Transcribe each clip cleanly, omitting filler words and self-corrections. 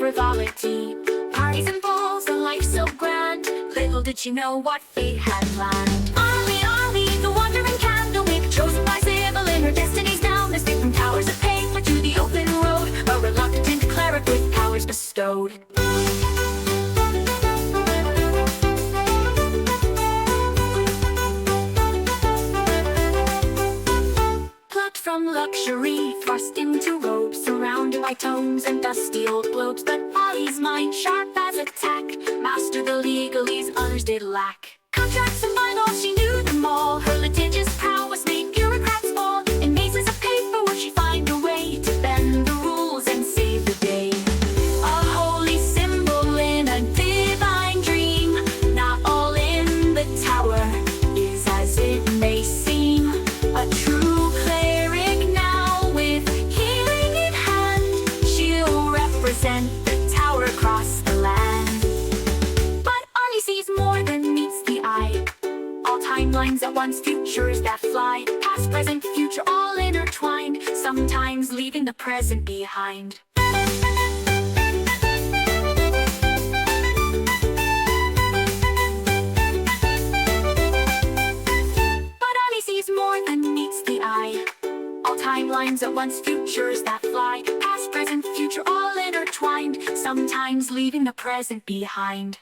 frivolity. Parties and balls, a life so grand. Little did she know what fate had planned. Arlie, Arlie, the wandering candlewick, chosen by Sybil in her destiny's now mystic. From towers of paper to the open road, a reluctant cleric with powers bestowed. From luxury, thrust into robes, surrounded by tomes and dusty old globes. But Ollie's mind, sharp as a tack, mastered the legalese others did lack. Contracts and bylaws, she knew them all. Her litigious prowess made bureaucrats fall. In mazes of paper would she find a way to bend the rules and save the day. A holy symbol in a divine dream. Not all in the tower is as it may seem. A true the tower across the land. But Arlie sees more than meets the eye. All timelines at once, futures that fly. Past, present, future, all intertwined, sometimes leaving the present behind. But Arlie sees more than meets the eye. All timelines at once, futures that fly. Past, present, future, all intertwined, sometimes leaving the present behind.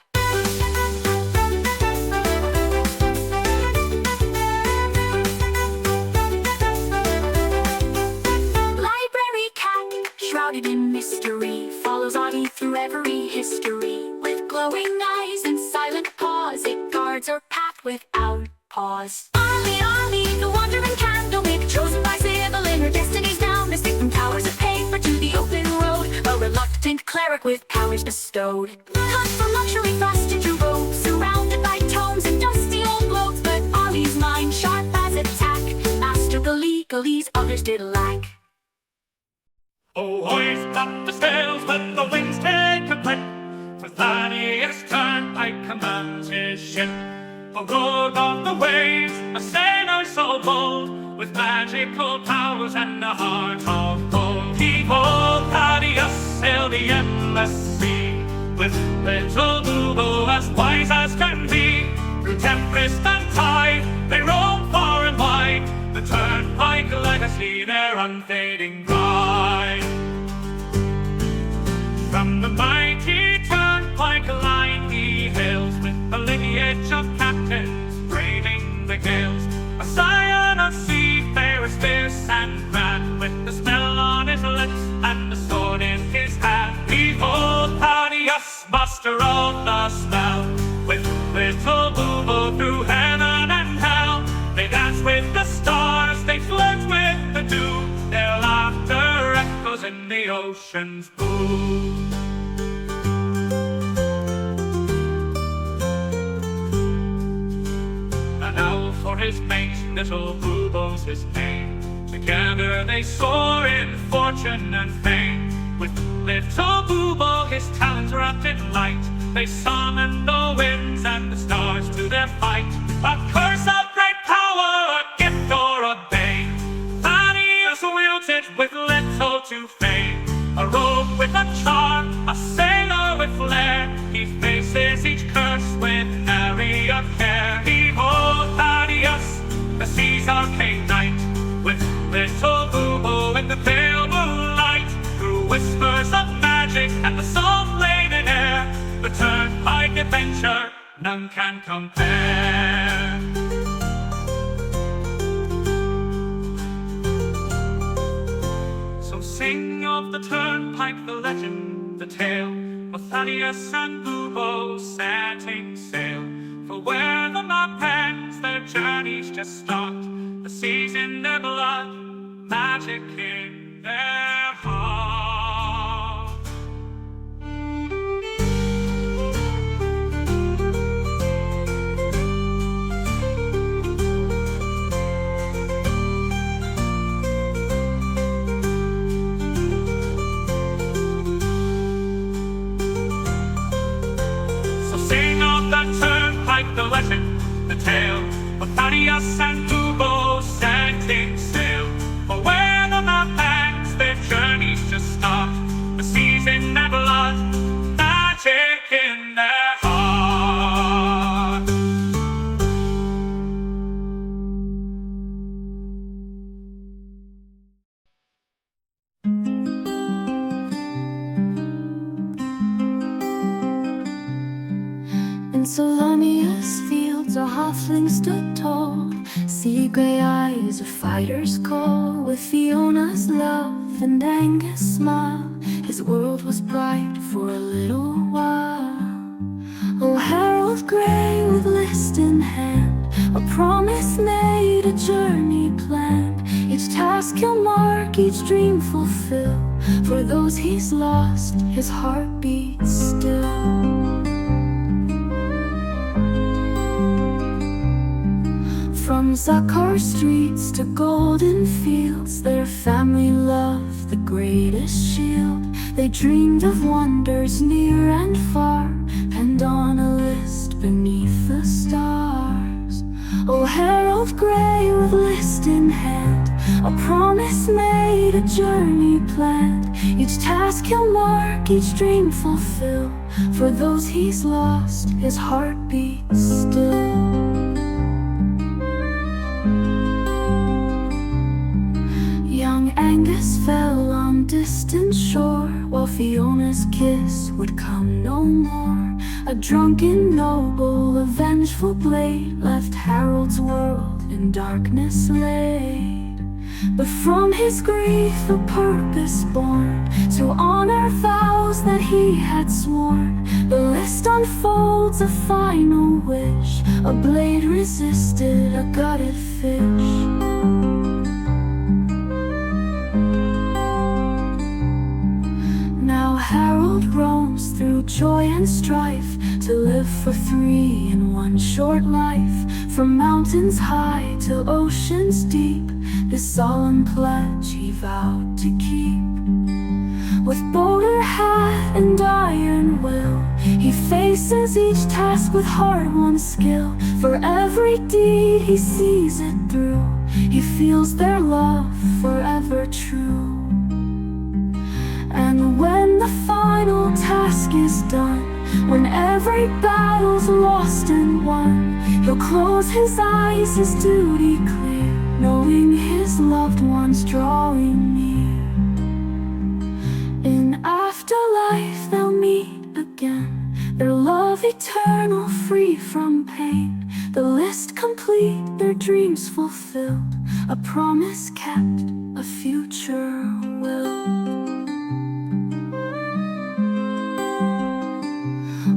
Library cat, shrouded in mystery, follows Audie through every history. With glowing eyes and silent paws, it guards her path without pause. Arlie, Arlie, the wandering candlewick, chosen by Sybil in her destiny's now mystic. From towers of paper to the open road, a reluctant cleric with powers bestowed. Cut from luxury, thrust into robes, surrounded by tomes and dusty old globes. But Ollie's mind, sharp as a tack, mastered the legalese others did lack. Oh, hoist up the sails, let the winds take a clip. For Thaddeus Turnpike commands his ship. For good of the waves, a sailor so bold, with magical powers and a heart of gold. Behold, Thaddeus sailed the endless sea, with little Boo-Boo as wise as can be. Through tempest and tide, they roam far and wide, the Turnpike legacy, their unfading pride. From the mighty Turnpike line he hails, with a lineage of captains braving the gales. A scion of seafarers fierce and grand, with the smell on his lips and the sword in his hand. Behold, Thaddeus, master of the spell, with little Boo-Boo through heaven and hell. They dance with the stars, they flirt with the dew, their laughter echoes in the ocean's blue. An owl for his mate, little Boo-Boo's his name. Together they soar in fortune and fame. With little Boo-Boo, his talents wrapped in light, they summon the winds and the stars to their fight. A curse of great power, a gift or a bane, Thaddeus wields it with little to fame. A rogue with a charm, a sailor with flair, he faces each curse with nary a care. Behold, Thaddeus, the sea's arcane knight, with little Boo-Boo in the pale moonlight. Through whispers of magic and the salt-laden air, the Turnpike adventure none can compare. So sing of the Turnpike, the legend, the tale, of Thaddeus and Boo-Boo setting sail. For where the map ends, their journeys just start. The sea's in their blood, magic in their heart. So sing of the Turnpike, the legend, the tale, of Thaddeus and Boo-Boo setting sail. For where the map ends, their journeys just start. The sea's in their blood, gray eyes, a fighter's call. With Fiona's love and Angus' smile, his world was bright for a little while. Oh, Harold Gray with list in hand, a promise made, a journey planned. Each task he'll mark, each dream fulfill. For those he's lost, his heart beats still. From Zakar streets to golden fields, their family loved the greatest shield. They dreamed of wonders near and far, penned on a list beneath the stars. Oh, Harold Gray with list in hand, a promise made, a journey planned. Each task he'll mark, each dream fulfill. For those he's lost, his heart beats still. Young Angus fell on distant shore, while Fiona's kiss would come no more. A drunken noble, a vengeful blade, left Harold's world in darkness laid. But from his grief a purpose born, to honor vows that he had sworn. The list unfolds a final wish, a blade resisted a gutted fish. Now Harold roams through joy and strife, to live for three in one short life. From mountains high to oceans deep, this solemn pledge he vowed to keep. With bowler hat and iron will, he faces each task with hard-won skill. For every deed he sees it through, he feels their love forever true. And when the final task is done, when every battle's lost and won, he'll close his eyes, his duty clear, knowing his loved ones drawing near. In afterlife they'll meet again, their love eternal, free from pain. The list complete, their dreams fulfilled, a promise kept, a future will.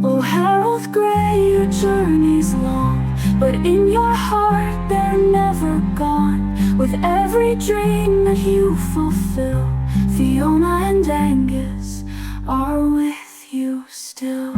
Oh, Harold Gray, your journey's long, but in your heart they're never gone. With every dream that you fulfill, Fiona and Angus are with you still.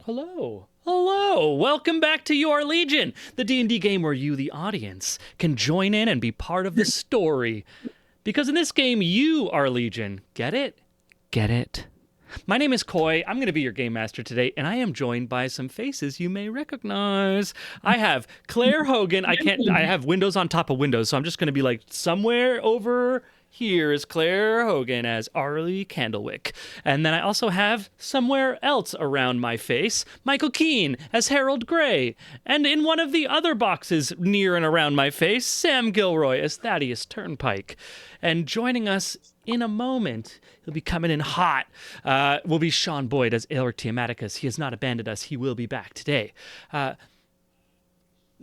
Hello. Hello. Welcome back to Your Legion, the D&D game where you, the audience, can join in and be part of the story. Because in this game, you are Legion. Get it? Get it? My name is Coy. I'm going to be your game master today, and I am joined by some faces you may recognize. I have Claire Hogan. I have windows on top of windows, so I'm just going to be like somewhere over here is Claire Hogan as Arlie Candlewick. And then I also have somewhere else around my face, Michael Keane as Harold Gray. And in one of the other boxes near and around my face, Sam Gilroy as Thaddeus Turnpike. And joining us in a moment, he'll be coming in hot, will be Sean Boyd as Aelric Tiamaticus. He has not abandoned us. He will be back today.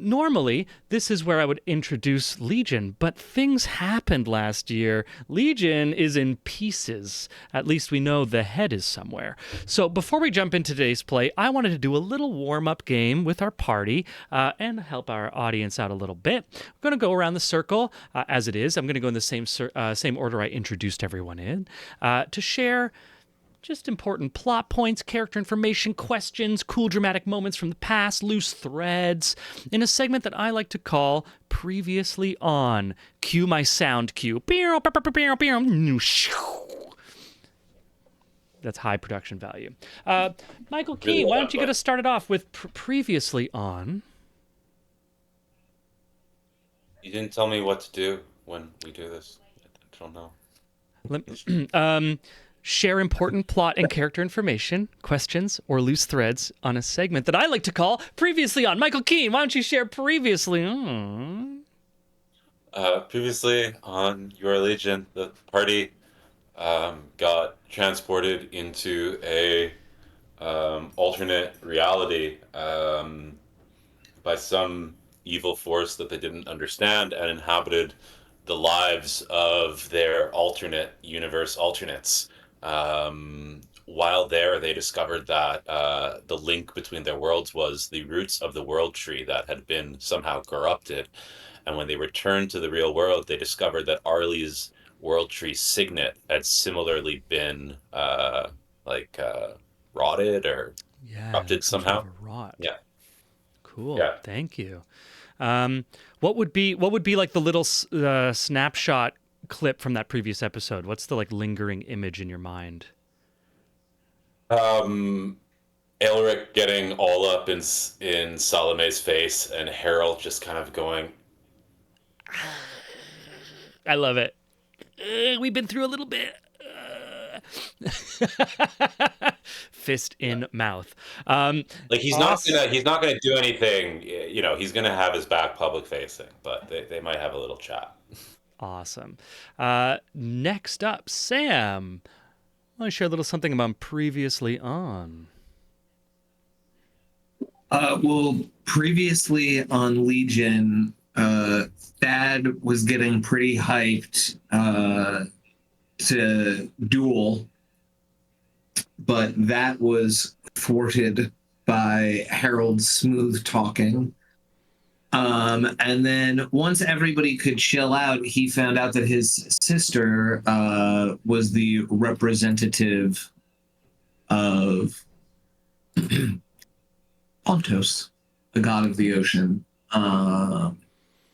Normally, this is where I would introduce Legion, but things happened last year. Legion is in pieces. At least we know the head is somewhere. So before we jump into today's play, I wanted to do a little warm-up game with our party and help our audience out a little bit. We're going to go around the circle as it is. I'm going to go in the same order I introduced everyone in to share just important plot points, character information, questions, cool dramatic moments from the past, loose threads, in a segment that I like to call Previously On. Cue my sound cue. That's high production value. Michael Keane, why don't you get us started off with Previously On? You didn't tell me what to do when we do this. I don't know. Share important plot and character information, questions, or loose threads on a segment that I like to call Previously On. Michael Keane, why don't you share Previously On? Previously on Your Legion, the party got transported into a alternate reality by some evil force that they didn't understand and inhabited the lives of their alternate universe alternates. While there, they discovered that the link between their worlds was the roots of the world tree that had been somehow corrupted. And when they returned to the real world, they discovered that Arlie's world tree signet had similarly been rotted or corrupted somehow. Rot. Yeah. Cool. Yeah. Thank you. What would be like the little snapshot clip from that previous episode? What's the like lingering image in your mind? Aelric getting all up in Salome's face and Harold just kind of going, I love it. We've been through a little bit. Fist in mouth. he's awesome. not gonna do anything. You know, he's gonna have his back public facing, but they might have a little chat. Awesome. Next up, Sam. I want to share a little something about Previously On. Well, previously on Legion, Thad was getting pretty hyped to duel, but that was thwarted by Harold's smooth talking. And then once everybody could chill out, he found out that his sister was the representative of Pontos, the god of the ocean,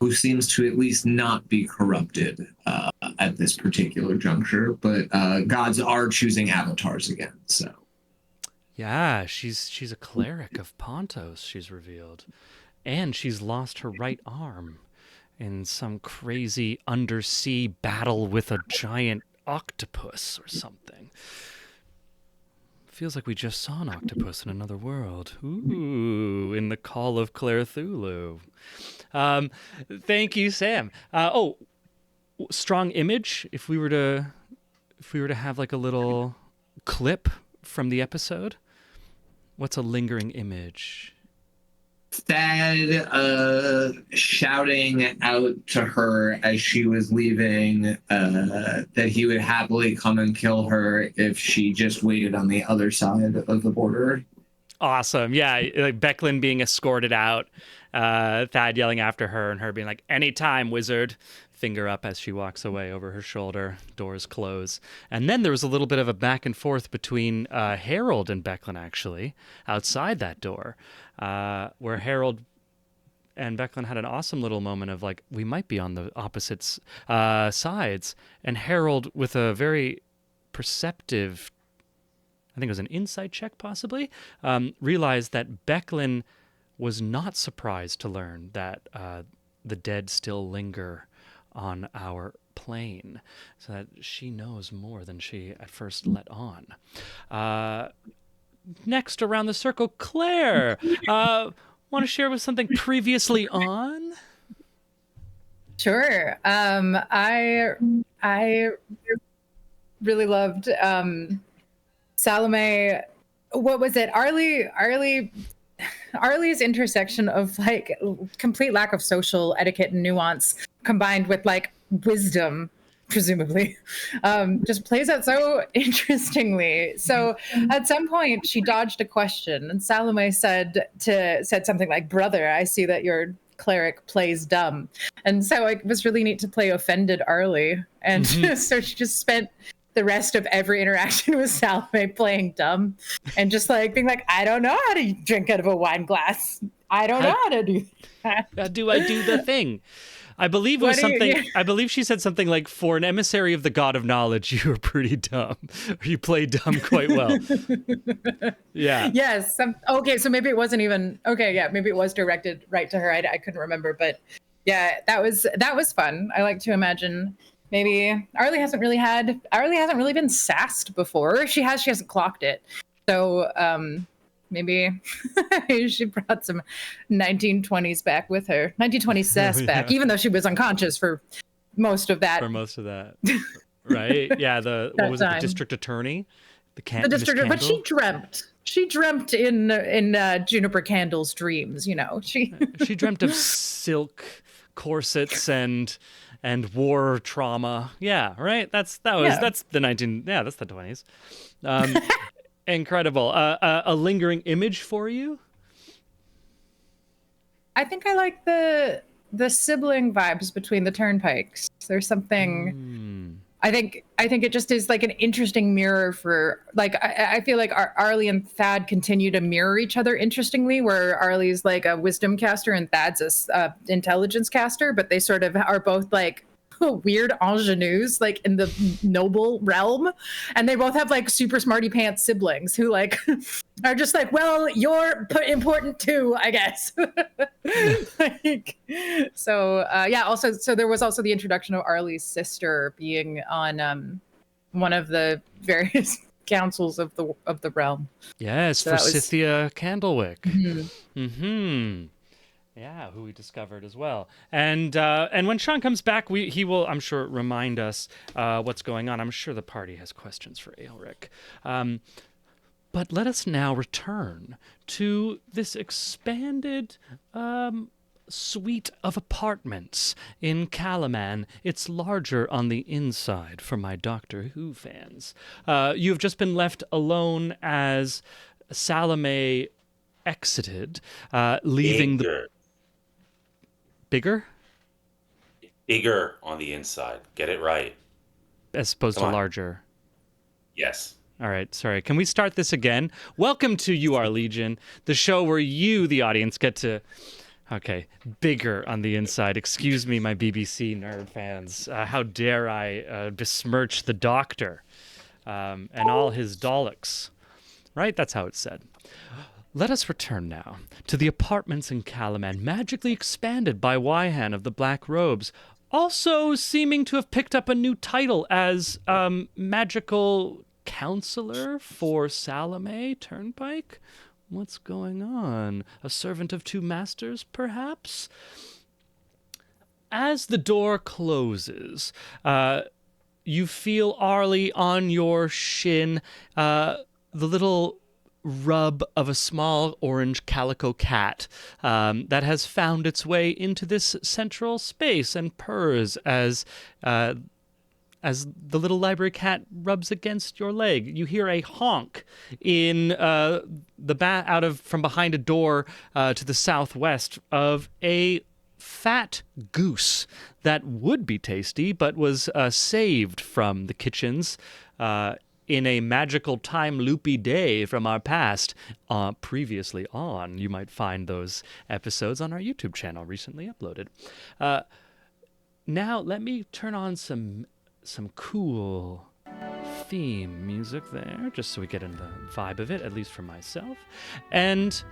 who seems to at least not be corrupted at this particular juncture. But gods are choosing avatars again, so. Yeah, she's a cleric of Pontos, she's revealed. And she's lost her right arm in some crazy undersea battle with a giant octopus or something. Feels like we just saw an octopus in another world. Ooh, in the Call of Cthulhu. Thank you, Sam. Strong image. If we were to have like a little clip from the episode, what's a lingering image? Thad shouting out to her as she was leaving that he would happily come and kill her if she just waited on the other side of the border. Awesome. Yeah, like Becklin being escorted out, Thad yelling after her and her being like, anytime, wizard. finger up as she walks away over her shoulder. Doors close. And then there was a little bit of a back and forth between Harold and Becklin, actually, outside that door, where Harold and Becklin had an awesome little moment of like, we might be on the opposite sides. And Harold, with a very perceptive, I think it was an insight check possibly, realized that Becklin was not surprised to learn that the dead still linger on our plane, so that she knows more than she at first let on. Next around the circle, Claire, want to share with something previously on? Sure. I really loved Salome. What was it? Arlie's intersection of like complete lack of social etiquette and nuance combined with like wisdom, presumably, just plays out so interestingly. So at some point she dodged a question and Salome said something like, "Brother, I see that your cleric plays dumb." And so it was really neat to play offended Arlie. And so she just spent the rest of every interaction with Salome playing dumb and just like being like, "I don't know how to drink out of a wine glass. I don't know how to do that. How do I do the thing?" I believe it was something. I believe she said something like, "For an emissary of the god of knowledge, you were pretty dumb. Or you played dumb quite well." Yeah. Yes. Okay. So maybe it wasn't even okay. Yeah. Maybe it was directed right to her. I couldn't remember, but yeah, that was fun. I like to imagine maybe Arlie hasn't really been sassed before. She hasn't clocked it. So maybe she brought some 1920s back with her, 1920s sass back, even though she was unconscious for most of that. Right? Yeah. What was it? The district attorney, the district, but she dreamt in Juniper Candle's dreams. You know, she dreamt of silk corsets and war trauma. Yeah, right. That's the 20s. Incredible. A lingering image for you? I think I like the sibling vibes between the Turnpikes. There's something. I think it just is like an interesting mirror for like I feel like Arlie and Thad continue to mirror each other interestingly, where Arlie's like a wisdom caster and Thad's a intelligence caster, but they sort of are both like weird ingenues like in the noble realm, and they both have like super smarty pants siblings who like are just like, well, you're important too, I guess. Like, so also so there was also the introduction of Arlie's sister being on one of the various councils of the realm. Yes, so Forsythia Candlewick. Mm-hmm. Yeah, who we discovered as well. And when Sean comes back, he will, I'm sure, remind us what's going on. I'm sure the party has questions for Aelric. But let us now return to this expanded suite of apartments in Calaman. It's larger on the inside for my Doctor Who fans. You've just been left alone as Salome exited, leaving the... Bigger? Bigger on the inside. Get it right. As opposed to larger. Yes. All right. Sorry. Can we start this again? Welcome to You Are Legion, the show where you, the audience, get to... Okay. Bigger on the inside. Excuse me, my BBC nerd fans. How dare I besmirch the Doctor and all his Daleks. Right? That's how it's said. Let us return now to the apartments in Calaman, magically expanded by Wyhan of the Black Robes, also seeming to have picked up a new title as magical counselor for Salome Turnpike. What's going on? A servant of two masters, perhaps? As the door closes, you feel Arlie on your shin, the little rub of a small orange calico cat that has found its way into this central space and purrs as the little library cat rubs against your leg. You hear a honk in from behind a door to the southwest of a fat goose that would be tasty, but was saved from the kitchens in a magical time loopy day from our past previously on. You might find those episodes on our YouTube channel, recently uploaded. Now let me turn on some cool theme music there, just so we get in the vibe of it, at least for myself. And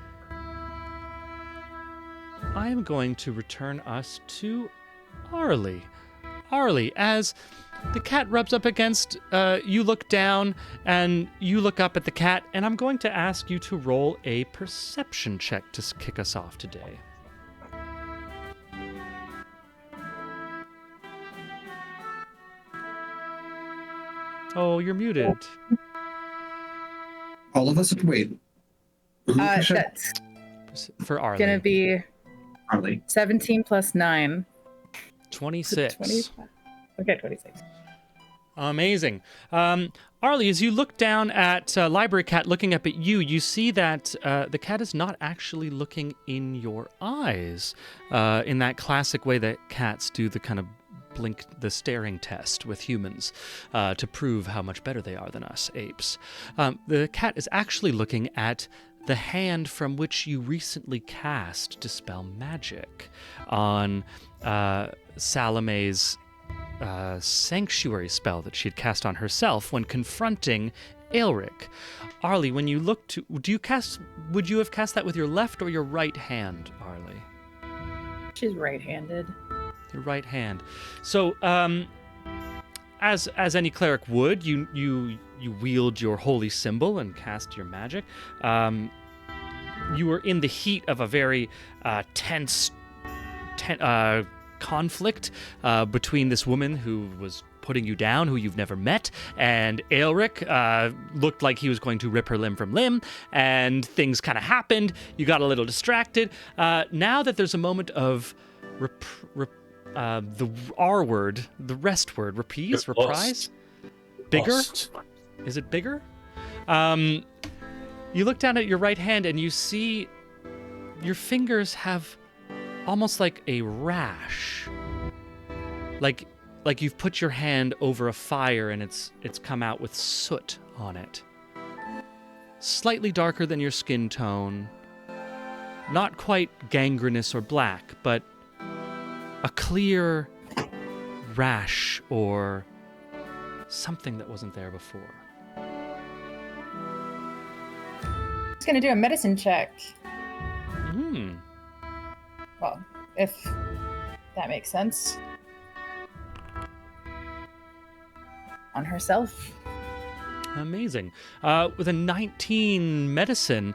I am going to return us to Arlie. Arlie, as the cat rubs up against, you look down and you look up at the cat, and I'm going to ask you to roll a perception check to kick us off today. Oh, you're muted. All of us wait. That's For Arlie. gonna be Arlie. 17 plus 9. 26. 25. Okay, 26. Amazing. Arlie, as you look down at Library Cat looking up at you, you see that the cat is not actually looking in your eyes in that classic way that cats do the kind of the staring test with humans to prove how much better they are than us apes. The cat is actually looking at the hand from which you recently cast Dispel Magic on Salome's sanctuary spell that she had cast on herself when confronting Aelric. Arlie, when you look to, would you have cast that with your left or your right hand, Arlie? She's right-handed. Your right hand. So, as any cleric would, you wield your holy symbol and cast your magic. You were in the heat of a very tense conflict between this woman who was putting you down, who you've never met, and Aelric looked like he was going to rip her limb from limb, and things kind of happened. You got a little distracted. Now that there's a moment of the R word, the rest word, reprise? Bigger? Lost. Is it bigger? You look down at your right hand and you see your fingers have almost like a rash. Like you've put your hand over a fire and it's come out with soot on it. Slightly darker than your skin tone. Not quite gangrenous or black, but a clear rash or something that wasn't there before. Just gonna do a medicine check. Well, if that makes sense. On herself. Amazing. With a 19 medicine,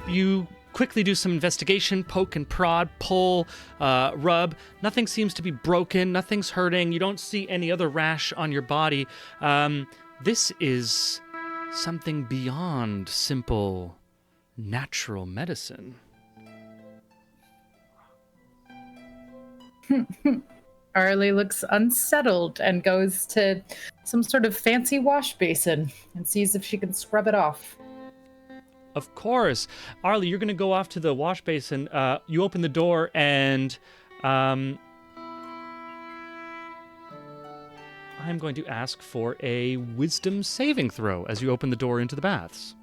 you quickly do some investigation, poke and prod, pull, rub. Nothing seems to be broken. Nothing's hurting. You don't see any other rash on your body. This is something beyond simple natural medicine. Arlie looks unsettled and goes to some sort of fancy wash basin and sees if she can scrub it off. Of course. Arlie, you're going to go off to the wash basin. You open the door and I'm going to ask for a wisdom saving throw as you open the door into the baths.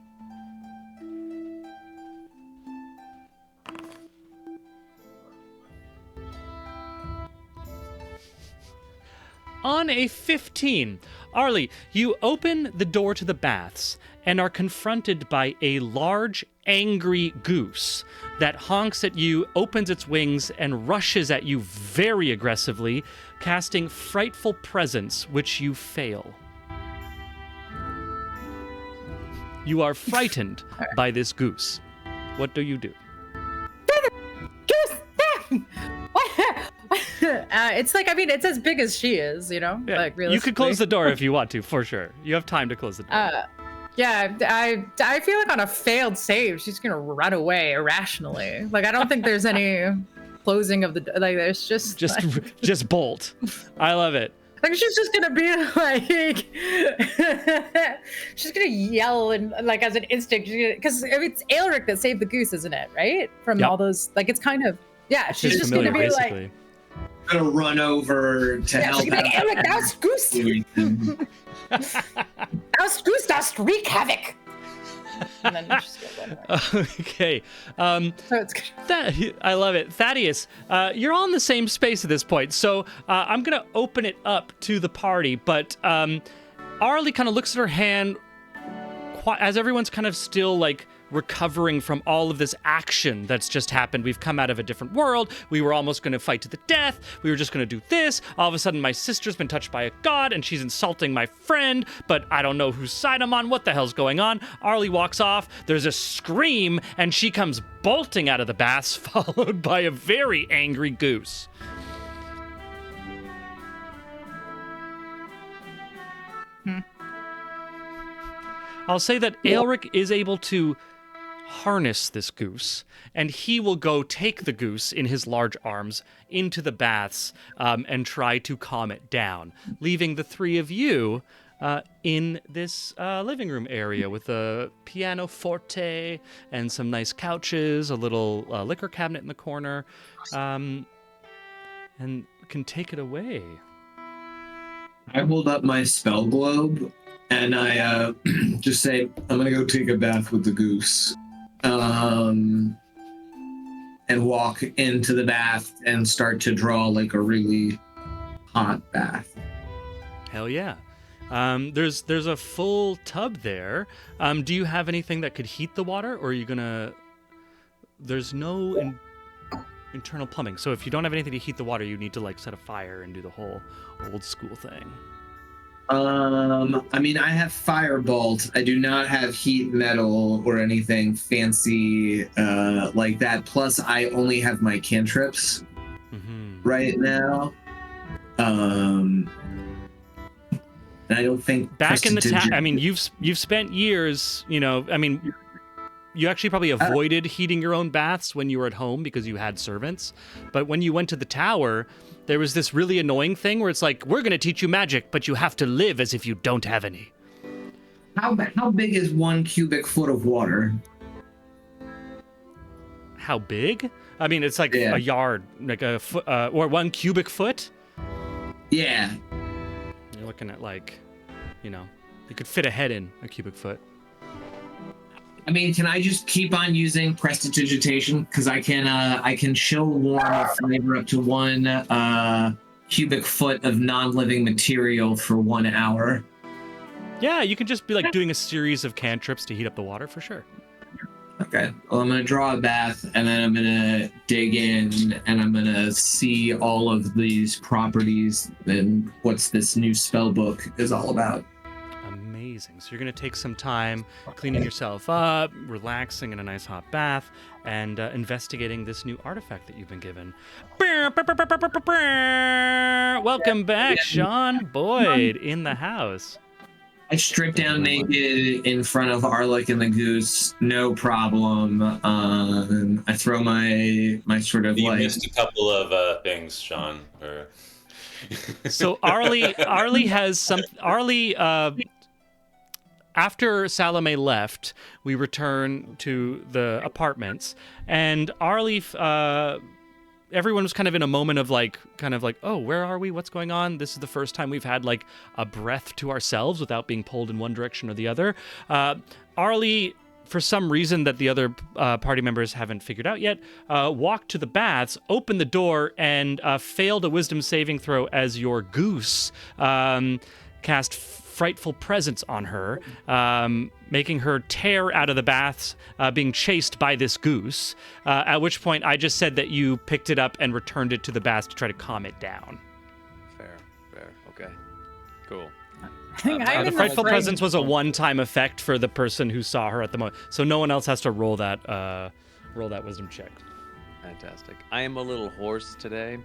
On a 15, Arlie, you open the door to the baths and are confronted by a large, angry goose that honks at you, opens its wings, and rushes at you very aggressively, casting Frightful Presence, which you fail. You are frightened by this goose. What do you do? Goose! It's like, I mean, it's as big as she is, you know? Yeah, Like, you could close the door if you want to, for sure. You have time to close the door. Yeah, I feel like on a failed save, she's gonna run away irrationally. Like, I don't think there's any closing of the, like, there's just like, just bolt. I love it. like she's just gonna be like, she's gonna yell and like as an instinct, because it's Aelric that saved the goose, isn't it? Right? From Yep. all those, like, it's kind of, Yeah, she's She's just familiar, gonna be basically. like, Gonna run over to yeah, help she's gonna be like, out. Eric, that's Goose. That's Goose does wreak havoc. And then she's gonna go away. Okay. So it's good. I love it. Thaddeus, you're all in the same space at this point, so I'm going to open it up to the party, but Arlie kind of looks at her hand as everyone's kind of still, like, recovering from all of this action that's just happened. We've come out of a different world. We were almost going to fight to the death. We were just going to do this. All of a sudden, my sister's been touched by a god, and she's insulting my friend, but I don't know whose side I'm on. What the hell's going on? Arlie walks off. There's a scream, and she comes bolting out of the baths, followed by a very angry goose. I'll say that Aelric is able to harness this goose, and he will go take the goose in his large arms into the baths and try to calm it down, leaving the three of you in this living room area with a piano forte and some nice couches, a little liquor cabinet in the corner, and can take it away. I hold up my spell globe and I just say, I'm gonna go take a bath with the goose. And walk into the bath and start to draw like a really hot bath. Hell yeah. There's a full tub there. Do you have anything that could heat the water, or are you gonna... There's no internal plumbing, so if you don't have anything to heat the water, you need to, like, set a fire and do the whole old school thing. I mean, I have firebolt. I do not have heat metal or anything fancy like that. Plus, I only have my cantrips right now. And I don't think Back in the I mean, you've spent years, you know. I mean, you actually probably avoided heating your own baths when you were at home because you had servants. But when you went to the tower, there was this really annoying thing where it's like, we're going to teach you magic, but you have to live as if you don't have any. How big is 1 cubic foot of water? How big? I mean, it's like Yeah. a yard, like a foot, or 1 cubic foot. Yeah. You're looking at, like, you know, you could fit a head in a cubic foot. I mean, can I just keep on using prestidigitation? Because I can chill warm a flavor up to 1 cubic foot of non-living material for 1 hour. Yeah, you can just be like doing a series of cantrips to heat up the water for sure. Okay. Well, I'm gonna draw a bath, and then I'm gonna dig in, and I'm gonna see all of these properties and what's this new spell book is all about. Amazing. So you're going to take some time cleaning yourself up, relaxing in a nice hot bath, and investigating this new artifact that you've been given. Welcome back, Sean Boyd in the house. I strip down naked in front of Arlic and the goose, no problem. I throw my sort of You like... missed a couple of things, Sean. So Arlie after Salome left, we return to the apartments, and Arlie, everyone was kind of in a moment of like, oh, where are we? What's going on? This is the first time we've had like a breath to ourselves without being pulled in one direction or the other. Arlie, for some reason that the other party members haven't figured out yet, walked to the baths, opened the door, and failed a wisdom saving throw as your goose cast frightful presence on her, making her tear out of the baths, being chased by this goose, at which point I just said that you picked it up and returned it to the baths to try to calm it down. Fair. Okay. Cool. I think I'm The in frightful frame. presence was a one-time effect for the person who saw her at the moment, so no one else has to roll that wisdom check. Fantastic. I am a little hoarse today.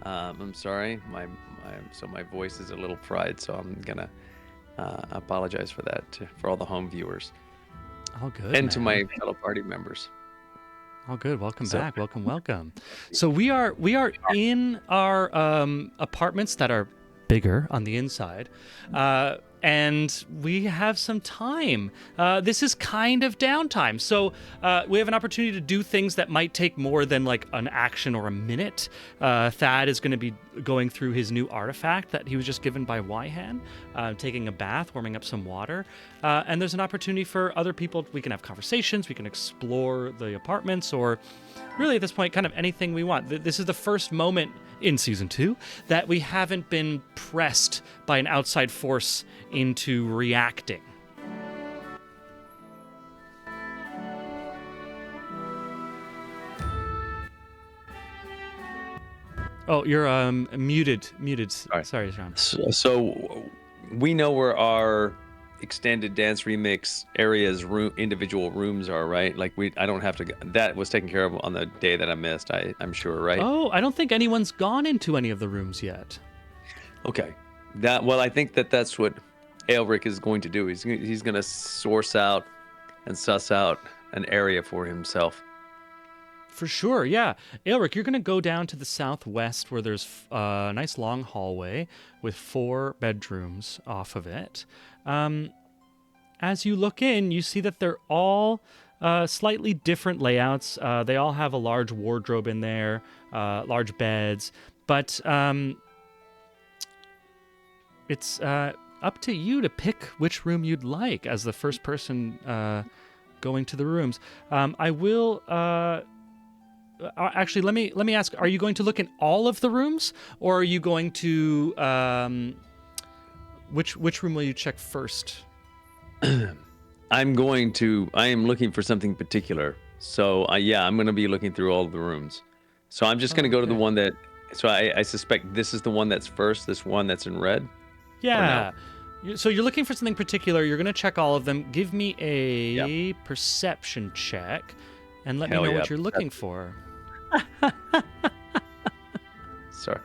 I'm sorry. My voice is a little fried, so I'm gonna apologize for that for all the home viewers All good. and to man. my fellow party members. Oh, good. Welcome So- back. Welcome. So we are in our apartments that are bigger on the inside. and we have some time. This is kind of downtime. So we have an opportunity to do things that might take more than like an action or a minute. Thad is going to be going through his new artifact that he was just given by Wyhan, taking a bath, warming up some water. And there's an opportunity for other people. We can have conversations, we can explore the apartments, or really at this point, kind of anything we want. This is the first moment in season 2 that we haven't been pressed by an outside force into reacting. Oh, you're muted. Sorry, Sean. So we know where our extended dance remix areas, individual rooms are, right? Like I don't have to. That was taken care of on the day that I missed. I'm sure, right? Oh, I don't think anyone's gone into any of the rooms yet. Okay. Well, I think that's what Aelric is going to do. He's going to source out and suss out an area for himself. For sure, yeah. Aelric, you're going to go down to the southwest where there's a nice long hallway with 4 bedrooms off of it. As you look in, you see that they're all slightly different layouts. They all have a large wardrobe in there, large beds, but it's up to you to pick which room you'd like as the first person going to the rooms. I will... actually, let me ask: are you going to look in all of the rooms, or are you going to which room will you check first? I am looking for something particular. So I'm going to be looking through all of the rooms. So I'm just going to go to the one that. So I suspect this is the one that's first. This one that's in red. Yeah. So you're looking for something particular. You're going to check all of them. Give me a perception check, and let me know what you're looking for. Sorry.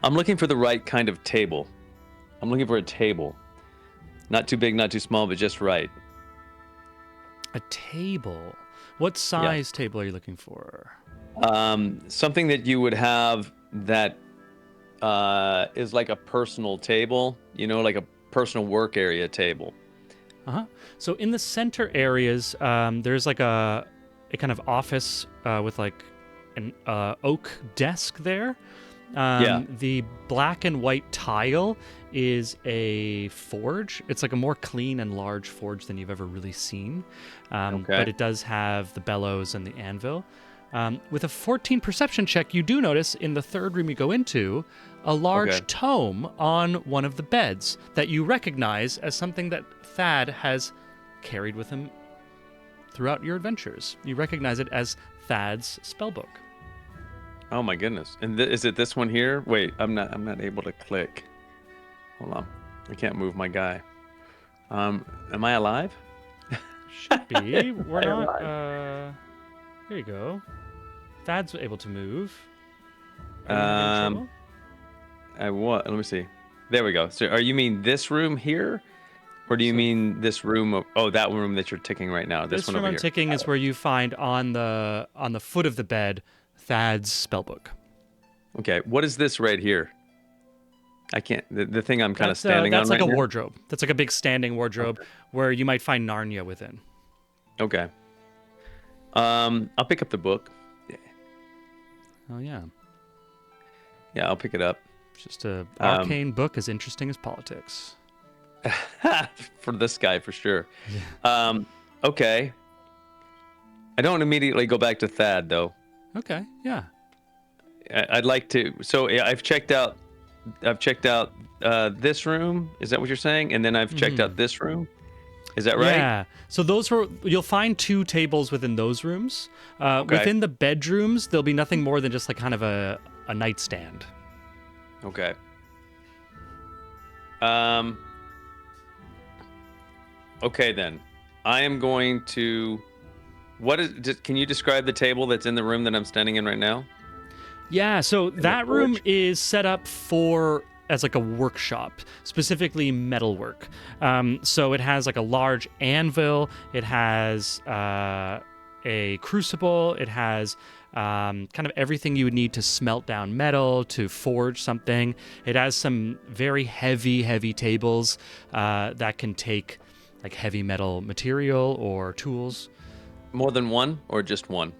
I'm looking for the right kind of table. I'm looking for a table. Not too big, not too small, but just right. A table? What size table are you looking for? Something that you would have that is like a personal table, like a personal work area table. So in the center areas, there's like a kind of office with like an oak desk there. The black and white tile is a forge. It's like a more clean and large forge than you've ever really seen. But it does have the bellows and the anvil. With a 14 perception check, you do notice in the third room you go into a large tome on one of the beds that you recognize as something that Thad has carried with him throughout your adventures. You recognize it as Thad's spellbook. Oh my goodness! And is it this one here? Wait, I'm not able to click. Hold on, I can't move my guy. Am I alive? Should be. We're not. Here you go. Thad's able to move. Let me see. There we go. So, you mean this room here, or do you mean this room? That room that you're ticking right now. This one room over I'm here. ticking is where you find on the foot of the bed Thad's spellbook. Okay, what is this right here? I can't. The thing I'm kind of standing on. That's like right a here? wardrobe. That's like a big standing wardrobe where you might find Narnia within. Okay. I'll pick up the book. Oh yeah. Yeah, I'll pick it up. It's just a arcane book as interesting as politics. For this guy, for sure. Okay. I don't immediately go back to Thad though. Okay. Yeah. I'd like to. So I've checked out this room. Is that what you're saying? And then I've checked out this room. Is that right? Yeah. So you'll find 2 tables within those rooms. Within the bedrooms, there'll be nothing more than just like kind of a nightstand. Okay. Okay then. I am going to. Can you describe the table that's in the room that I'm standing in right now? Yeah, so that room is set up as like a workshop, specifically metalwork. So it has like a large anvil. It has a crucible. It has kind of everything you would need to smelt down metal, to forge something. It has some very heavy tables that can take like heavy metal material or tools. More than one or just one?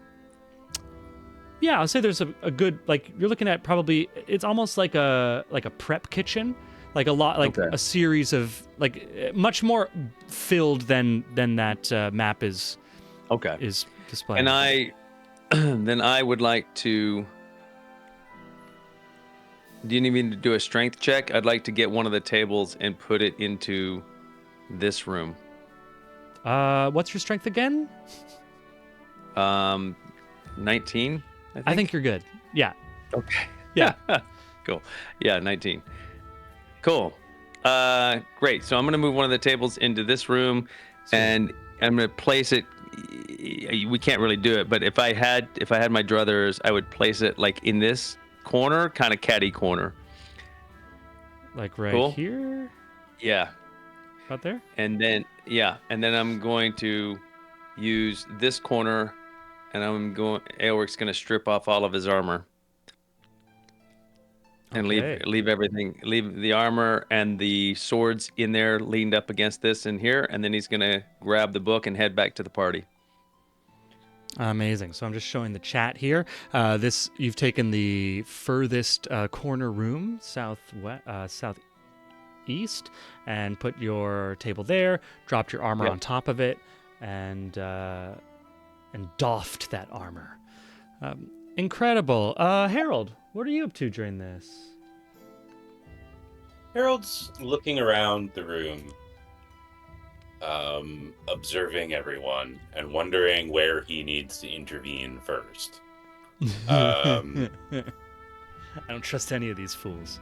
Yeah, I'll say there's a good, like, you're looking at probably, it's almost like a prep kitchen, like a lot, like Okay. a series of, like, much more filled than that map is Okay. displaying. And then I would like to. Do you need me to do a strength check? I'd like to get one of the tables and put it into this room. What's your strength again? 19. I think you're good. Yeah. Okay. Yeah. Cool. Yeah, 19. Cool. Great. So I'm going to move one of the tables into this room, and I'm going to place it. We can't really do it, but if I had my druthers, I would place it like in this corner, kind of catty corner. Like right Cool. here? Yeah. About there? And then I'm going to use this corner, and Aelric's going to strip off all of his armor. And Okay. leave the armor and the swords in there, leaned up against this in here, and then he's gonna grab the book and head back to the party. Amazing. So I'm just showing the chat here. You've taken the furthest corner room, southeast, and put your table there. Dropped your armor Yep. on top of it, and doffed that armor. Incredible. Harold, what are you up to during this? Harold's looking around the room, observing everyone and wondering where he needs to intervene first. I don't trust any of these fools.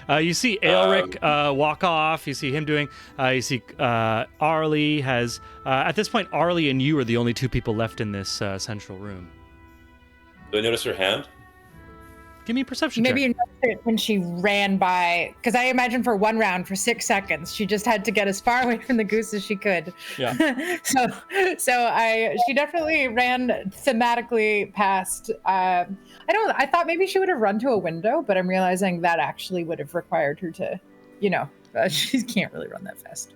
You see Aelric walk off. You see him doing. You see Arlie has. At this point, Arlie and you are the only two people left in this central room. Do I notice her hand? Give me a perception Maybe check. you noticed it when she ran by, because I imagine for one round, for 6 seconds, she just had to get as far away from the goose as she could. Yeah. She definitely ran thematically past. I thought maybe she would have run to a window, but I'm realizing that actually would have required her to, she can't really run that fast.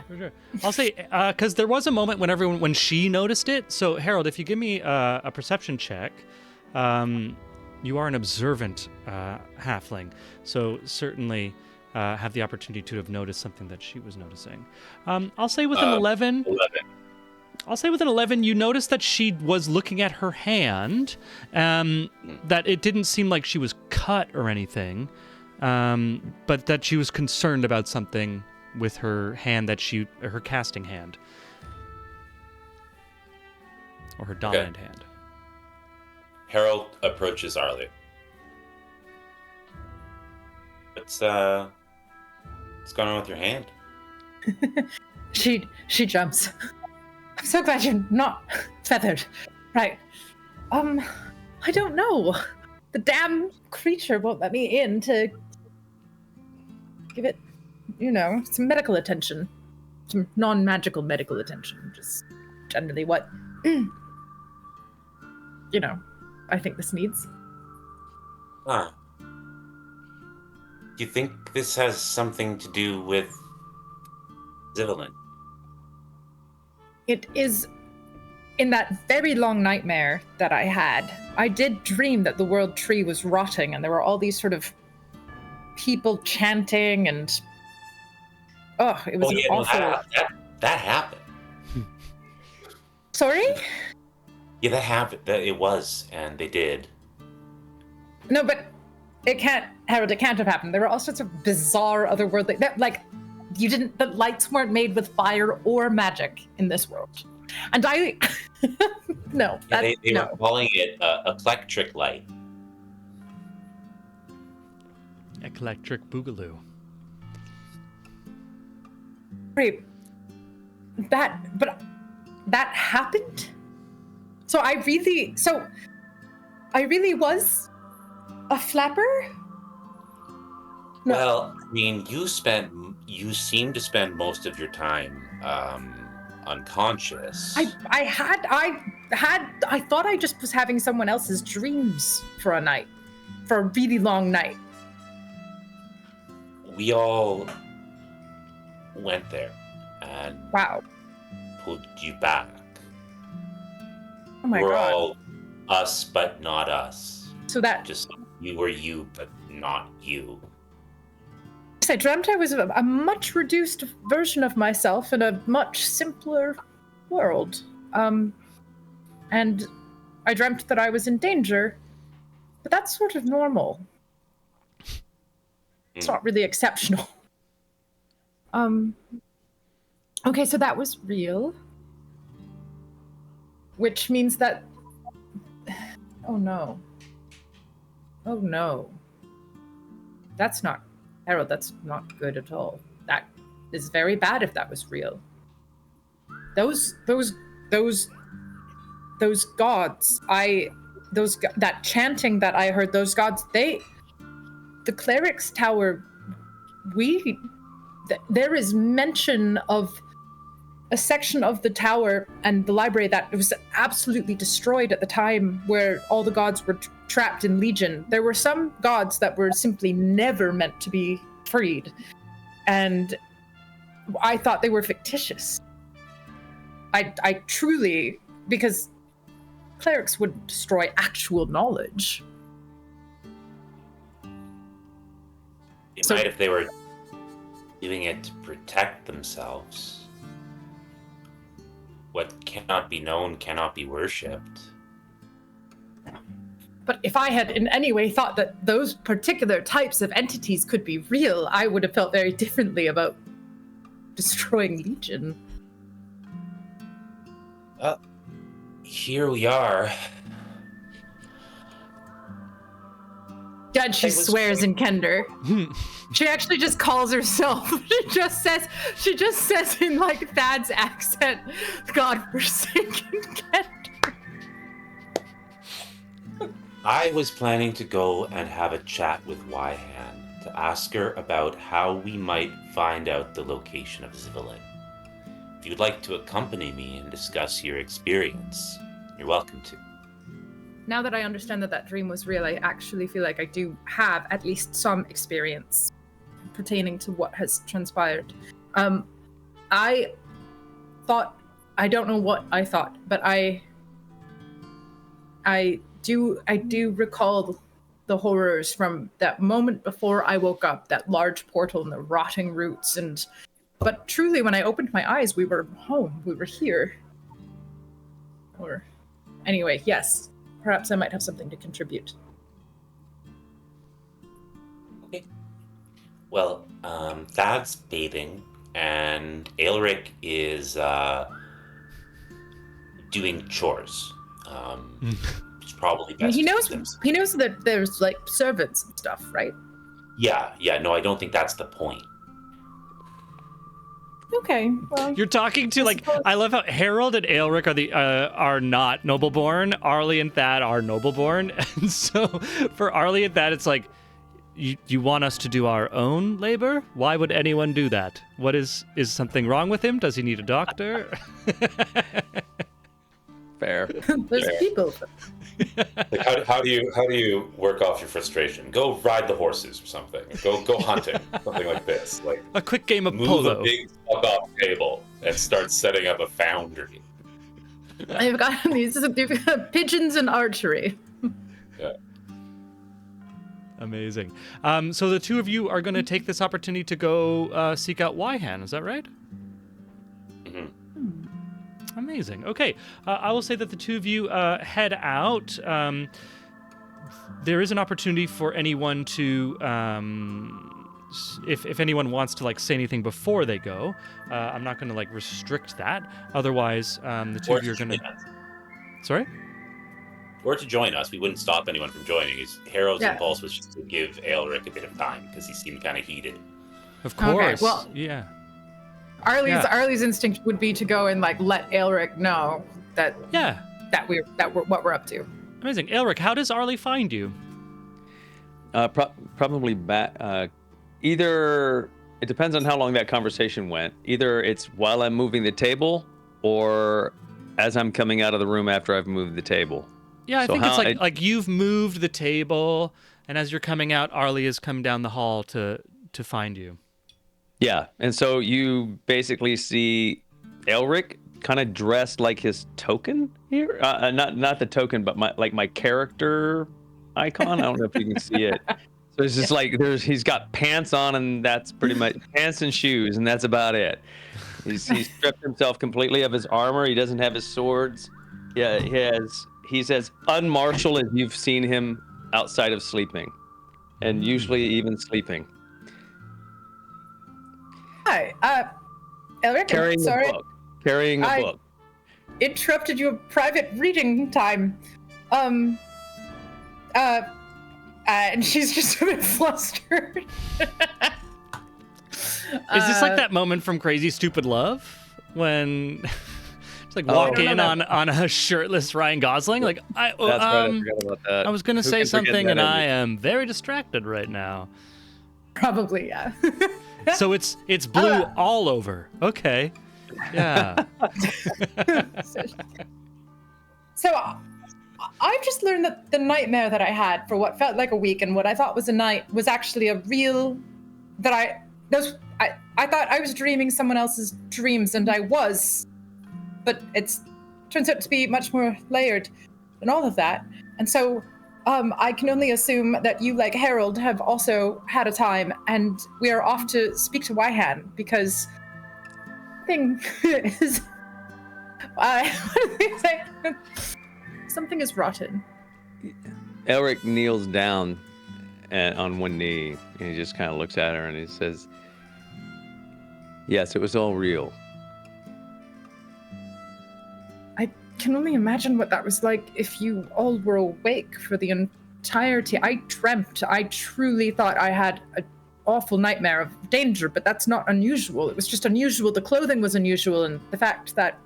For sure. I'll say because there was a moment when she noticed it. So Harold, if you give me a perception check, you are an observant halfling, so certainly have the opportunity to have noticed something that she was noticing. I'll say with an 11. 11. I'll say with an 11, you noticed that she was looking at her hand, that it didn't seem like she was cut or anything, but that she was concerned about something with her hand, her casting hand. Or her dominant hand. Harold approaches Arlie. What's going on with your hand? She jumps. I'm so glad you're not feathered. Right. I don't know. The damn creature won't let me in to give it, some medical attention. Some non-magical medical attention. Just generally what, I think this needs. Huh. Do you think this has something to do with Zivelin? It is in that very long nightmare that I had. I did dream that the world tree was rotting and there were all these sort of people chanting and it was awful. That happened. Sorry? Yeah, that happened. It was, and they did. No, but it can't, Harold, it can't have happened. There were all sorts of bizarre otherworldly, the lights weren't made with fire or magic in this world. And no. Yeah, they were calling it electric light. Eclectric Boogaloo. Right. That happened? So I really was a flapper? No. Well, I mean, you seem to spend most of your time unconscious. I thought I just was having someone else's dreams for a night, for a really long night. We all went there and Wow. pulled you back. Oh my We're god. all us, but not us. So that Just you were you, but not you. I dreamt I was a much reduced version of myself in a much simpler world. And I dreamt that I was in danger, but that's sort of normal. It's not really exceptional. Okay, so that was real. Which means that... Oh no. Oh no. That's not... Harold, that's not good at all. That is very bad if that was real. Those gods, that chanting that I heard, those gods, the cleric's tower, there is mention of a section of the tower and the library that was absolutely destroyed at the time where all the gods were trapped in Legion. There were some gods that were simply never meant to be freed, and I thought they were fictitious. I truly, because clerics wouldn't destroy actual knowledge. It So- might if they were doing it to protect themselves. What cannot be known cannot be worshipped. But if I had in any way thought that those particular types of entities could be real, I would have felt very differently about destroying Legion. Here we are. Dad, she I was- swears in Kender. She actually just calls herself. She just says in like Thad's accent, "Godforsaken Kender." I was planning to go and have a chat with Wyhan to ask her about how we might find out the location of Zivalin. If you'd like to accompany me and discuss your experience, you're welcome to. Now that I understand that that dream was real, I actually feel like I do have at least some experience pertaining to what has transpired. I thought, I don't know what I thought, but I do recall the horrors from that moment before I woke up, that large portal and the rotting roots, but truly when I opened my eyes, we were home, we were here. Or anyway, yes. Perhaps I might have something to contribute. Okay. Well, Thad's bathing, and Aelric is doing chores. It's probably best. He to knows. keep them- He knows that there's like servants and stuff, right? Yeah. No, I don't think that's the point. Okay. Well, You're talking to like suppose- I love how Harold and Aelric are not nobleborn. Arlie and Thad are nobleborn, and so for Arlie and Thad, it's like, you want us to do our own labor? Why would anyone do that? What is something wrong with him? Does he need a doctor? Fair. there's people. Like, how do you work off your frustration? Go ride the horses or something. Go hunting, something like this. Like A quick game of move polo. a big fuck off table and start setting up a foundry. I've got these pigeons and archery. Yeah. Amazing. So the two of you are going to take this opportunity to go seek out Wyhan. Is that right? Mhm. Amazing. Okay. I will say that the two of you head out. There is an opportunity for anyone to, if anyone wants to like say anything before they go. I'm not going to like restrict that. Otherwise, the two Or of you are to going join to. us. Sorry. Or to join us. We wouldn't stop anyone from joining. Harold's Yeah. impulse was just to give Aelric a bit of time because he seemed kind of heated. Of Okay, course. well- Yeah. Arlie's instinct would be to go and like let Aelric know that Yeah. we're what we're up to. Amazing. Aelric, how does Arlie find you? Probably either it depends on how long that conversation went. Either it's while I'm moving the table, or as I'm coming out of the room after I've moved the table? Yeah, I So think it's how- like you've moved the table, and as you're coming out, Arlie has come down the hall to find you. Yeah, and so you basically see Elric kind of dressed like his token here. Not the token, but my character icon. I don't know if you can see it. So it's just like he's got pants on, and that's pretty much pants and shoes, and that's about it. He's stripped himself completely of his armor. He doesn't have his swords. Yeah, he's as unmartial as you've seen him outside of sleeping, and usually even sleeping. Hi, Elric. Carrying sorry, a book. Carrying a book. interrupted your private reading time. And she's just a bit flustered. Is this like that moment from Crazy Stupid Love when it's like walk in on a shirtless Ryan Gosling? Like That's right. I forgot about that. I was gonna Who say can forget something, that and I image? am very distracted right now. Probably, yeah. So it's blue all over. Okay. Yeah. So I've just learned that the nightmare that I had for what felt like a week and what I thought was a night was actually a real. I thought I was dreaming someone else's dreams, and I was, but turns out to be much more layered than all of that. And so I can only assume that you, like Harold, have also had a time, and we are off to speak to Wyhan because thing is, what do they say? Something is rotten. Elric kneels down on one knee, and he just kind of looks at her, and he says, "Yes, it was all real." I can only imagine what that was like if you all were awake for the entirety. I truly thought I had an awful nightmare of danger, but that's not unusual. It was just unusual. The clothing was unusual, and the fact that,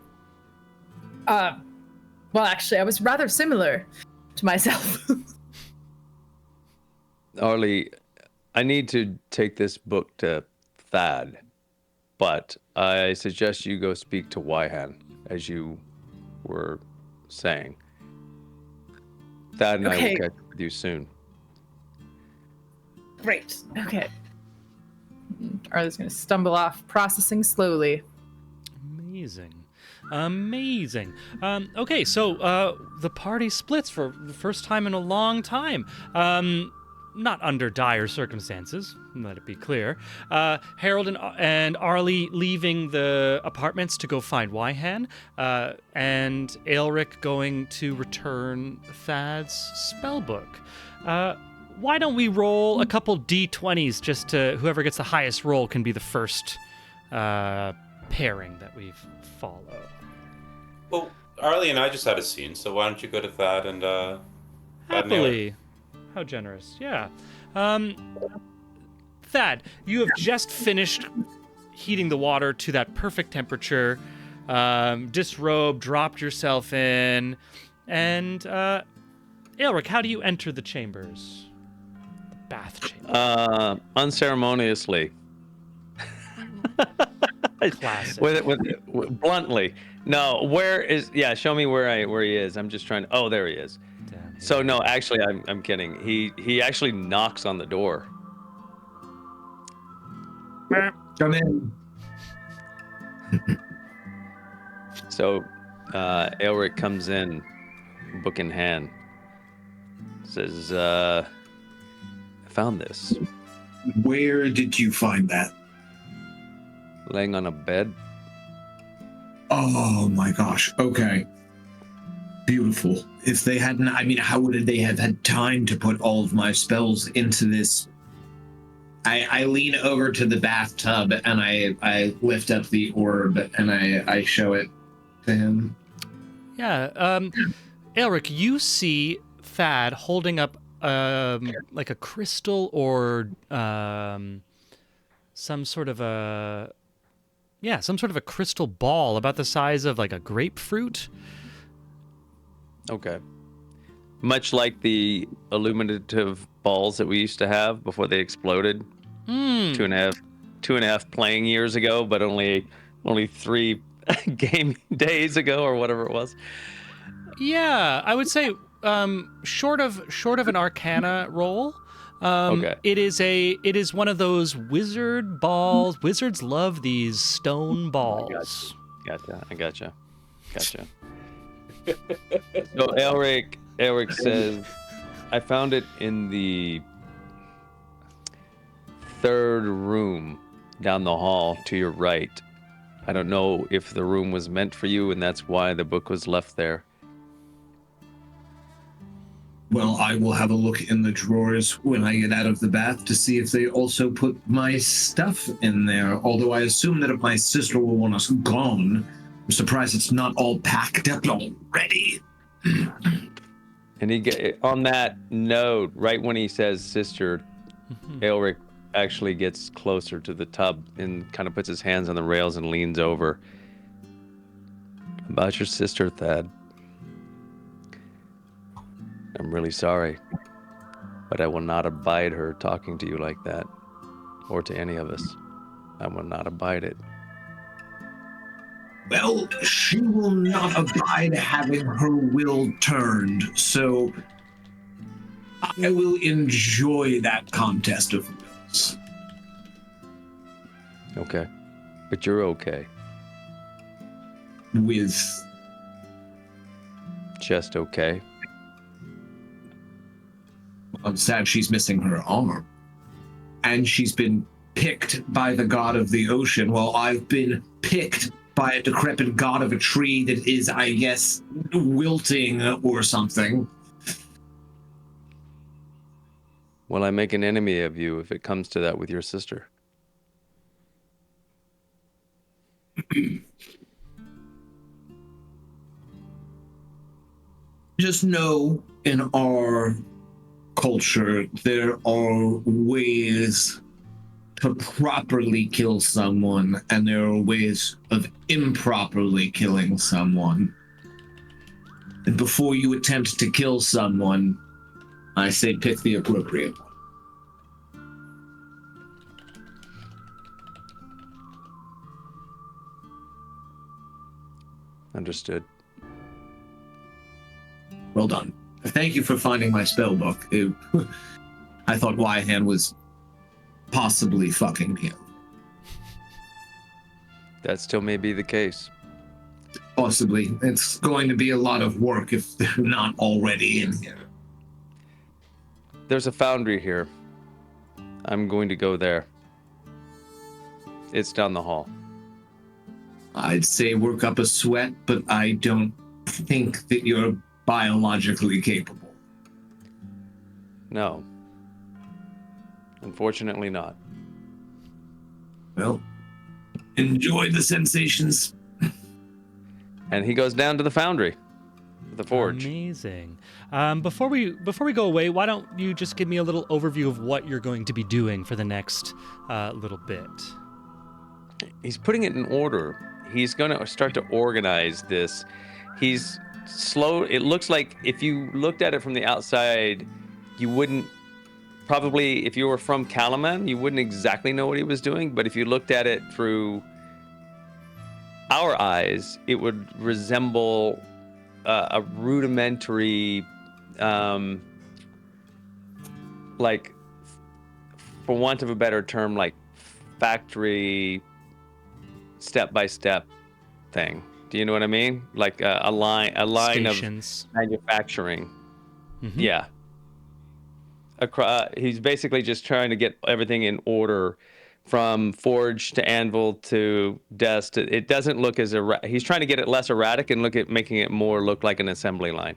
well, actually, I was rather similar to myself. Arlie, I need to take this book to Thad, but I suggest you go speak to Wyhan, as you were saying. Thad and I Okay. will catch up with you soon. Great. Okay. Arlie's going to stumble off, processing slowly. Amazing. Okay, so the party splits for the first time in a long time. Not under dire circumstances, let it be clear. Harold and Arlie leaving the apartments to go find Wyhan, and Aelric going to return Thad's spellbook. Why don't we roll a couple d20s just to whoever gets the highest roll can be the first pairing that we follow. Well, Arlie and I just had a scene, so why don't you go to Thad and Thad and Happily. How generous. Yeah. Thad, you have just finished heating the water to that perfect temperature, disrobed, dropped yourself in, and Aelric, how do you enter the chambers? The bath chamber. Unceremoniously. Classic. with bluntly. No, show me where he is. I'm just trying to. Oh, there he is. Down here. So no, actually, I'm kidding. He actually knocks on the door. Come in. So Aelric comes in, book in hand. Says, "I found this Where did you find that? laying on a bed." Oh my gosh. Okay. Beautiful. If they hadn't, I mean, how would they have had time to put all of my spells into this? I lean over to the bathtub and I lift up the orb and I show it to him. Yeah. Aelric, you see Thad holding up like a crystal or some sort of a crystal ball about the size of like a grapefruit. Okay. Much like the illuminative balls that we used to have before they exploded. Hmm. Two and a half playing years ago, but only 3 game days ago or whatever it was. Yeah, I would say short of an Arcana roll. Okay. It is one of those wizard balls. Wizards love these stone balls. I gotcha. So Elric says, I found it in the third room down the hall to your right. I don't know if the room was meant for you and that's why the book was left there. Well, I will have a look in the drawers when I get out of the bath to see if they also put my stuff in there. Although I assume that if my sister will want us gone, I'm surprised it's not all packed up already. And on that note, right when he says sister, Elric actually gets closer to the tub and kind of puts his hands on the rails and leans over. About your sister, Thad. I'm really sorry, but I will not abide her talking to you like that, or to any of us. I will not abide it. Well, she will not abide having her will turned, so I will enjoy that contest of wills. Okay, but you're okay. With Just okay. I'm sad she's missing her arm. And she's been picked by the god of the ocean, while I've been picked by a decrepit god of a tree that is, I guess, wilting or something. Will I make an enemy of you if it comes to that with your sister? Just know in our culture, there are ways to properly kill someone, and there are ways of improperly killing someone. And before you attempt to kill someone, I say pick the appropriate one. Understood. Well done. Thank you for finding my spell book. I thought Wyhan was possibly fucking me up. That still may be the case. Possibly. It's going to be a lot of work if they're not already in here. There's a foundry here. I'm going to go there. It's down the hall. I'd say work up a sweat, but I don't think that you're biologically capable. No. Unfortunately not. Well, enjoy the sensations. And he goes down to the foundry, the forge. Amazing. Before we go away, why don't you just give me a little overview of what you're going to be doing for the next little bit? He's putting it in order. He's going to start to organize this. He's slow. It looks like if you looked at it from the outside, you wouldn't probably, if you were from Kalaman, you wouldn't exactly know what he was doing. But if you looked at it through our eyes, it would resemble a rudimentary, like, for want of a better term, like factory step-by-step thing. Do you know what I mean? Like a line Stations. of manufacturing. Mm-hmm. Yeah. He's basically just trying to get everything in order, from forge to anvil to desk. It doesn't look as he's trying to get it less erratic and making it more look like an assembly line.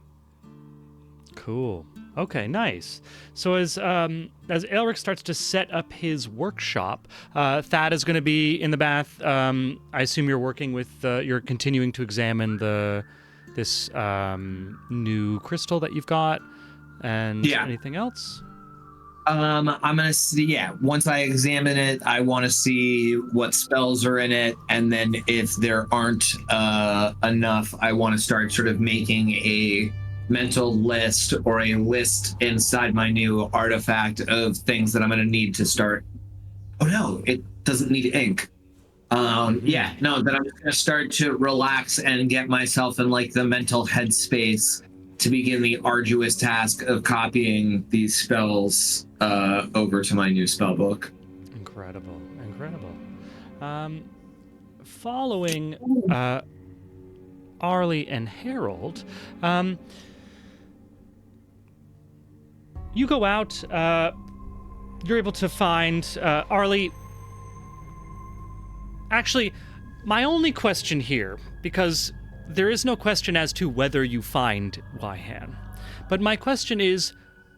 Cool. Okay, nice. So as Elric starts to set up his workshop, Thad is going to be in the bath. I assume you're working with, you're continuing to examine this new crystal that you've got, and anything else? I'm gonna see. Yeah, once I examine it, I want to see what spells are in it, and then if there aren't enough, I want to start sort of making a mental list or a list inside my new artifact of things that I'm going to need to start. Oh no, it doesn't need ink. Yeah, no, that I'm just gonna start to relax and get myself in like the mental headspace to begin the arduous task of copying these spells over to my new spell book. Incredible. Following Arlie and Harold, you go out. You're able to find Arlie. Actually, my only question here, because there is no question as to whether you find Wyhan, but my question is,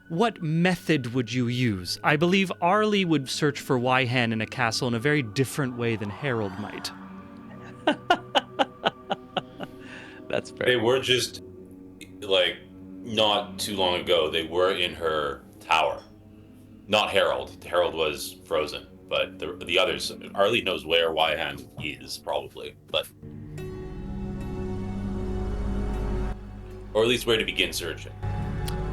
what method would you use? I believe Arlie would search for Wyhan in a castle in a very different way than Harold might. That's fair. They were just like not too long ago. They were in her tower. Not Harold. Harold was frozen, but the others. Arlie knows where Wyhan is probably, but or at least where to begin searching.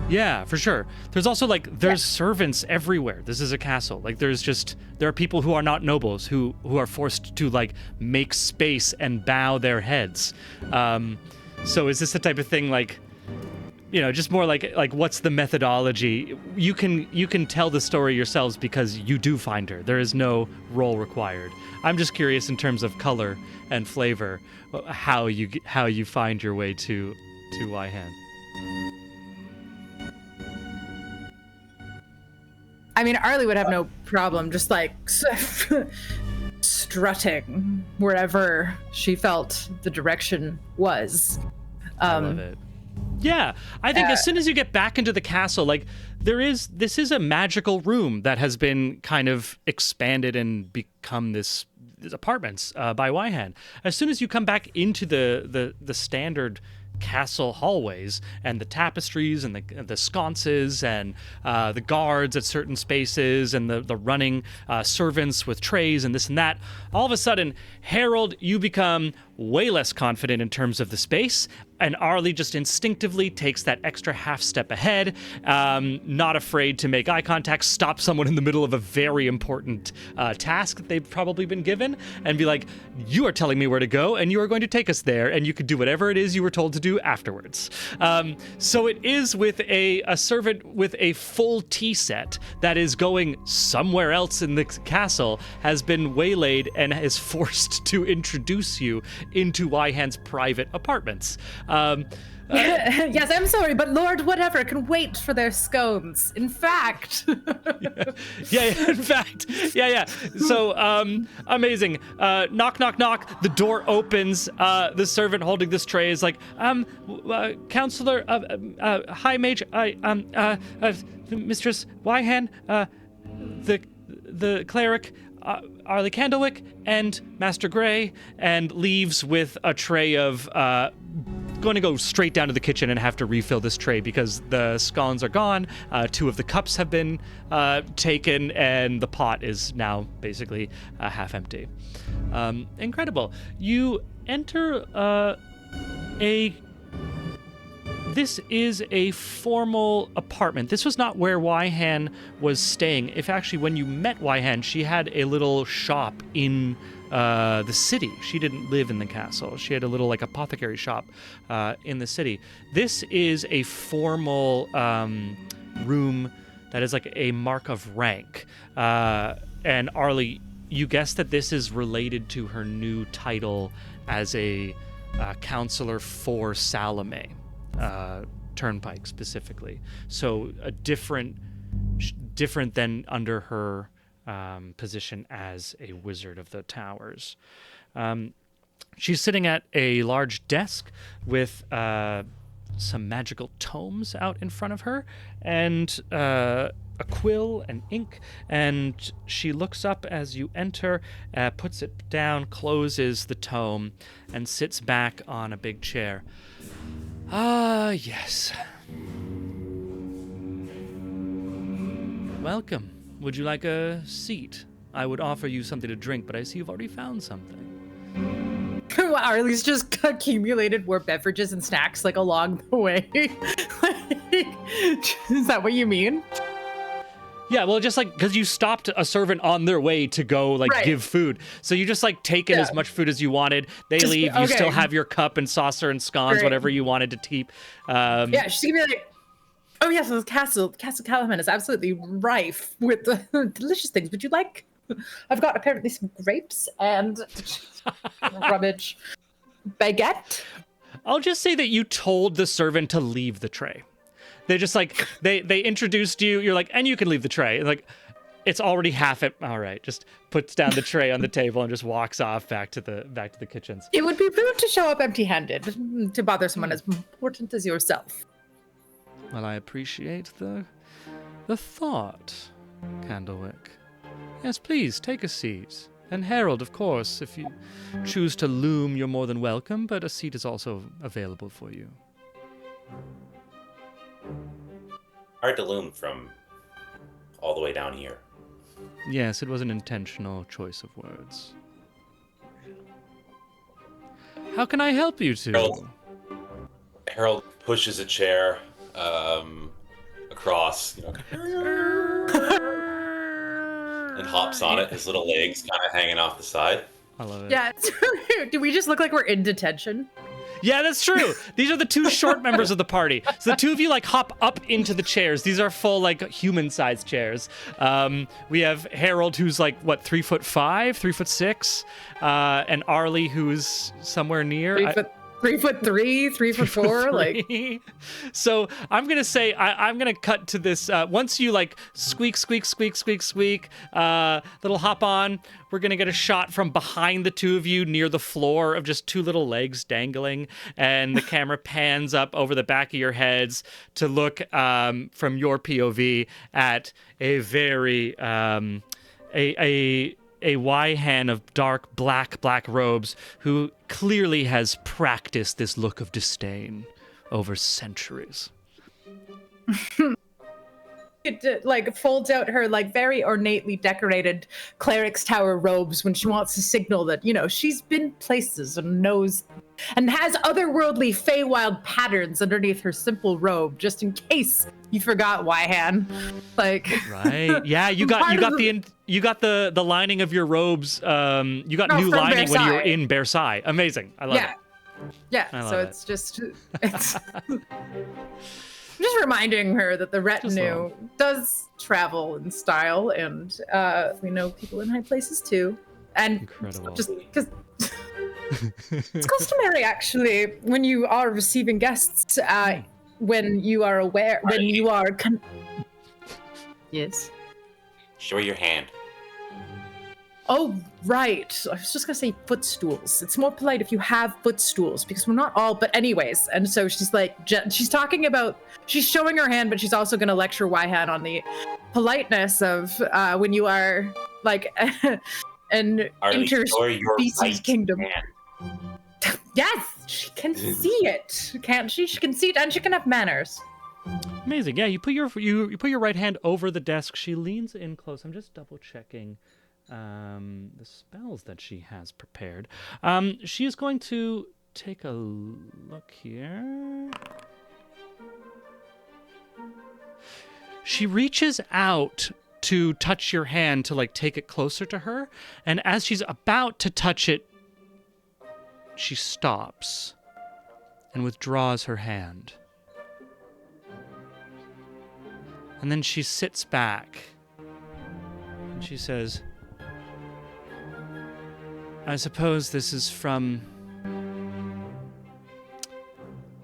Yeah, for sure. There's also there's servants everywhere. This is a castle. There are people who are not nobles who are forced to make space and bow their heads. So is this the type of thing just more like what's the methodology? You can tell the story yourselves because you do find her. There is no roll required. I'm just curious in terms of color and flavor how you find your way to Wyhan. I mean, Arlie would have no problem just strutting wherever she felt the direction was. I love it. Yeah, I think as soon as you get back into the castle, this is a magical room that has been kind of expanded and become these apartments by Wyhan. As soon as you come back into the standard castle hallways and the tapestries and the sconces and the guards at certain spaces and the running servants with trays and this and that, all of a sudden, Harold, you become way less confident in terms of the space, and Arlie just instinctively takes that extra half step ahead, not afraid to make eye contact, stop someone in the middle of a very important task that they've probably been given, and be like, you are telling me where to go, and you are going to take us there, and you could do whatever it is you were told to do afterwards. So it is with a servant with a full tea set that is going somewhere else in the castle, has been waylaid and is forced to introduce you into Wyhan's private apartments. Yes, I'm sorry, but Lord whatever can wait for their scones. In fact. In fact. So, amazing. Knock, knock, knock. The door opens. The servant holding this tray is like, Counselor, hi, Mage, Mistress Wyhan, the cleric, Arlie Candlewick, and Master Gray, and leaves with a tray of, going to go straight down to the kitchen and have to refill this tray because the scones are gone, 2 of the cups have been taken, and the pot is now basically half empty. Incredible. You enter this is a formal apartment. This was not where Wyhan was staying. If actually, when you met Wyhan, she had a little shop in the city. She didn't live in the castle. She had a little apothecary shop in the city. This is a formal room that is a mark of rank. And Arlie, you guessed that this is related to her new title as a counselor for Salome. Turnpike specifically, so a different than under her position as a wizard of the towers. She's sitting at a large desk with some magical tomes out in front of her and a quill and ink, and she looks up as you enter, puts it down, closes the tome, and sits back on a big chair. Yes. Welcome. Would you like a seat? I would offer you something to drink, but I see you've already found something. Arlie's just accumulated more beverages and snacks along the way. Is that what you mean? Yeah, well, just like because you stopped a servant on their way to go like Right. give food, so you just like take in Yeah. as much food as you wanted. They Just- leave. You still okay. have your cup and saucer and scones, Great. whatever you wanted to keep. Yeah, she's gonna be like, oh yes, this Castle Callahan is absolutely rife with delicious things. Would you like? I've got apparently some grapes and rummage baguette. I'll just say that you told the servant to leave the tray. They just like they introduced you. You're like, and you can leave the tray. And like, it's already half it. All right, just puts down the tray on the table and just walks off back to the kitchens. It would be rude to show up empty-handed to bother someone as important as yourself. Well, I appreciate the thought, Candlewick. Yes, please take a seat. And Harold, of course, if you choose to loom, you're more than welcome. But a seat is also available for you. Hard to loom from all the way down here. Yes, it was an intentional choice of words. How can I help you two? Harold pushes a chair across, and hops on it, his little legs kind of hanging off the side. I love it. Yeah. Do we just look like we're in detention? Yeah, that's true. These are the two short members of the party. So the two of you like hop up into the chairs. These are full like human-sized chairs. We have Harold, who's like what 3'5", 3'6", and Arlie, who's somewhere near. 3'3", 3'4", like. So I'm gonna say I'm gonna cut to this. Once you like squeak, little hop on. We're gonna get a shot from behind the two of you near the floor of just two little legs dangling, and the camera pans up over the back of your heads to look from your POV at a very a Yhan of dark black robes who clearly has practiced this look of disdain over centuries. It like folds out her like very ornately decorated cleric's tower robes when she wants to signal that she's been places and knows and has otherworldly Feywild patterns underneath her simple robe, just in case you forgot Yhan. Like Right. Yeah, you got the lining of your robes. You got new from lining when you were Versailles. in Versailles. Amazing. I love it. Yeah. I love So it. it's just I'm just reminding her that the retinue does travel in style, and we know people in high places too. And Incredible. just because it's customary, actually, when you are receiving guests, when you are aware, when you are. Yes. Show your hand. Oh, right. I was just gonna say footstools. It's more polite if you have footstools because we're not all. But anyways, and so she's like, she's talking about, she's showing her hand, but she's also gonna lecture Yhan on the politeness of when you are like an Arlie, show her your interspecies right kingdom. hand. Yes, she can see it, can't she? She can see it, and she can have manners. Amazing. Yeah, you put your right hand over the desk. She leans in close. I'm just double checking the spells that she has prepared. She is going to take a look here. She reaches out to touch your hand to like take it closer to her, and as she's about to touch it, she stops and withdraws her hand. And then she sits back and she says, I suppose this is from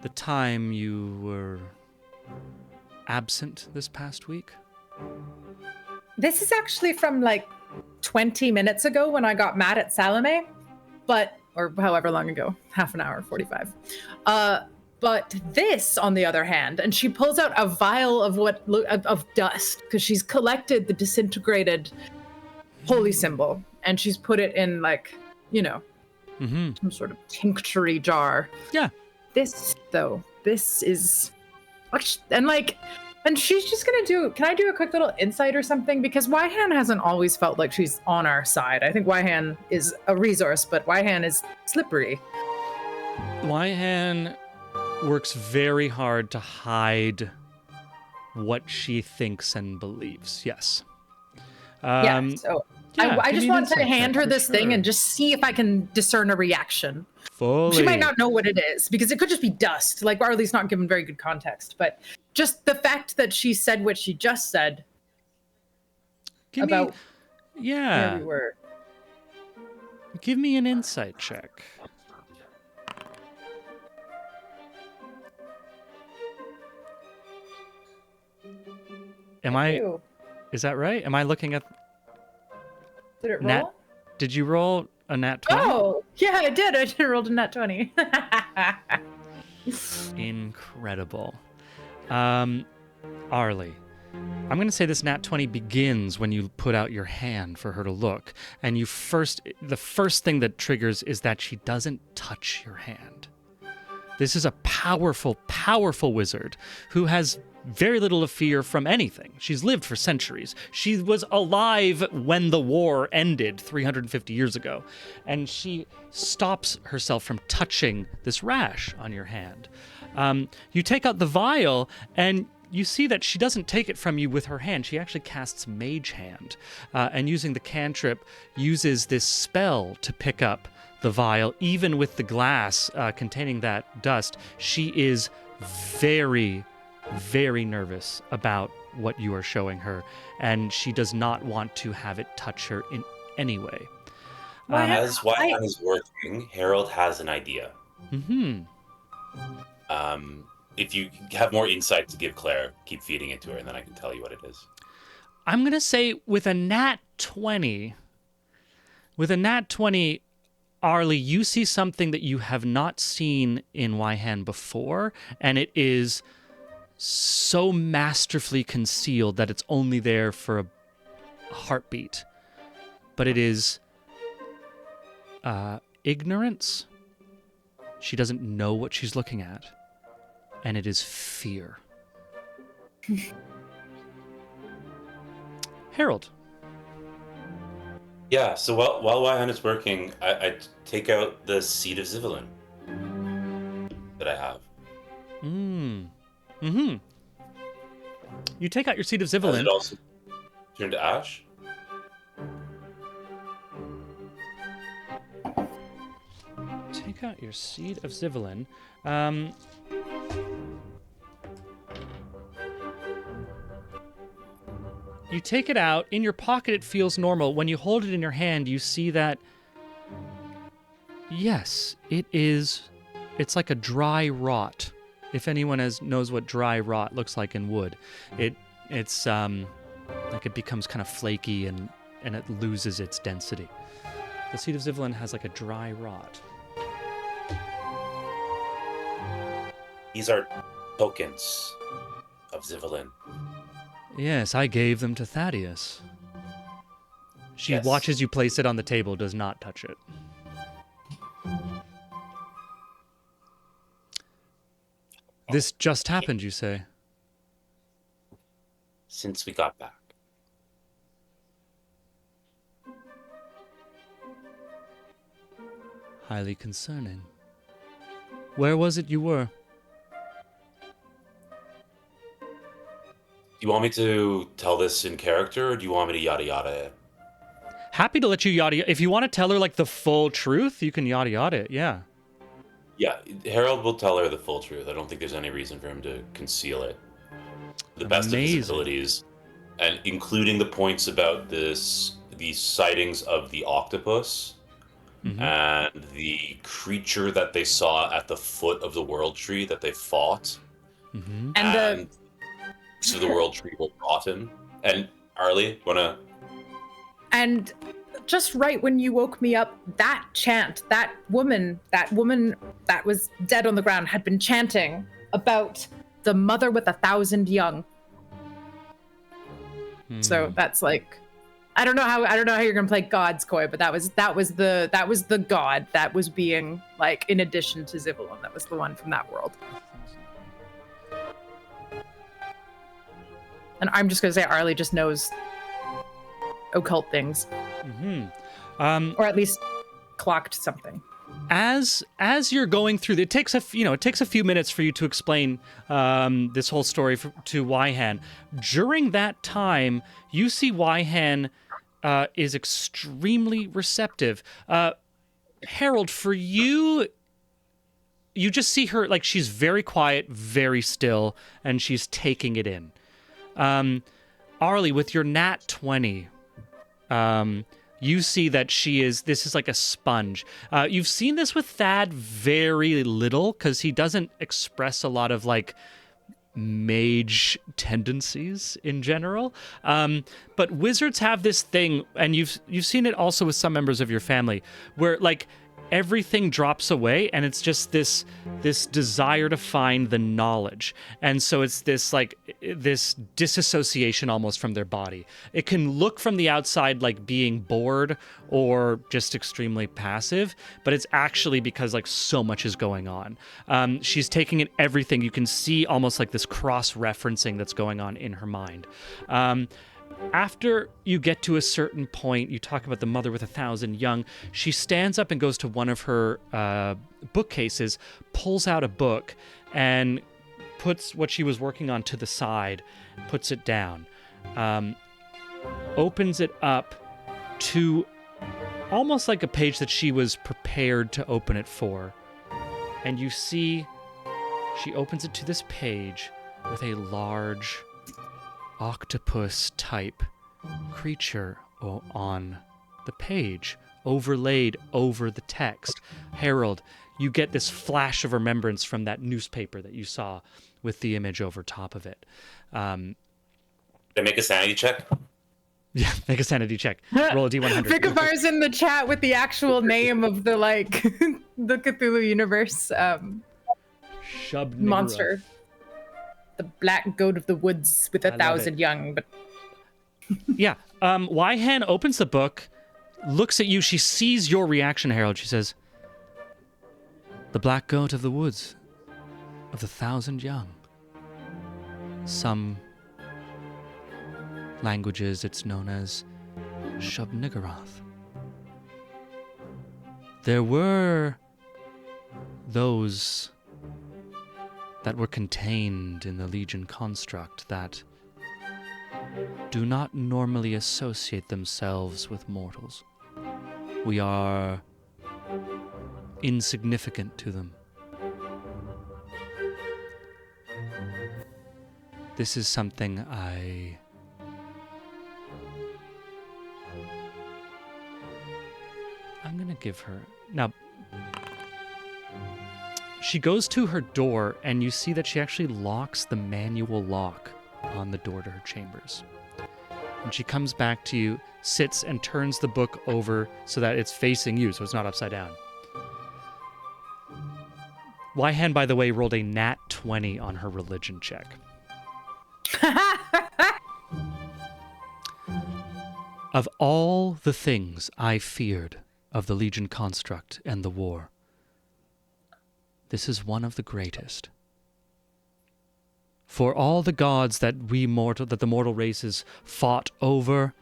the time you were absent this past week? This is actually from like 20 minutes ago when I got mad at Salome, or however long ago, half an hour, 45. But this, on the other hand, and she pulls out a vial of dust because she's collected the disintegrated holy symbol, and she's put it in like, some sort of tincture jar. Yeah. This is, and she's just gonna can I do a quick little insight or something? Because Yhan hasn't always felt like she's on our side. I think Yhan is a resource, but Yhan is slippery. Yhan works very hard to hide what she thinks and believes. Yes. Yeah. So yeah, I give just me an want to insight hand check her for this thing sure. and just see if I can discern a reaction. Fully. She might not know what it is because it could just be dust. Like Arlie's not given very good context, but just the fact that she said what she just said Give about me, where yeah. we were. Give me an insight check. Ew. Is that right? Am I looking at Did it Nat- roll? Did you roll a nat 20? Oh, yeah, I did. I did roll a nat 20. Incredible. Arlie, I'm going to say this nat 20 begins when you put out your hand for her to look. And the first thing that triggers is that she doesn't touch your hand. This is a powerful, powerful wizard who has very little of fear from anything. She's lived for centuries. She was alive when the war ended 350 years ago. And she stops herself from touching this rash on your hand. You take out the vial and you see that she doesn't take it from you with her hand. She actually casts Mage Hand, and using the cantrip, uses this spell to pick up the vial. Even with the glass containing that dust, she is very, very nervous about what you are showing her, and she does not want to have it touch her in any way. As Wyhan is working, Harold has an idea. Mm-hmm. If you have more insight to give Claire, keep feeding it to her, and then I can tell you what it is. I'm going to say with a nat 20, Arlie, you see something that you have not seen in Wyhan before, and it is so masterfully concealed that it's only there for a heartbeat. But it is ignorance. She doesn't know what she's looking at. And it is fear. Harold. Yeah, so while Wyhan is working, I take out the Seed of Zivelin that I have. Mm-hmm. You take out your Seed of Does Zivelin. it also turn to ash? Take out your Seed of Zivelin. You take it out. In your pocket, it feels normal. When you hold it in your hand, you see that, yes, it is. It's like a dry rot. If anyone knows what dry rot looks like in wood, it's like it becomes kind of flaky and it loses its density. The Seed of Zivelin has like a dry rot. These are tokens of Zivelin. Yes, I gave them to Thaddeus. She Yes. watches you place it on the table, does not touch it. This just happened, you say? Since we got back. Highly concerning. Where was it you were? Do you want me to tell this in character, or do you want me to yada yada it? Happy to let you yada. If you want to tell her like the full truth, you can yada yada it. Yeah. Yeah, Harold will tell her the full truth. I don't think there's any reason for him to conceal it. The best of his Amazing. abilities, and including the points about these sightings of the octopus Mhm. and the creature that they saw at the foot of the World Tree that they fought, Mm-hmm. And so the World Tree will rot him. And Arlie, wanna? And just right when you woke me up, that chant, that woman that was dead on the ground had been chanting about the mother with 1,000 young. So that's like, I don't know how you're gonna play God's Koi, but that was the god that was being like in addition to Zivelin. That was the one from that world. And I'm just gonna say Arlie just knows occult things. Mm-hmm. Or at least clocked something. as you're going through, it takes a few minutes for you to explain this whole story to Wyhan. During that time, you see Wyhan is extremely receptive. Harold, for you, you just see her like she's very quiet, very still, and she's taking it in. Arlie, with your nat 20, you see that this is like a sponge. You've seen this with Thad very little because he doesn't express a lot of like mage tendencies in general. But wizards have this thing, and you've seen it also with some members of your family, where like everything drops away and it's just this desire to find the knowledge. And so it's this disassociation almost from their body. It can look from the outside like being bored or just extremely passive, but it's actually because like so much is going on. She's taking in everything. You can see almost like this cross-referencing that's going on in her mind. After you get to a certain point, you talk about the mother with 1,000 young. She stands up and goes to one of her bookcases, pulls out a book, and puts what she was working on to the side, puts it down, opens it up to almost like a page that she was prepared to open it for. And you see she opens it to this page with a large octopus type creature on the page, overlaid over the text. Harold, you get this flash of remembrance from that newspaper that you saw with the image over top of it. They make a sanity check. Yeah, make a sanity check. Roll a d100. Vicabar's in the chat with the actual name of the like the Cthulhu universe Shub-Niggurath. monster. The black goat of the woods with 1,000 young, but Yeah. Wyhan opens the book, looks at you. She sees your reaction, Harold. She says, "The black goat of the woods, of the 1,000 young. Some languages it's known as Shub-Niggurath. There were those that were contained in the Legion construct that do not normally associate themselves with mortals. We are insignificant to them. This is something I'm gonna give her... Now, she goes to her door, and you see that she actually locks the manual lock on the door to her chambers. And she comes back to you, sits, and turns the book over so that it's facing you, so it's not upside down. Wyhan, by the way, rolled a nat 20 on her religion check. Of all the things I feared of the Legion construct and the war, this is one of the greatest. For all the gods that the mortal races fought over,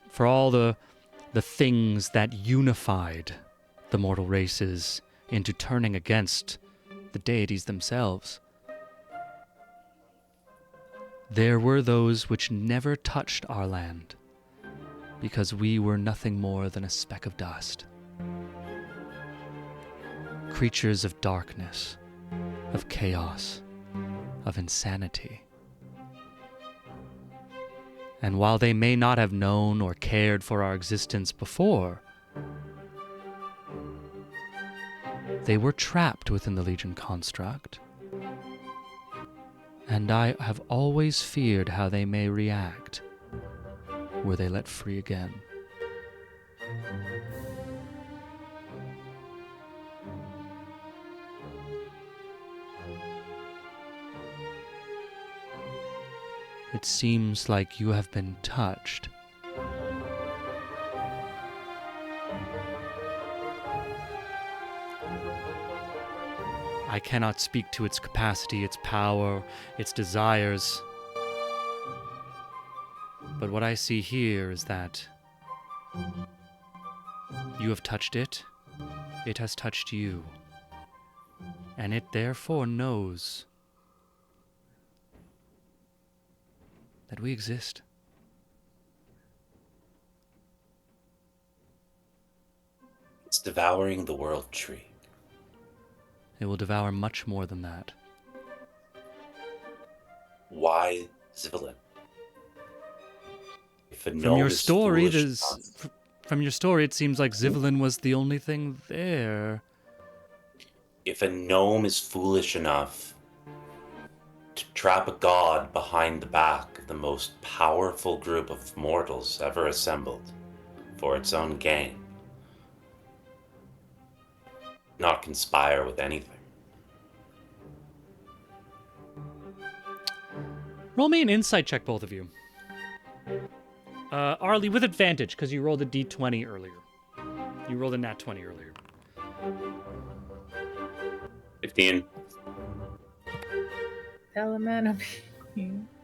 for all the things that unified the mortal races into turning against the deities themselves, there were those which never touched our land, because we were nothing more than a speck of dust. Creatures of darkness, of chaos, of insanity. And while they may not have known or cared for our existence before, they were trapped within the Legion construct, and I have always feared how they may react were they let free again. It seems like you have been touched. I cannot speak to its capacity, its power, its desires. But what I see here is that you have touched it, it has touched you. And it therefore knows that we exist. It's devouring the world tree. It will devour much more than that. Why Zivelin? If a From gnome your is story, foolish enough- from your story, it seems like Zivelin was the only thing there. if a gnome is foolish enough to trap a god behind the back of the most powerful group of mortals ever assembled for its own gain, not conspire with anything. Roll me an insight check, both of you. Arlie, with advantage, because you rolled a d20 earlier. You rolled a nat 20 earlier. 15. Element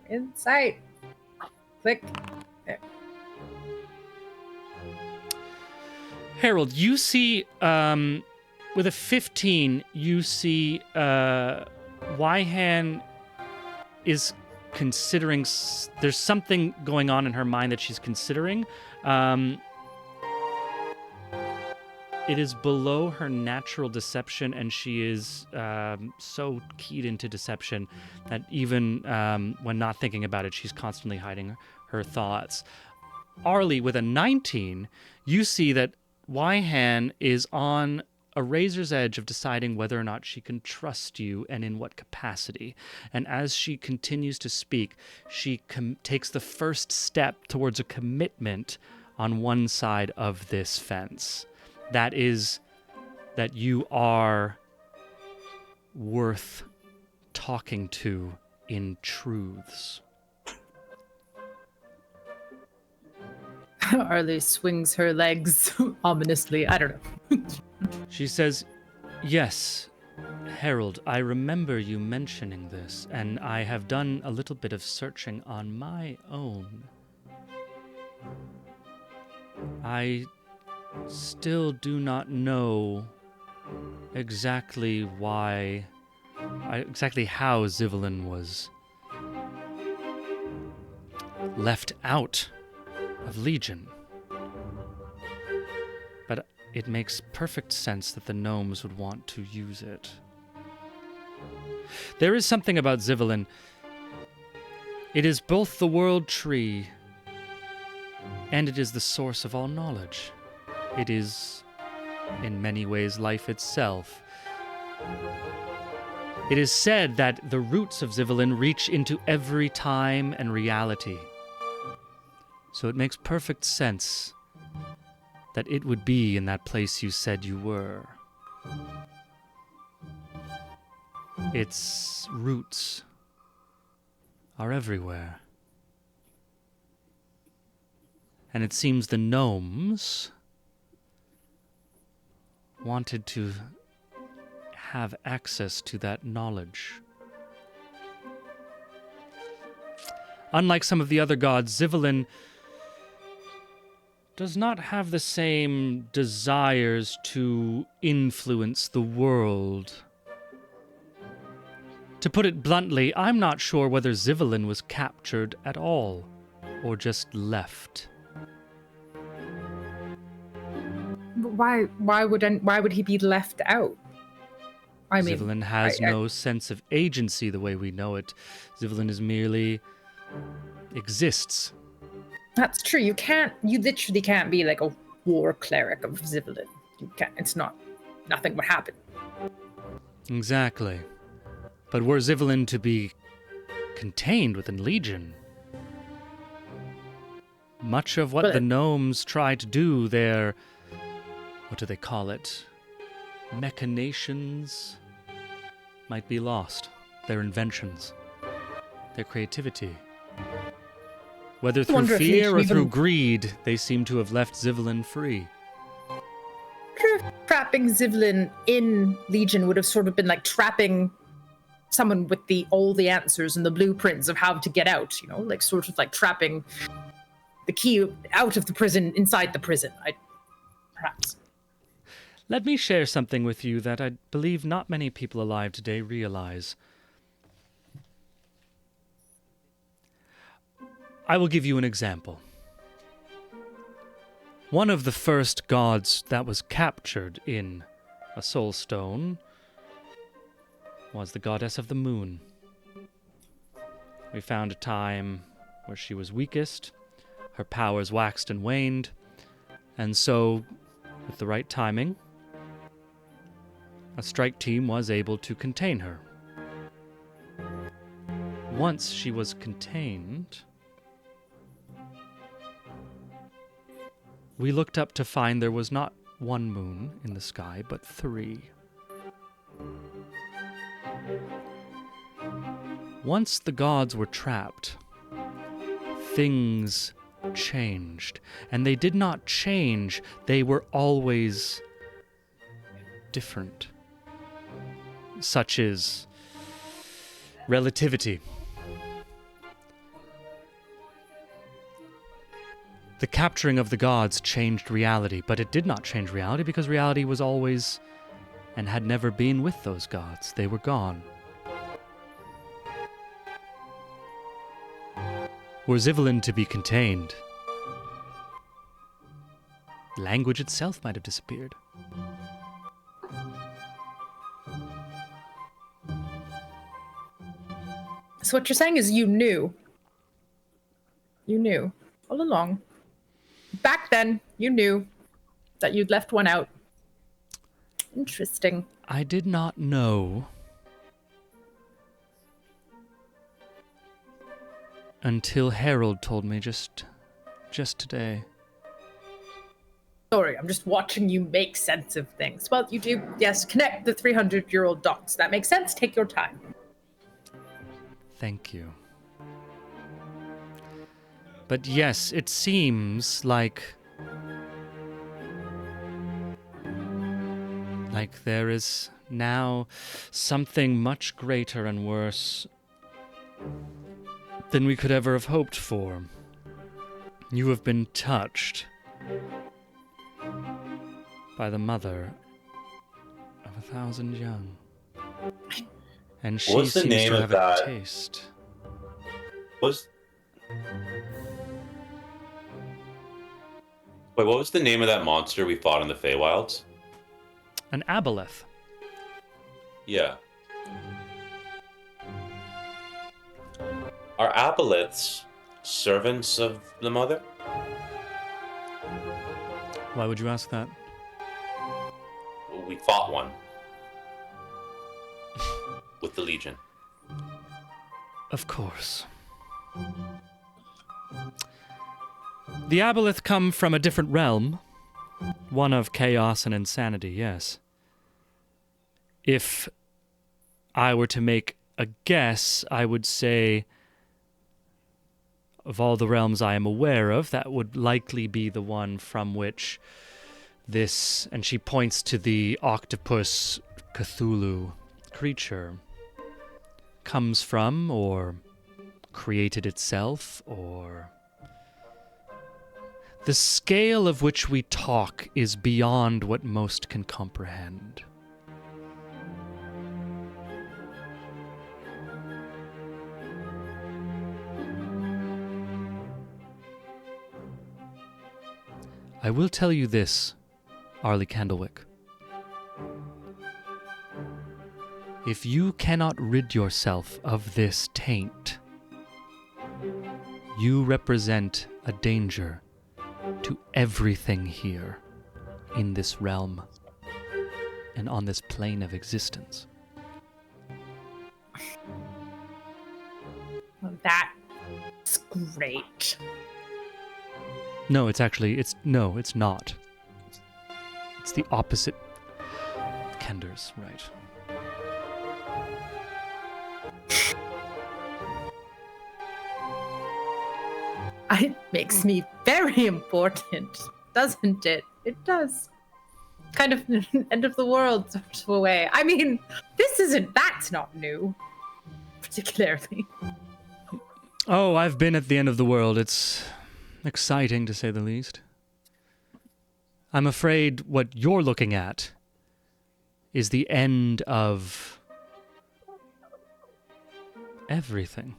insight. Click. There. Harold, you see, with a 15, you see Wyhan is considering, there's something going on in her mind that she's considering. It is below her natural deception, and she is so keyed into deception that even when not thinking about it, she's constantly hiding her thoughts. Arlie, with a 19, you see that Wyhan is on a razor's edge of deciding whether or not she can trust you and in what capacity. And as she continues to speak, she takes the first step towards a commitment on one side of this fence. That is that you are worth talking to in truths. Arlie swings her legs ominously. I don't know. She says, "Yes, Harold, I remember you mentioning this, and I have done a little bit of searching on my own. I still do not know exactly how Zivelin was left out of Legion. But it makes perfect sense that the gnomes would want to use it. There is something about Zivelin. It is both the world tree and it is the source of all knowledge. It is, in many ways, life itself. It is said that the roots of Zivelin reach into every time and reality. So it makes perfect sense that it would be in that place you said you were. Its roots are everywhere. And it seems the gnomes wanted to have access to that knowledge. Unlike some of the other gods, Zivelin does not have the same desires to influence the world. To put it bluntly, I'm not sure whether Zivelin was captured at all, or just left. Why would he be left out? I mean, Zivelin has no sense of agency the way we know it. Zivelin is merely exists. That's true. You literally can't be like a war cleric of Zivelin. You can't. It's not. Nothing would happen. Exactly. But were Zivelin to be contained within Legion, much of what the gnomes try to do, their, what do they call it, machinations, might be lost. Their inventions, their creativity. Whether through fear or through greed, they seem to have left Zivelin free. Trapping Zivelin in Legion would have sort of been like trapping someone with all the answers and the blueprints of how to get out, you know, like sort of like trapping the key out of the prison inside the prison. Perhaps. Let me share something with you that I believe not many people alive today realize. I will give you an example. One of the first gods that was captured in a soul stone was the goddess of the moon. We found a time where she was weakest, her powers waxed and waned, and so, with the right timing, a strike team was able to contain her. Once she was contained, we looked up to find there was not one moon in the sky, but 3. Once the gods were trapped, things changed. And they did not change, they were always different. Such as relativity. The capturing of the gods changed reality, but it did not change reality because reality was always and had never been with those gods. They were gone. Were Zivlin to be contained, language itself might have disappeared. So what you're saying is you knew. You knew all along. Back then, you knew that you'd left one out. Interesting. I did not know until Harold told me just today. Sorry, I'm just watching you make sense of things. Well, you do, yes, connect the 300-year-old dots. That makes sense. Take your time. Thank you. But yes, it seems like there is now something much greater and worse than we could ever have hoped for. You have been touched by the mother of 1,000 young. And she What's the seems name to of have that? a taste. Wait, what was the name of that monster we fought in the Feywilds? An aboleth. Yeah. Are aboleths servants of the mother? Why would you ask that? We fought one. With the Legion. Of course. The aboleth come from a different realm. One of chaos and insanity, yes. If I were to make a guess, I would say of all the realms I am aware of, that would likely be the one from which this, and she points to the octopus Cthulhu creature, comes from, or created itself, or... The scale of which we talk is beyond what most can comprehend. I will tell you this, Arlie Candlewick. If you cannot rid yourself of this taint, you represent a danger to everything here in this realm and on this plane of existence. Well, that's great. No, it's not. It's the opposite. Kender's right. It makes me very important, doesn't it? It does. Kind of an end of the world sort of a way. I mean, that's not new, particularly. Oh, I've been at the end of the world. It's exciting, to say the least. I'm afraid what you're looking at is the end of everything.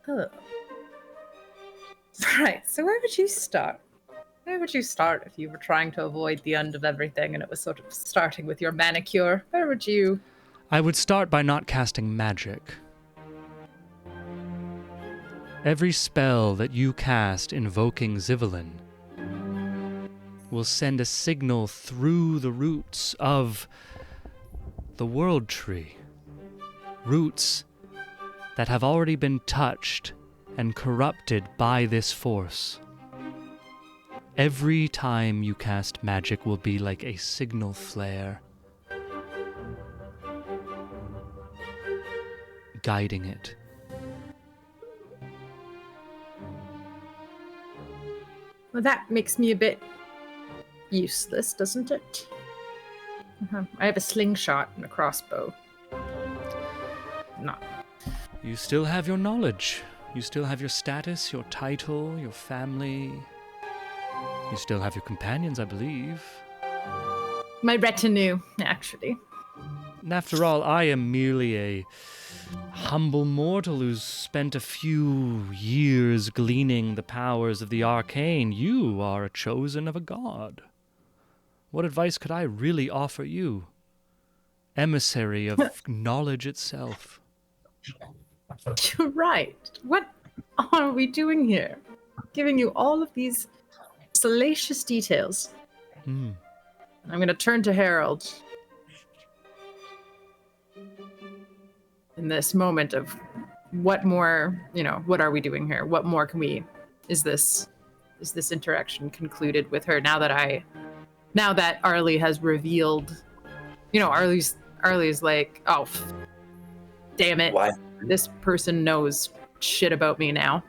Oh. Right. So where would you start? Where would you start if you were trying to avoid the end of everything and it was sort of starting with your manicure? Where would you? I would start by not casting magic. Every spell that you cast invoking Zivelin will send a signal through the roots of the World Tree. Roots that have already been touched and corrupted by this force. Every time you cast magic will be like a signal flare, guiding it. Well, that makes me a bit useless, doesn't it? I have a slingshot and a crossbow. Not. You still have your knowledge. You still have your status, your title, your family. You still have your companions, I believe. My retinue, actually. And after all, I am merely a humble mortal who's spent a few years gleaning the powers of the arcane. You are a chosen of a god. What advice could I really offer you? Emissary of knowledge itself. You're right. What are we doing here? Giving you all of these salacious details. Hmm. I'm going to turn to Harold in this moment of what more, what are we doing here? What more can we, is this interaction concluded with her now that Arlie has revealed, Arlie's like, oh, damn it. Why? This person knows shit about me now.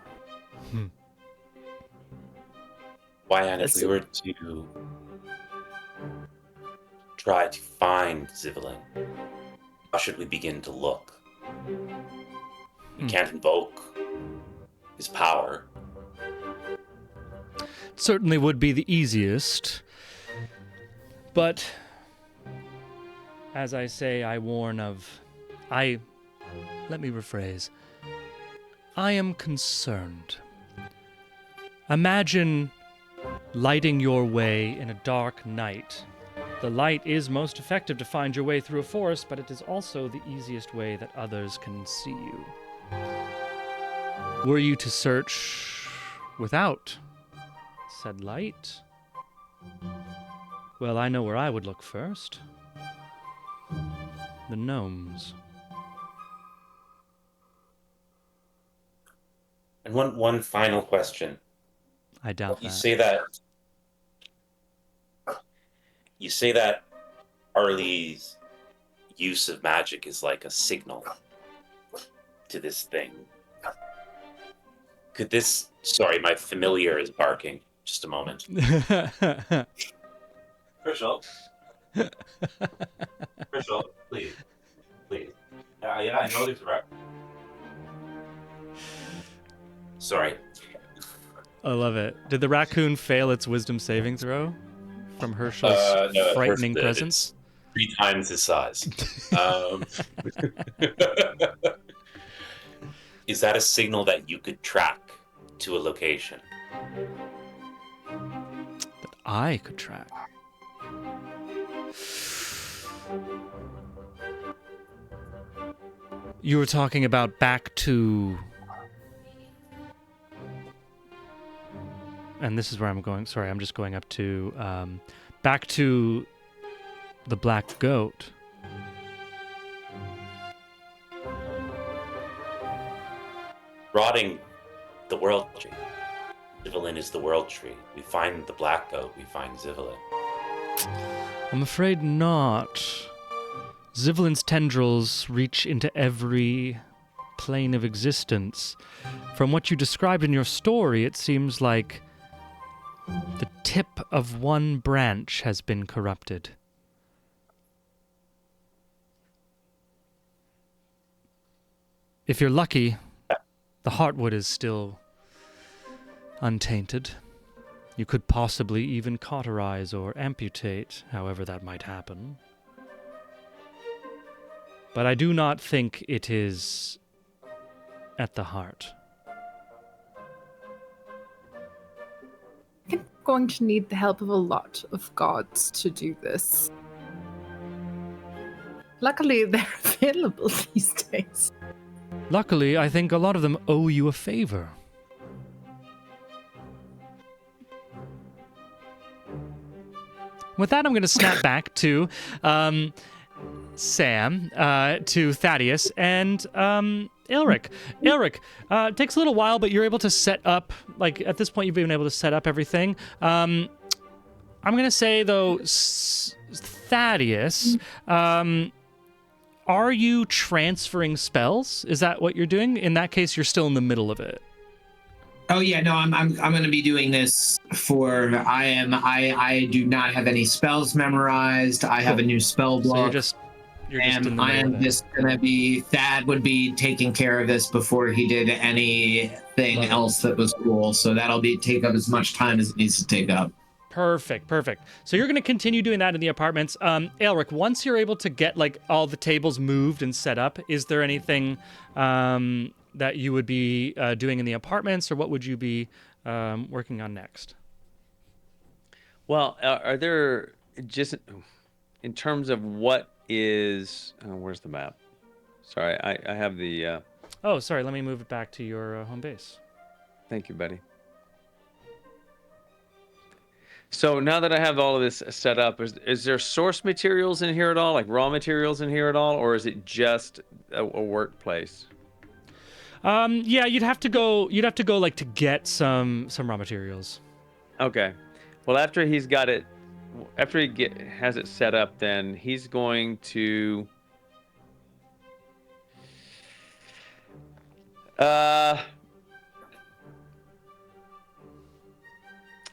Why, if we were to try to find Zivelin, how should we begin to look? We can't invoke his power. Certainly would be the easiest. But, as I say, I warn of... Let me rephrase. I am concerned. Imagine lighting your way in a dark night. The light is most effective to find your way through a forest, but it is also the easiest way that others can see you. Were you to search without said light? Well, I know where I would look first. The gnomes. And one final question. I doubt You that. say that Arlie's use of magic is like a signal to this thing. Could this... Sorry, my familiar is barking. Just a moment. Crystal? Crystal, please. Please. Yeah, I know there's a raccoon. Sorry. I love it. Did the raccoon fail its wisdom saving throw from Herschel's No, frightening it's presence? 3 times his size. Is that a signal that you could track to a location? That I could track. You were talking about back to... And this is where I'm going. Sorry, I'm just going up to... back to the Black Goat. Rotting the World Tree. Zivelin is the World Tree. We find the Black Goat, we find Zivelin. I'm afraid not. Zivelin's tendrils reach into every plane of existence. From what you described in your story, it seems like the tip of one branch has been corrupted. If you're lucky, the Heartwood is still untainted. You could possibly even cauterize or amputate, however that might happen. But I do not think it is at the heart. I'm going to need the help of a lot of gods to do this. Luckily, they're available these days. Luckily, I think a lot of them owe you a favor. With that, I'm going to snap back to Sam, to Thaddeus, and Elric. Elric, takes a little while, but you're able to set up, like, at this point, you've been able to set up everything. I'm going to say, though, Thaddeus, are you transferring spells? Is that what you're doing? In that case, you're still in the middle of it. Oh yeah, no, I'm going to be doing this for I do not have any spells memorized. I have a new spell block. So you're just in the middle I am of it. just going to be Thad would be taking care of this before he did anything else that was cool. So that'll take up as much time as it needs to take up. Perfect. So you're going to continue doing that in the apartments. Elric, once you're able to get like all the tables moved and set up, is there anything that you would be doing in the apartments, or what would you be working on next? Well, are there just in terms of what is? Where's the map? Sorry, I have the. Oh, sorry. Let me move it back to your home base. Thank you, buddy. So now that I have all of this set up, is there source materials in here at all, like raw materials in here at all, or is it just a workplace? Yeah, you'd have to go like to get some raw materials. Okay. Well, after he's got it, after he has it set up, then he's going to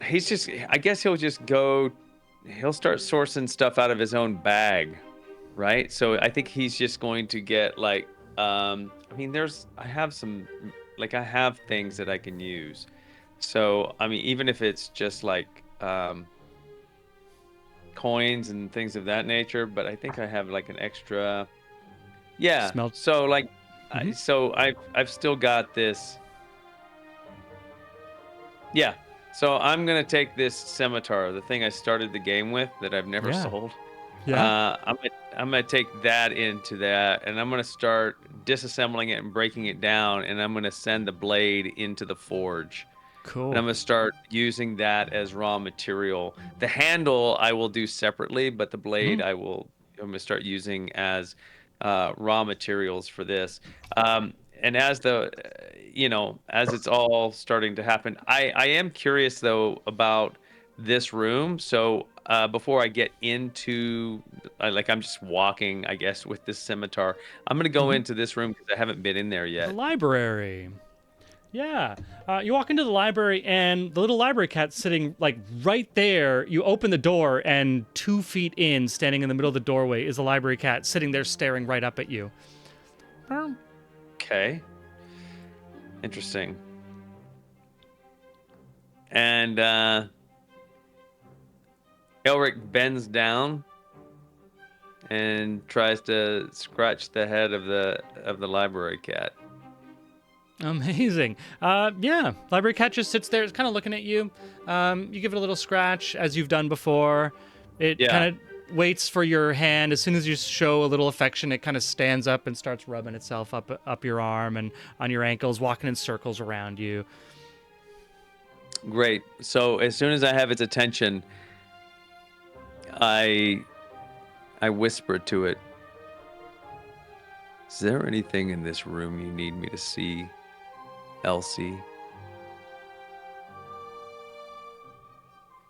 I guess he'll start sourcing stuff out of his own bag, right? So I think he's just going to get like I have things that I can use. So I mean, even if it's just like coins and things of that nature, but I think I have like an extra so like I've still got this. Yeah. So I'm gonna take this scimitar, the thing I started the game with that I've never sold. Yeah. I'm gonna take that into that, and I'm gonna start disassembling it and breaking it down, and I'm gonna send the blade into the forge. Cool. And I'm gonna start using that as raw material. The handle I will do separately, but the blade I'm gonna start using as raw materials for this. And as as it's all starting to happen, I am curious though about this room. So before I get into, I'm just walking, I guess, with this scimitar, I'm gonna go into this room because I haven't been in there yet. The library. Yeah. You walk into the library, and the little library cat's sitting like right there. You open the door, and 2 feet in, standing in the middle of the doorway, is a library cat sitting there staring right up at you. Okay. Interesting. And Elric bends down and tries to scratch the head of the library cat. Amazing. Yeah, library cat just sits there, it's kind of looking at you. You give it a little scratch, as you've done before. It kind of waits for your hand. As soon as you show a little affection, it kind of stands up and starts rubbing itself up your arm and on your ankles, walking in circles around you. Great. So as soon as I have its attention, I whisper to it, "Is there anything in this room you need me to see, Elsie?"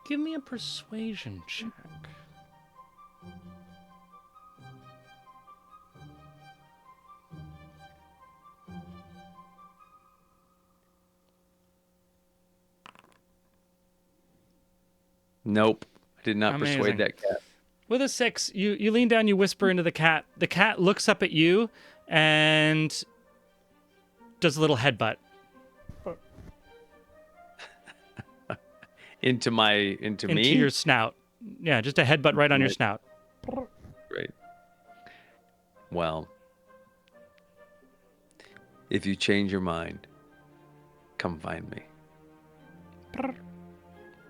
Give me a persuasion check. Nope. I did not Amazing. persuade that cat. With a 6, you lean down, you whisper into the cat. The cat looks up at you and does a little headbutt. into me. Into your snout. Yeah, just a headbutt right on your snout. Great. Well, if you change your mind, come find me. Damn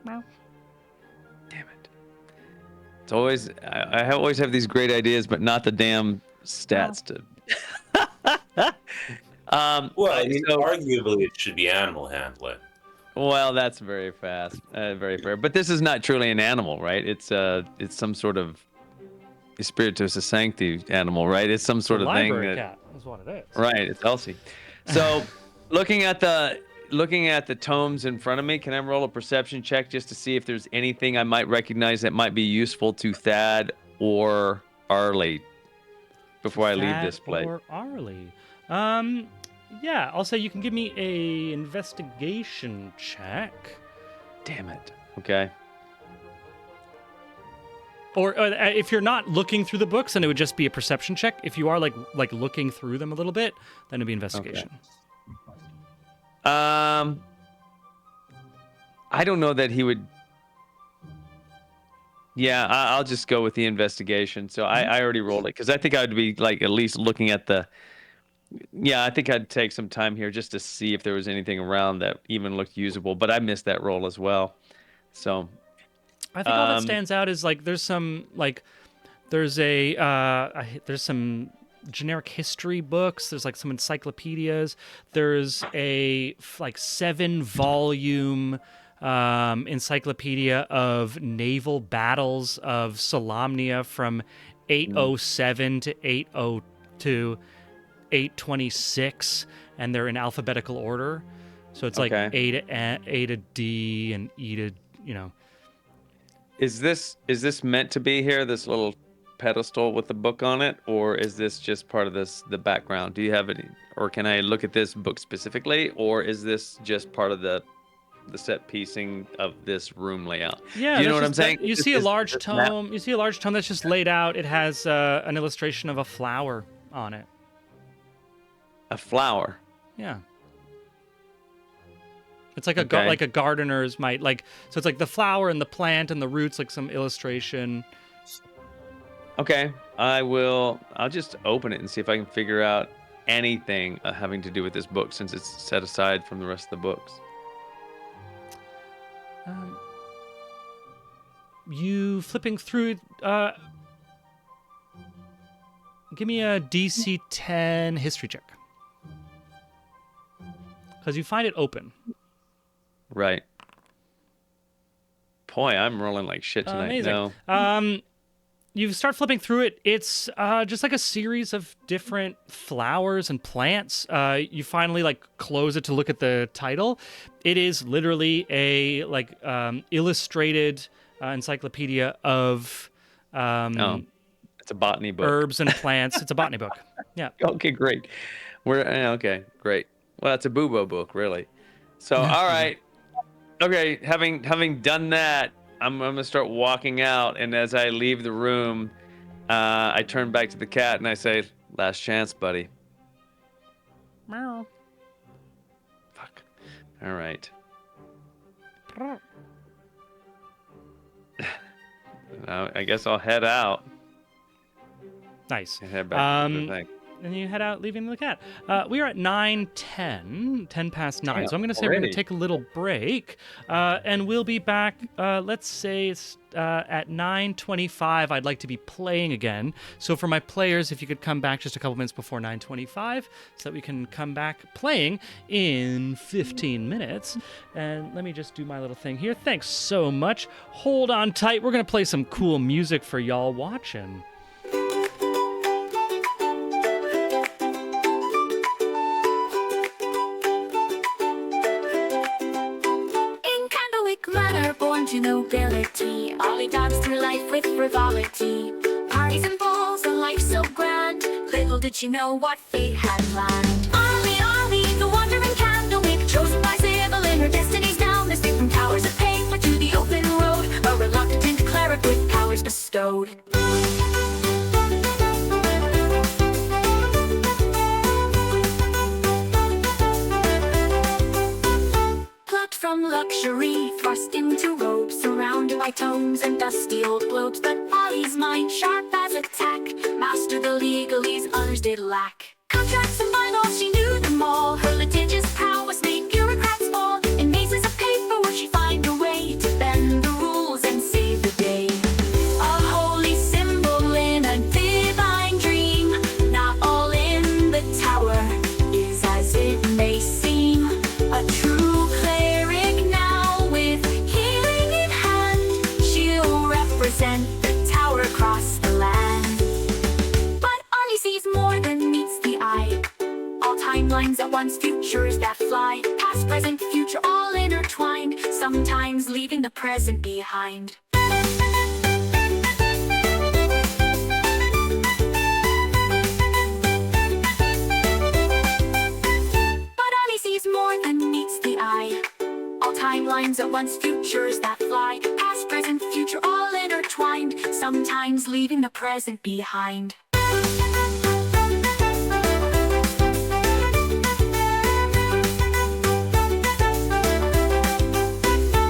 it. It's always I always have these great ideas, but not the damn stats to. Well, I mean, so- arguably, it should be animal handling. Well, that's very fast, very fair. But this is not truly an animal, right? It's some sort of spiritus sancti animal, right? It's some sort of thing. Library cat is what it is. Right, it's Elsie. So, looking at the tomes in front of me, can I roll a perception check just to see if there's anything I might recognize that might be useful to Thad or Arlie before I leave this place? Or Arlie. Yeah, I'll say you can give me a investigation check. Damn it. Okay. Or if you're not looking through the books, then it would just be a perception check. If you are like looking through them a little bit, then it'd be investigation. I don't know that he would. Yeah, I'll just go with the investigation. So I already rolled it because I think I would be like at least looking at the. Yeah, I think I'd take some time here just to see if there was anything around that even looked usable. But I missed that roll as well. So. I think all that stands out is like there's some there's some generic history books. There's like some encyclopedias. There's a 7-volume encyclopedia of naval battles of Solamnia from 807 to 826, and they're in alphabetical order. So it's like A to D and E to Is this meant to be here? This little pedestal with the book on it, or is this just part of the background? Do you have any, or can I look at this book specifically, or is this just part of the set piecing of this room layout? Yeah, you know what I'm saying? You see a large tome. You see a large tome that's just laid out. It has an illustration of a flower on it. A flower. Yeah. It's like like a gardener's might like. So it's like the flower and the plant and the roots, like some illustration. Okay, I'll just open it and see if I can figure out anything having to do with this book, since it's set aside from the rest of the books. You flipping through. Give me a DC 10 history check, because you find it open. Right. Boy, I'm rolling like shit tonight. Amazing. No. You start flipping through it. It's just like a series of different flowers and plants. You finally close it to look at the title. It is literally a illustrated encyclopedia of it's a botany book. Herbs and plants. It's a botany book. Yeah. Okay, great. Okay, great. Well, it's a Bubo book, really. So, all right. Okay, having done that, I'm gonna start walking out, and as I leave the room, I turn back to the cat and I say, "Last chance, buddy." Meow. Fuck. All right. Now, I guess I'll head out. Nice. And head back to the thing. And you head out, leaving the cat. We are at 9:10, 10 past 9. Damn, So I'm going to say we're going already. to take a little break, and we'll be back. Let's say it's at 9:25. I'd like to be playing again. So for my players, if you could come back just a couple minutes before 9:25, so that we can come back playing in 15 minutes. And let me just do my little thing here. Thanks so much. Hold on tight. We're going to play some cool music for y'all watching. In Candlewick Manor, born to nobility, Ollie danced through life with frivolity. Parties and balls, a life so grand. Little did she know what fate had planned. Ollie, Ollie, the wandering Candlewick, chosen by Sybil in her destinies down the street from towers of paper to the open road, a reluctant cleric with powers bestowed. Plucked from luxury, thrust into road. timelines at once, futures that fly. Past, present, future, all intertwined. Sometimes leaving the present behind. But Ali sees more than meets the eye. All timelines at once, futures that fly. Past, present, future, all intertwined. Sometimes leaving the present behind.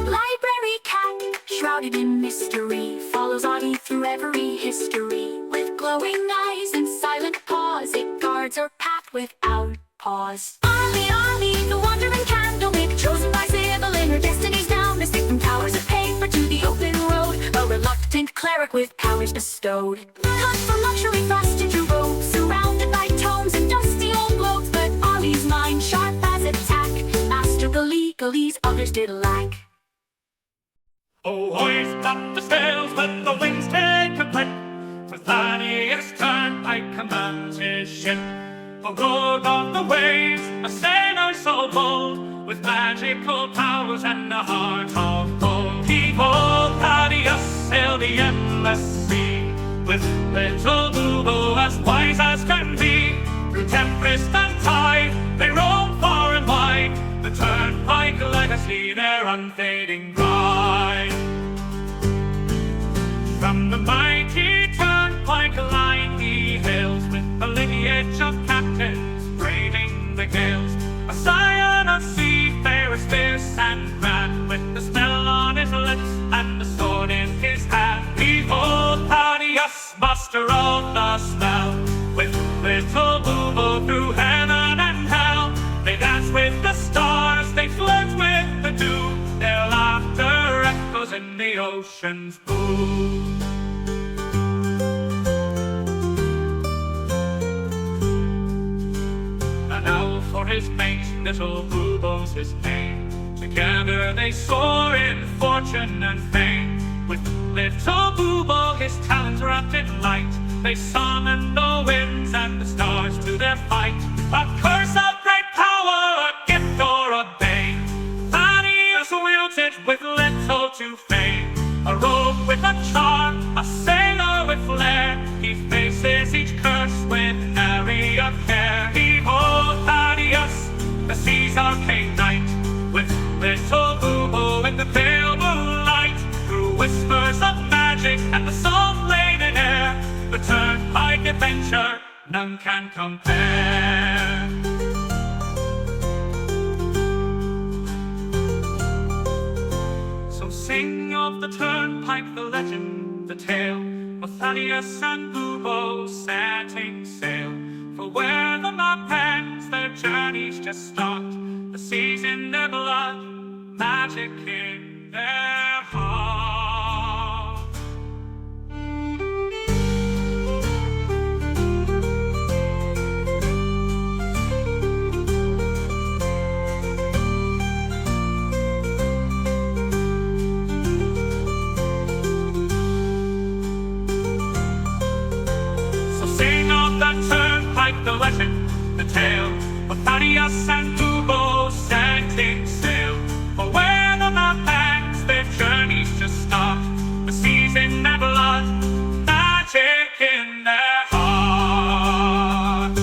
Library cat, shrouded in mystery, follows Audie through every history. With glowing eyes and silent paws, it guards her path without pause. Ollie, the wandering candlewick, chosen by Sybil in her destiny's now. Mystic from towers of paper to the open road, a reluctant cleric with powers bestowed. Cut from luxury thrust into robes, surrounded by tomes and dusty old globes. But Ollie's mind sharp as a tack, mastered the legalese others did lack. Oh, hoist up the sails, let the winds take a clip. For Thaddeus Turnpike commands his ship. For road on the waves, a sailor so bold, with magical powers and a heart of gold. Behold, Thaddeus sailed the endless sea, with little Boo-Boo as wise as can be. Through tempest and tide, they roam far and wide, the Turnpike legacy, their unfading pride. From the mighty Turnpike line he hails, with a lineage of captains braving the gales. A scion of seafarers fierce and grand, with the spell on his lips and the sword in his hand. Behold, Thaddeus, master of the spell, with little Boo-Boo through heaven and hell. They dance with the stars, they flirt with the dew, their laughter echoes in the ocean's blue. An owl for his mate, little Boo-Boo's his name. Together they soar in fortune and fame. With little Boo-Boo, his talents wrapped in light, they summon the winds and the stars to their fight. A curse of great power, a gift or a bane, Thaddeus wields it with little to fame. A rogue with a charm, a sailor with flair, he faces each curse with nary a care. Behold, Thaddeus, the sea's arcane knight, with little Boo-Boo in the pale moonlight. Through whispers of magic and the salt-laden air, the Turnpike adventure none can compare. So sing of the Turnpike, the legend, the tale, of Thaddeus and Boo-Boo setting sail. For where the map ends, their journey's just start. The sea's in their blood, magic in their heart. So sing of that Turnpike, the legend, the tale, of Thaddeus and Boo-Boo setting sail. For where the map ends, their journey's just start. The sea's in their blood, magic in their heart.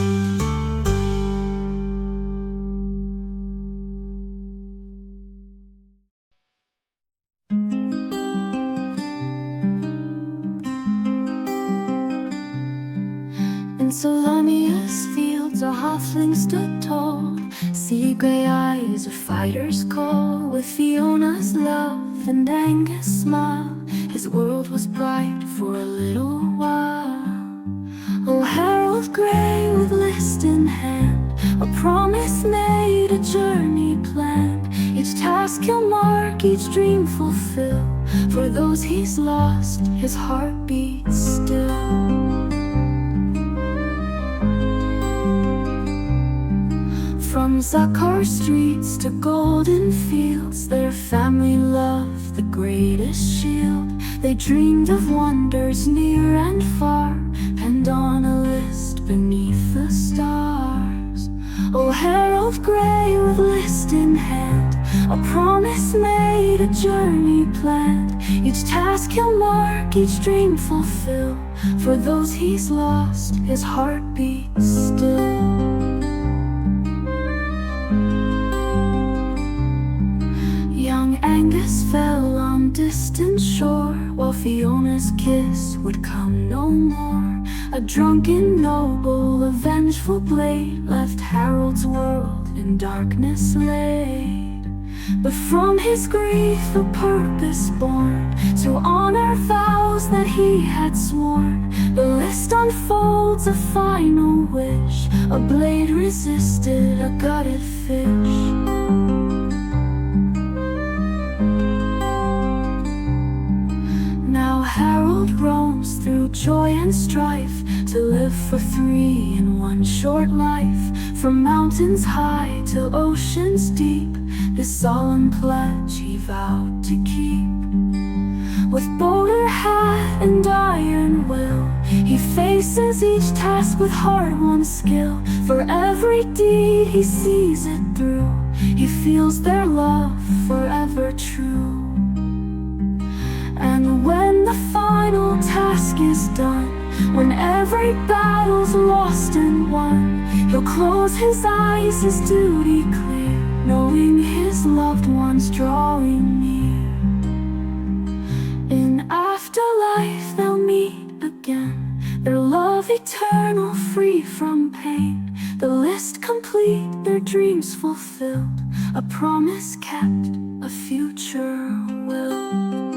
In Solania's fields, a halfling stood tall. Sea gray eyes, a fighter's call. With Fiona's love and Angus' smile, his world was bright for a little while. Oh, Harold Grey with list in hand, a promise made, a journey planned. Each task he'll mark, each dream fulfill. For those he's lost, his heart beats still. From Zakar streets to golden fields, their family loved the greatest shield. They dreamed of wonders near and far, and on a list beneath the stars. Oh, Harold Gray with list in hand, a promise made, a journey planned. Each task he'll mark, each dream fulfill. For those he's lost, his heart beats still. Young Angus fell on distant shore, while Fiona's kiss would come no more. A drunken noble, a vengeful blade, left Harold's world in darkness laid. But from his grief a purpose born, to honor vows that he had sworn. The list unfolds a final wish, a blade resisted a gutted fish. Now Harold roams through joy and strife, to live for three in one short life. From mountains high to oceans deep, this solemn pledge he vowed to keep. With boulder hat and iron will, he faces each task with hard-won skill. For every deed he sees it through, he feels their love forever true. And when the final task is done, when every battle's lost and won, he'll close his eyes, his duty clear, knowing his loved ones drawing near. In afterlife they'll meet again, their love eternal, free from pain. The list complete, their dreams fulfilled, a promise kept, a future will.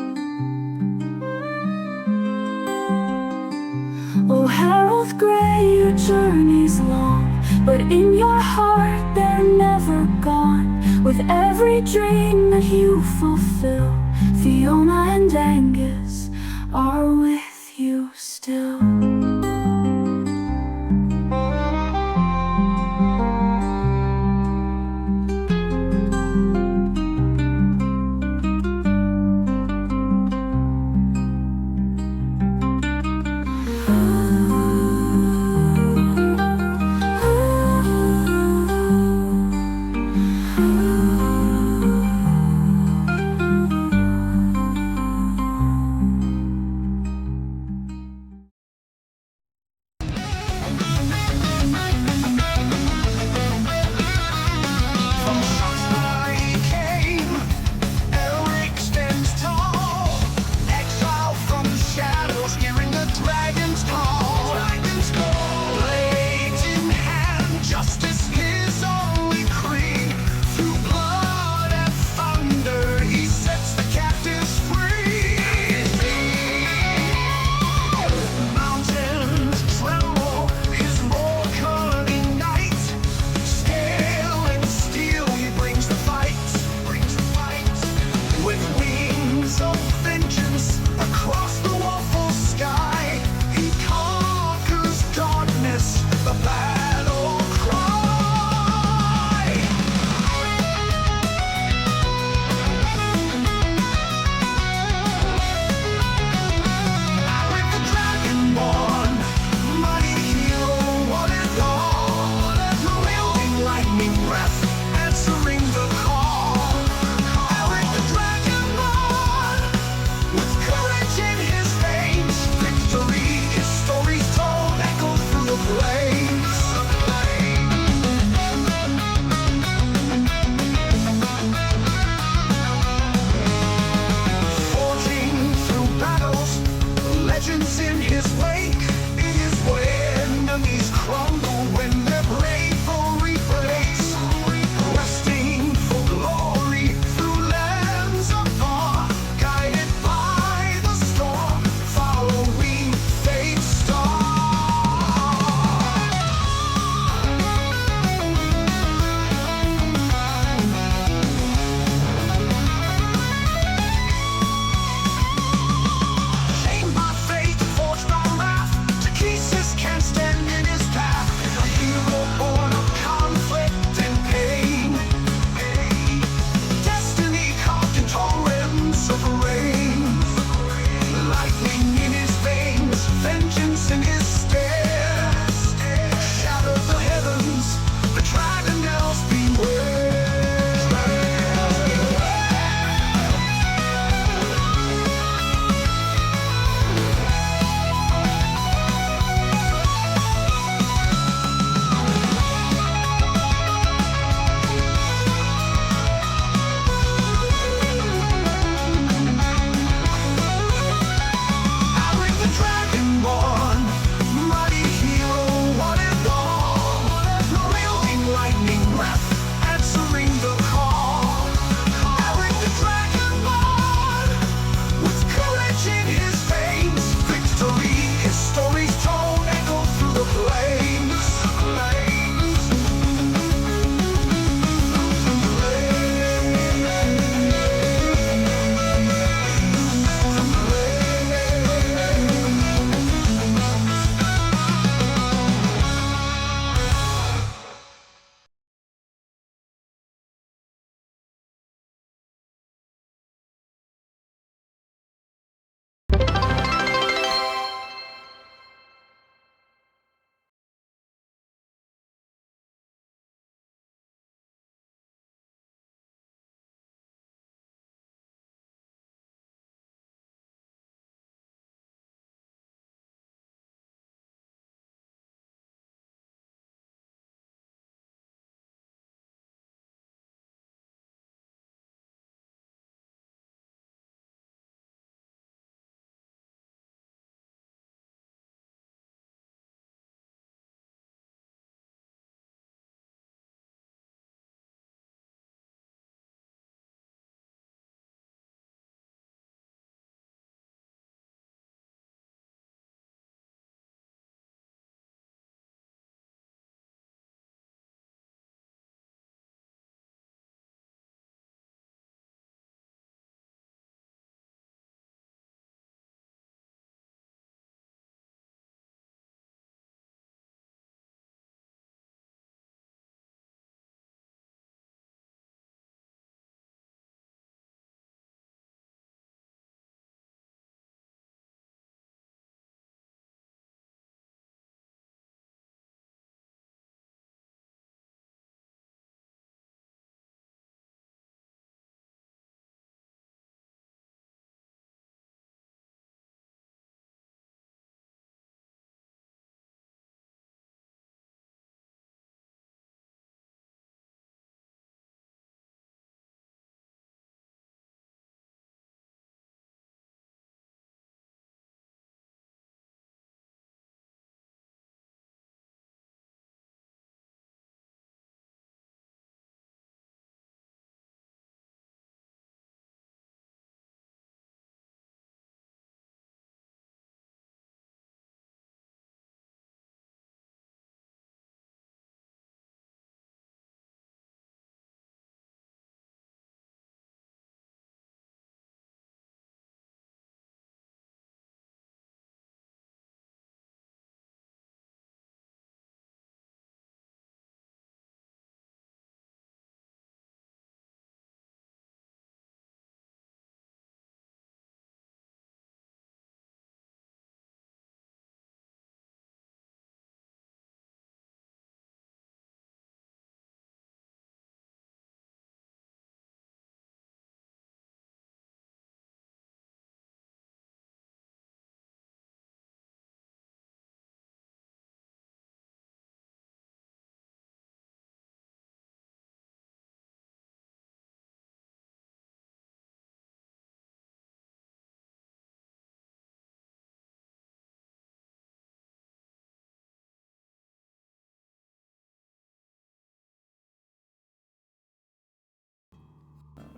Oh, Harold Gray, your journey's long, but in your heart they're never gone. With every dream that you fulfill, Fiona and Angus are with you still.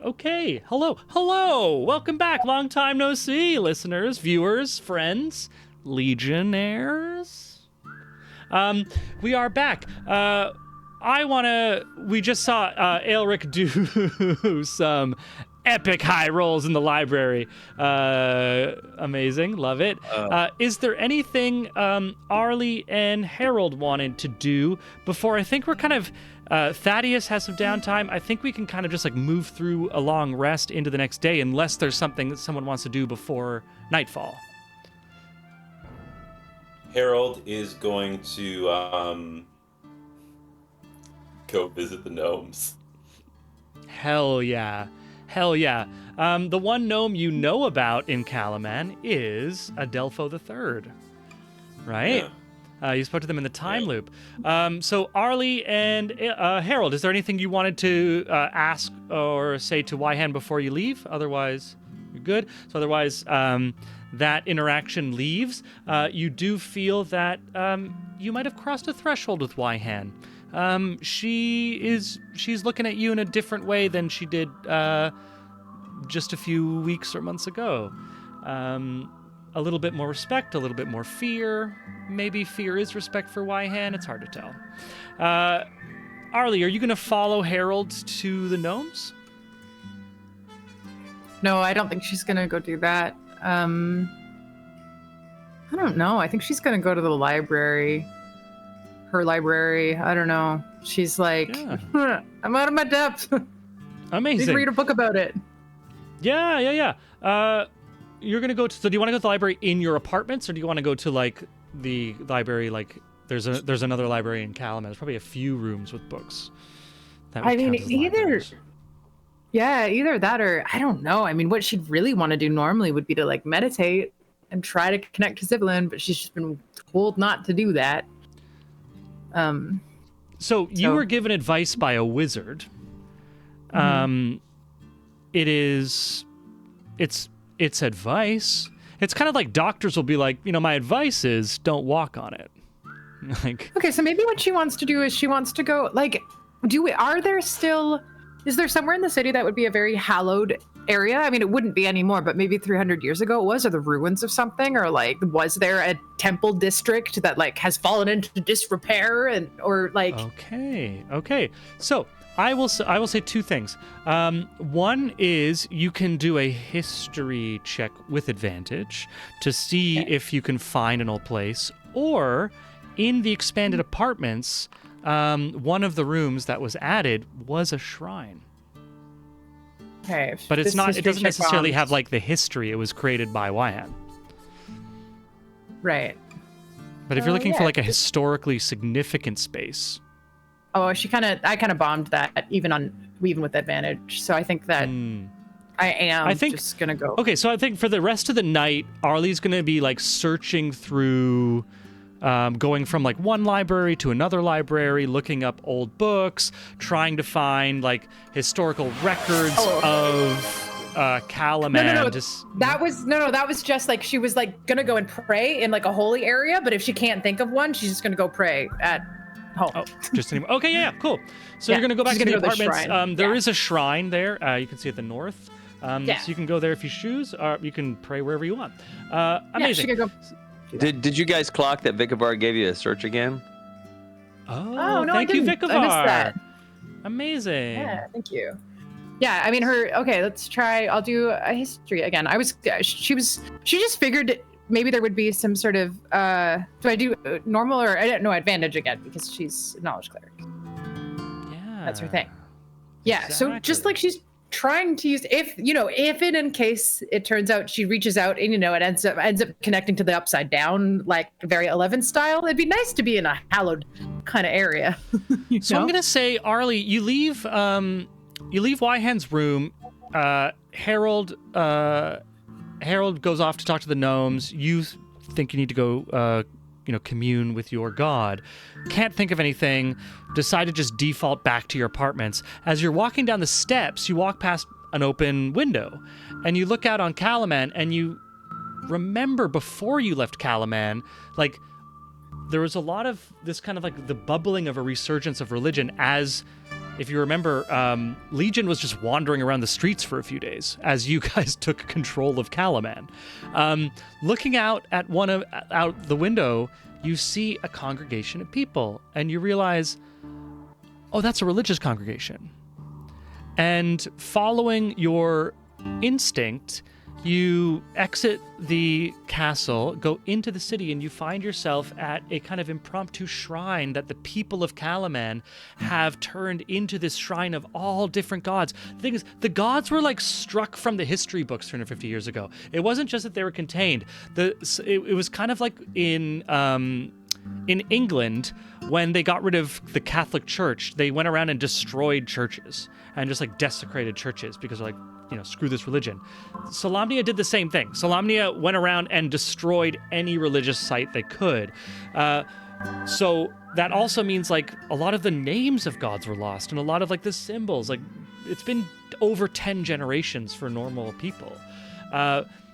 Okay. Hello. Welcome back. Long time no see, listeners, viewers, friends, legionnaires. We are back. We just saw Aelric do some epic high rolls in the library. Amazing. Love it. Is there anything Arlie and Harold wanted to do before? I think we're kind of Thaddeus has some downtime. I think we can kind of just like move through a long rest into the next day unless there's something that someone wants to do before nightfall. Harold is going to go visit the gnomes. Hell yeah. The one gnome you know about in Calaman is Adelpho III, right? Yeah. You spoke to them in the time loop. So Arlie and Harold, is there anything you wanted to ask or say to Wyhan before you leave? Otherwise, you're good. So otherwise, that interaction leaves. You do feel that you might have crossed a threshold with Wyhan. She's looking at you in a different way than she did just a few weeks or months ago. A little bit more respect, a little bit more fear. Maybe fear is respect for Wyhan. It's hard to tell. Arlie, are you going to follow Harold to the gnomes? No, I don't think she's gonna go do that. I don't know. I think she's gonna go to the library. Her library. I don't know. She's like, Yeah. I'm out of my depth. Need Amazing. to read a book about it. Yeah. You're gonna go to. So do you want to go to the library in your apartments, or do you want to go to like the library? Like there's another library in Calaman. There's probably a few rooms with books. That would I mean, count as either. libraries. Yeah, either that or I don't know. I mean, what she'd really want to do normally would be to like meditate and try to connect to Zivlin, but she's just been told not to do that. So you were given advice by a wizard. It's advice. It's kind of like doctors will be like, my advice is don't walk on it. Like, Okay, so maybe what she wants to do is she wants to go like, is there somewhere in the city that would be a very hallowed area? I mean, it wouldn't be anymore, but maybe 300 years ago it was, or the ruins of something, or like, was there a temple district that like has fallen into disrepair or like? Okay. So I will say two things. One is you can do a history check with advantage to see if you can find an old place, or in the expanded apartments, one of the rooms that was added was a shrine. Okay, But it's this not. It history doesn't check necessarily bombs. have like the history. It was created by Wyhan. Right. But if you're looking for yeah. like a historically significant space, Oh, I kind of bombed that even with advantage. So I think that I am just gonna go. Okay, so I think for the rest of the night, Arlie's gonna be like searching through, going from like one library to another library, looking up old books, trying to find like historical records of Calaman. No. Just That was just like she was like gonna go and pray in like a holy area, but if she can't think of one, she's just gonna go pray at home. Oh, just anymore. Okay, yeah, cool. So Yeah, you're gonna go back she's to the gonna go to the apartments. shrine. There Yeah. is a shrine there. You can see at the north. So you can go there if you choose, or you can pray wherever you want. Yeah, Amazing. she could go. Did you guys clock that Vicavar gave you a search again? Oh, no, thank I you, didn't. Vicavar. I missed that. Amazing. Yeah, thank you. Yeah, I mean okay, let's try. I'll do a history again. She just figured maybe there would be some sort of do I do normal or I don't know, advantage again because she's a knowledge cleric. Yeah. That's her thing. Yeah, so just Exactly. like she's trying to use if in case it turns out she reaches out and it ends up connecting to the upside down like very 11 style, it'd be nice to be in a hallowed kind of area. So I'm gonna say, Arlie, you leave Wyhan's room. Harold goes off to talk to the gnomes. You think you need to go, commune with your god. Can't think of anything. Decide to just default back to your apartments. As you're walking down the steps, you walk past an open window, and you look out on Calaman, and you remember before you left Calaman, like, there was a lot of this kind of like the bubbling of a resurgence of religion as if you remember, Legion was just wandering around the streets for a few days as you guys took control of Calaman. Looking out at out the window, you see a congregation of people, and you realize, oh, that's a religious congregation. And following your instinct, you exit the castle, go into the city, and you find yourself at a kind of impromptu shrine that the people of Calaman have turned into this shrine of all different gods. The thing is, the gods were like struck from the history books 250 years ago. It wasn't just that they were contained. It was kind of like in England, when they got rid of the Catholic Church, they went around and destroyed churches and just like desecrated churches because they're like, screw this religion. Solamnia did the same thing. Solamnia went around and destroyed any religious site they could. So that also means like a lot of the names of gods were lost and a lot of like the symbols. Like it's been over 10 generations for normal people.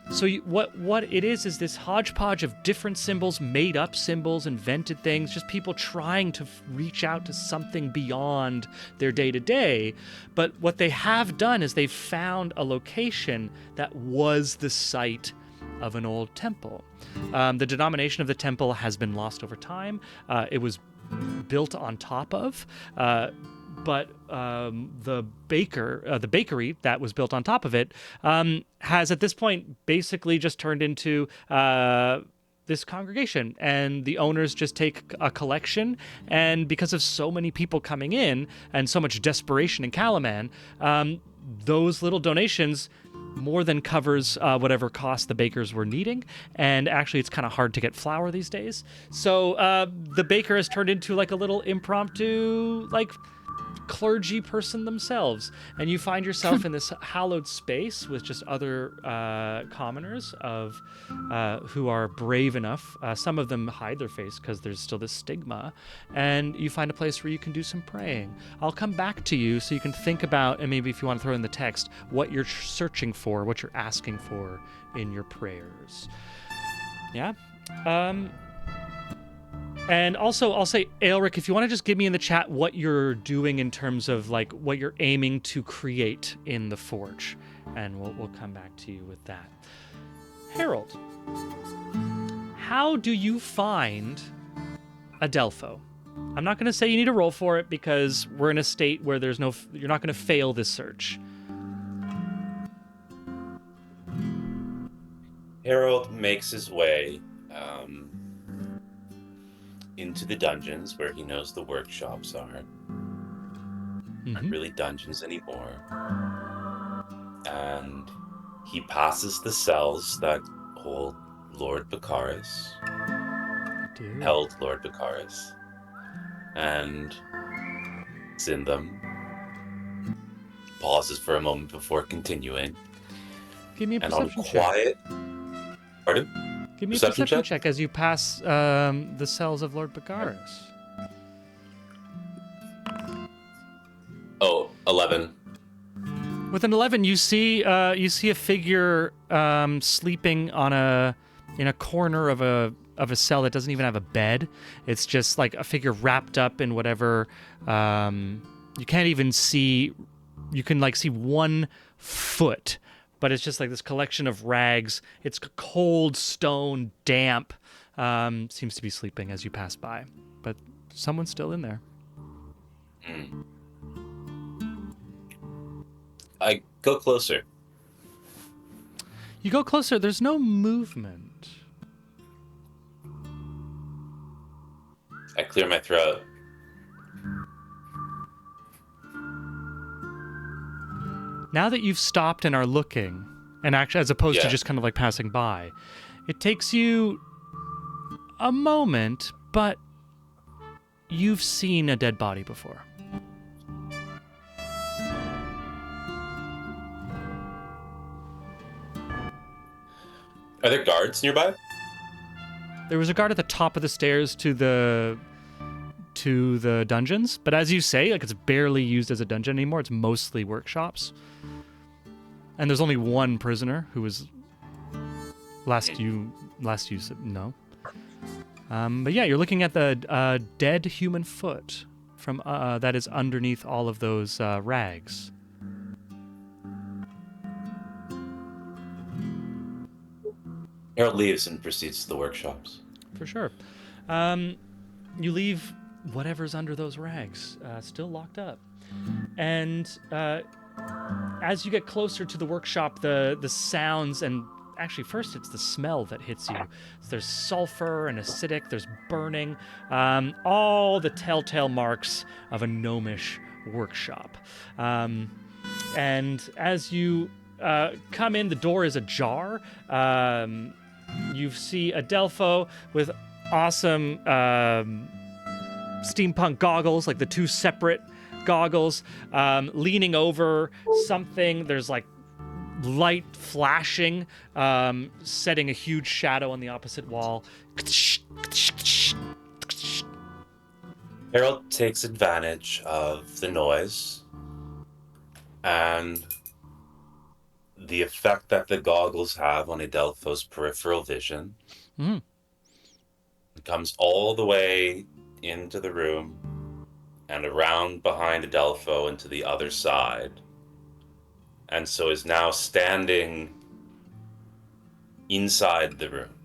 So what it is this hodgepodge of different symbols, made up symbols, invented things, just people trying to reach out to something beyond their day-to-day. But what they have done is they've found a location that was the site of an old temple. The denomination of the temple has been lost over time. It was built on top of, but the bakery that was built on top of it has at this point basically just turned into this congregation, and the owners just take a collection, and because of so many people coming in and so much desperation in Calaman, those little donations more than covers whatever cost the bakers were needing. And actually, it's kind of hard to get flour these days. So the baker has turned into like a little impromptu, like, clergy person themselves, and you find yourself in this hallowed space with just other commoners who are brave enough. Some of them hide their face because there's still this stigma, and you find a place where you can do some praying. I'll come back to you so you can think about, and maybe if you want to throw in the text, what you're searching for, what you're asking for in your prayers. Yeah. And also, I'll say, Aelric, if you want to just give me in the chat what you're doing in terms of like what you're aiming to create in the Forge, and we'll come back to you with that. Harold, how do you find Adelpho? I'm not going to say you need to roll for it because we're in a state where you're not going to fail this search. Harold makes his way into the dungeons where he knows the workshops are. Not really dungeons anymore. And he passes the cells that hold Lord Baccharis. Held Lord Baccharis. And is in them. Pauses for a moment before continuing. Give me a and on perception quiet. check. Pardon? Give me a perception check as you pass the cells of Lord Baccharis. Oh, 11. With an 11, you see a figure sleeping in a corner of a cell that doesn't even have a bed. It's just like a figure wrapped up in whatever. You can't even see. You can like see one foot, but it's just like this collection of rags. It's cold, stone, damp. Seems to be sleeping as you pass by, but someone's still in there. I go closer. You go closer. There's no movement. I clear my throat. Now that you've stopped and are looking, and actually, as opposed to just kind of like passing by, it takes you a moment, but you've seen a dead body before. Are there guards nearby? There was a guard at the top of the stairs to the dungeons, but as you say, like, it's barely used as a dungeon anymore. It's mostly workshops. And there's only one prisoner who was last you said no. But yeah, you're looking at the dead human foot from that is underneath all of those rags? Harold leaves and proceeds to the workshops. For sure. You leave whatever's under those rags still locked up. And as you get closer to the workshop, the sounds and actually first it's the smell that hits you. There's sulfur and acidic, there's burning, all the telltale marks of a gnomish workshop. And as you come in, the door is ajar. You see Adelpho with awesome steampunk goggles, like the two separate goggles, leaning over something. There's like light flashing, setting a huge shadow on the opposite wall. Harold takes advantage of the noise and the effect that the goggles have on Adelpho's peripheral vision. Mm. It comes all the way into the room and around behind Adelpho and to the other side. And so is now standing inside the room,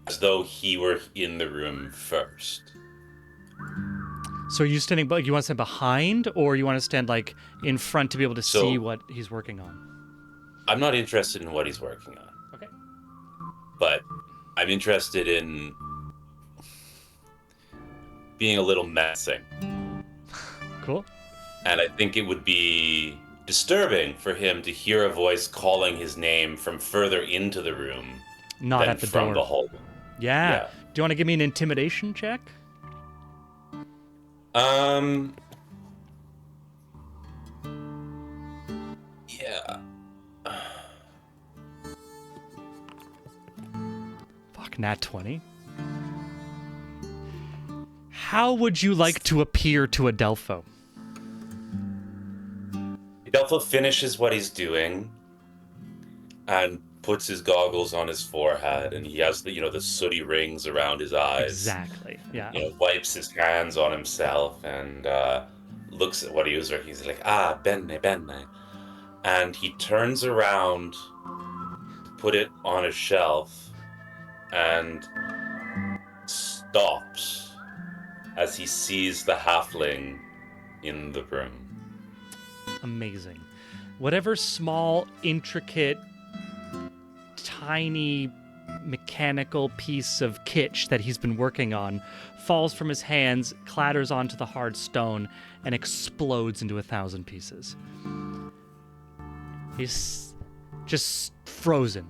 as though he were in the room first. So are you standing, you want to stand behind, or you want to stand like in front to be able to see what he's working on? I'm not interested in what he's working on. Okay. But I'm interested in being a little menacing. Cool. And I think it would be disturbing for him to hear a voice calling his name from further into the room Not than at the from door. the hall. Yeah. Do you want to give me an intimidation check? Yeah. Fuck, nat 20. How would you like to appear to Adelpho? Adelpho finishes what he's doing and puts his goggles on his forehead, and he has the the sooty rings around his eyes. Exactly. Yeah. Wipes his hands on himself and looks at what he was working. He's like, bene, bene. And he turns around to put it on a shelf and stops as he sees the halfling in the room. Amazing. Whatever small, intricate, tiny mechanical piece of kitsch that he's been working on falls from his hands, clatters onto the hard stone, and explodes into 1,000 pieces. He's just frozen.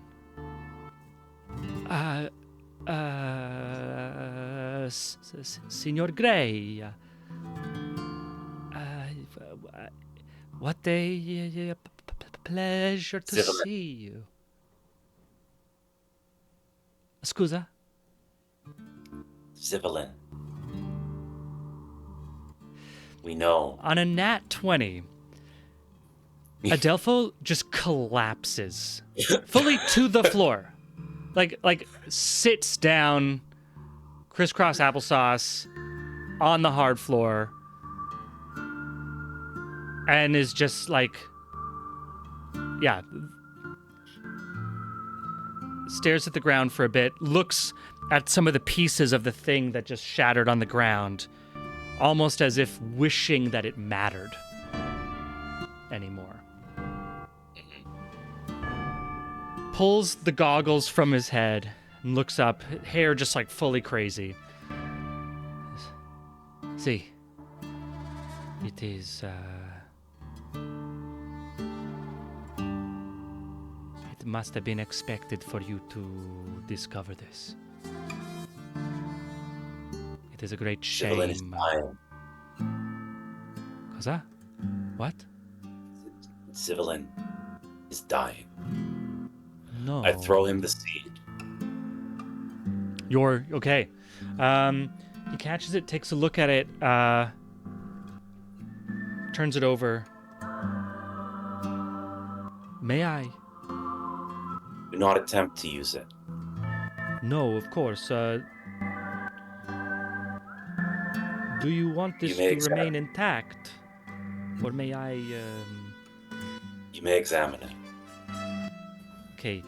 Signor Gray, what a pleasure to Zivlin. see you. Scusa? Zivlin. We know. On a nat 20, Adelpho just collapses fully to the floor. Like sits down, crisscross applesauce, on the hard floor, and is just like, stares at the ground for a bit, looks at some of the pieces of the thing that just shattered on the ground, almost as if wishing that it mattered anymore. Pulls the goggles from his head and looks up, hair just like fully crazy. See, it is, it must have been expected for you to discover this. It is a great Zivlin is shame. dying. Cosa? What? Zivlin is dying. No. I throw him the seed. You're okay. He catches it, takes a look at it, turns it over. May I? Do not attempt to use it. No, of course. Do Do you want this You may to remain intact? Or may I... You may examine it. Okay.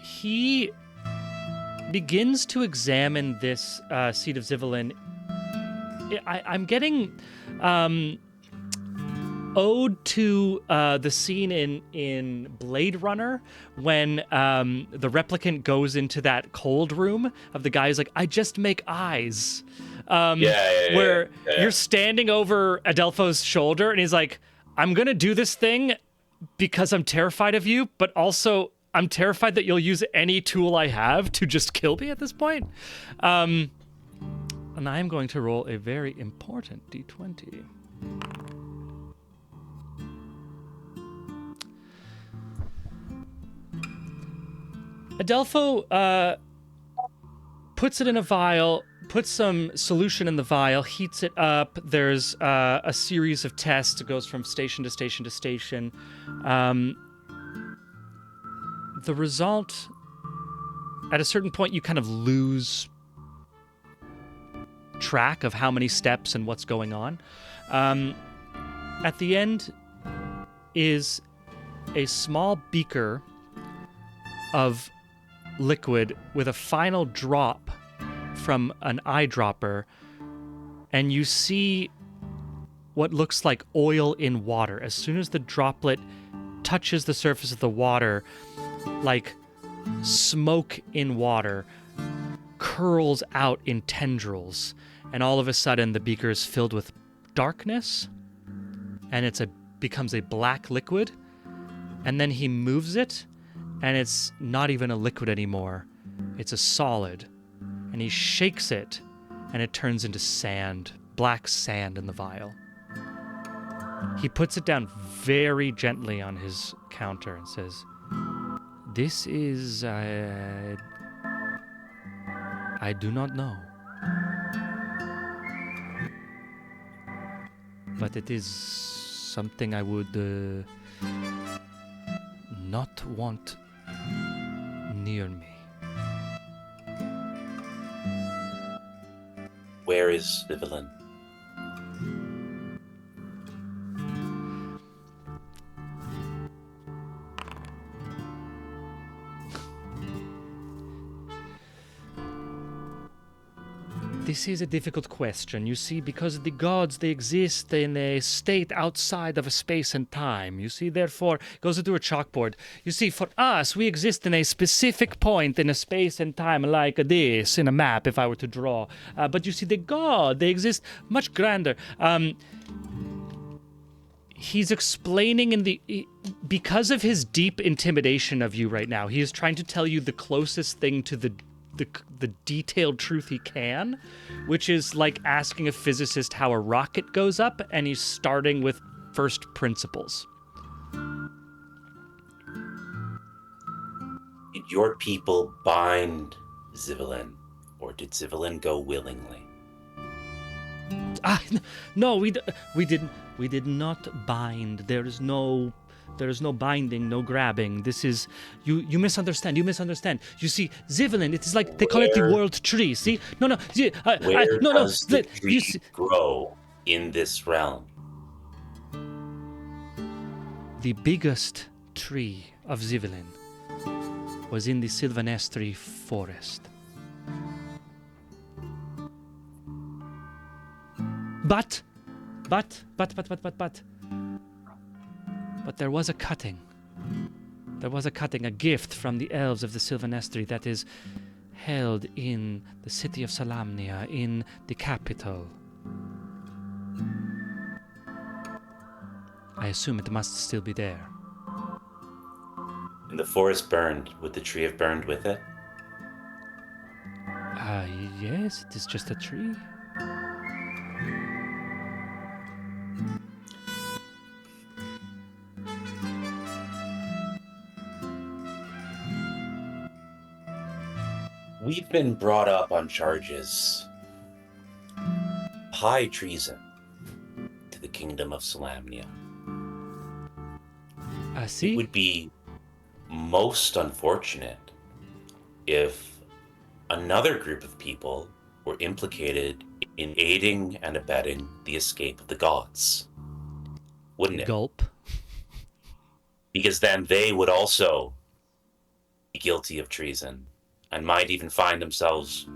He begins to examine this seed of Zivelin. I'm getting ode to the scene in Blade Runner when the replicant goes into that cold room of the guy who's like, I just make eyes. Where you're standing over Adelpho's shoulder and he's like, I'm going to do this thing because I'm terrified of you, but also I'm terrified that you'll use any tool I have to just kill me at this point. And I'm going to roll a very important d20. Adelpho puts it in a vial, puts some solution in the vial, heats it up. There's a series of tests. It goes from station to station to station. The result, at a certain point, you kind of lose track of how many steps and what's going on. At the end is a small beaker of liquid with a final drop from an eyedropper, and you see what looks like oil in water. As soon as the droplet touches the surface of the water, like smoke in water curls out in tendrils, and all of a sudden the beaker is filled with darkness, and becomes a black liquid, and then he moves it, and it's not even a liquid anymore. It's a solid. And he shakes it, and it turns into sand, black sand in the vial. He puts it down very gently on his counter and says, This is... I do not know. But it is something I would not want near me. Where is Zivelin? This is a difficult question, you see, because the gods, they exist in a state outside of a space and time. You see, therefore, goes into a chalkboard. You see, for us, we exist in a specific point in a space and time like this, in a map, if I were to draw. But you see, the god, they exist much grander. He's explaining because of his deep intimidation of you right now, he is trying to tell you the closest thing to the detailed truth he can, which is like asking a physicist how a rocket goes up, and he's starting with first principles. Did your people bind Zivelin, or did Zivelin go willingly? No, we did not bind. There is no binding, no grabbing. This is you misunderstand. You see, Zivelin, it is like they call it the world tree. See, no. Where does the tree grow in this realm? The biggest tree of Zivelin was in the Sylvanestri forest. But there was a cutting. There was a cutting, a gift from the elves of the Sylvanestri that is held in the city of Salamnia, in the capital. I assume it must still be there. And the forest burned. Would the tree have burned with it? Yes, it is just a tree. We've been brought up on charges. High treason to the kingdom of Salamnia. I see. It would be most unfortunate if another group of people were implicated in aiding and abetting the escape of the gods. Wouldn't it? Gulp. Because then they would also be guilty of treason and might even find themselves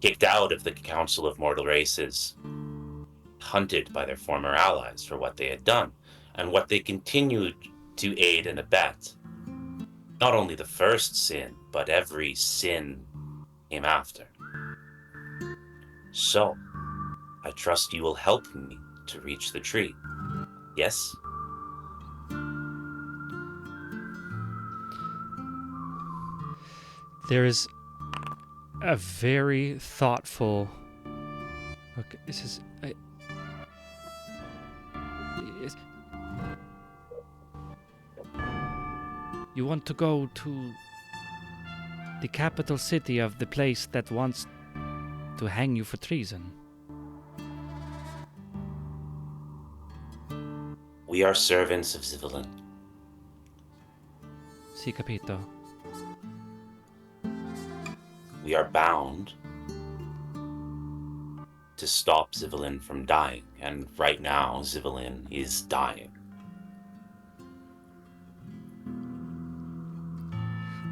kicked out of the Council of Mortal Races, hunted by their former allies for what they had done and what they continued to aid and abet. Not only the first sin, but every sin came after. So, I trust you will help me to reach the tree. Yes? There is a very thoughtful. Okay, this is. You want to go to the capital city of the place that wants to hang you for treason. We are servants of Zivelin. Si capito. We are bound to stop Zivelin from dying, and right now Zivelin is dying.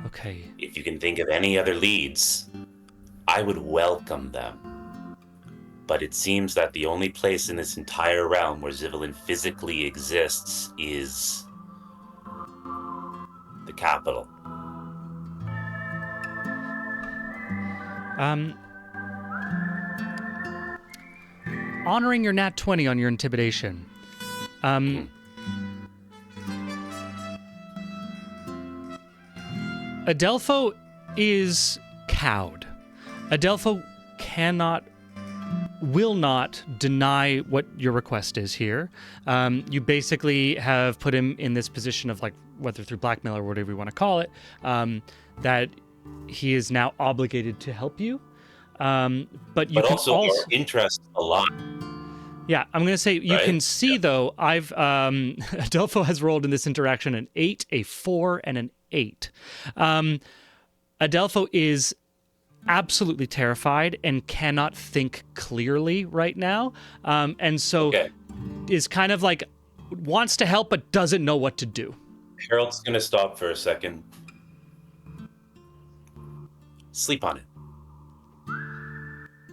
Okay. If you can think of any other leads, I would welcome them. But it seems that the only place in this entire realm where Zivelin physically exists is the capital. Honoring your nat 20 on your intimidation. Adelpho is cowed. Adelpho will not deny what your request is here. You basically have put him in this position of, like, whether through blackmail or whatever you want to call it, that he is now obligated to help you. But you can also our interests align. Yeah, I'm going to say you Right? can see, though, Adelpho has rolled in this interaction an 8, a 4, and an 8. Adelpho is absolutely terrified and cannot think clearly right now. And so is kind of like wants to help but doesn't know what to do. Harold's gonna stop for a second. Sleep on it.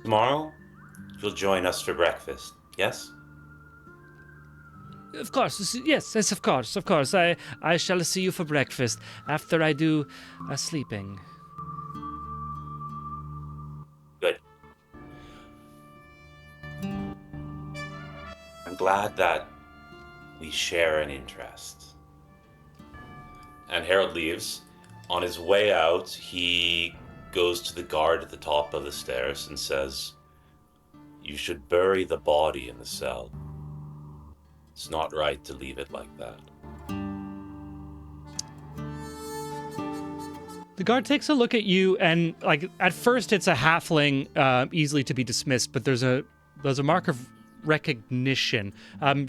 Tomorrow, you'll join us for breakfast, yes? Of course, yes, of course. I shall see you for breakfast after I do sleeping. Good. I'm glad that we share an interest. And Harold leaves. On his way out, he goes to the guard at the top of the stairs and says, "You should bury the body in the cell. It's not right to leave it like that." The guard takes a look at you, and like at first it's a halfling, easily to be dismissed, but there's a mark of recognition.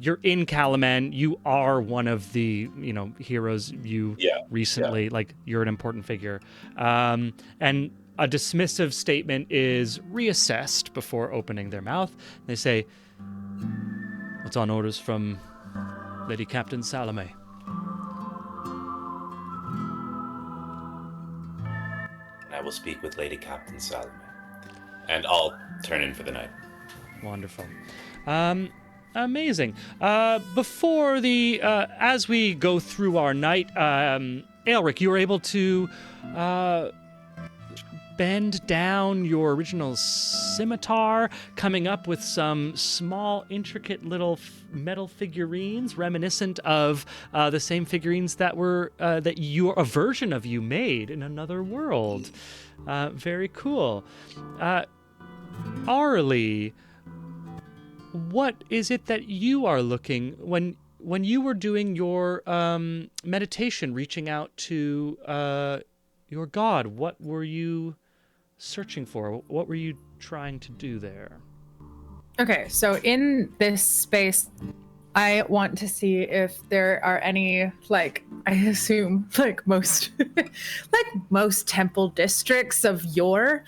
You're in Calaman. You are one of the heroes you recently like. You're an important figure, and a dismissive statement is reassessed before opening their mouth. They say, "What's on orders from Lady Captain Salome?" I will speak with Lady Captain Salome. And I'll turn in for the night. Wonderful. Amazing. Before as we go through our night, Aelric, you were able to bend down your original scimitar, coming up with some small, intricate little metal figurines reminiscent of the same figurines that were a version of you made in another world. Very cool. Arlie, what is it that you are looking when you were doing your meditation, reaching out to your god? What were you searching for? What were you trying to do there? Okay, so in this space, I want to see if there are any, like, I assume, like most temple districts of yore,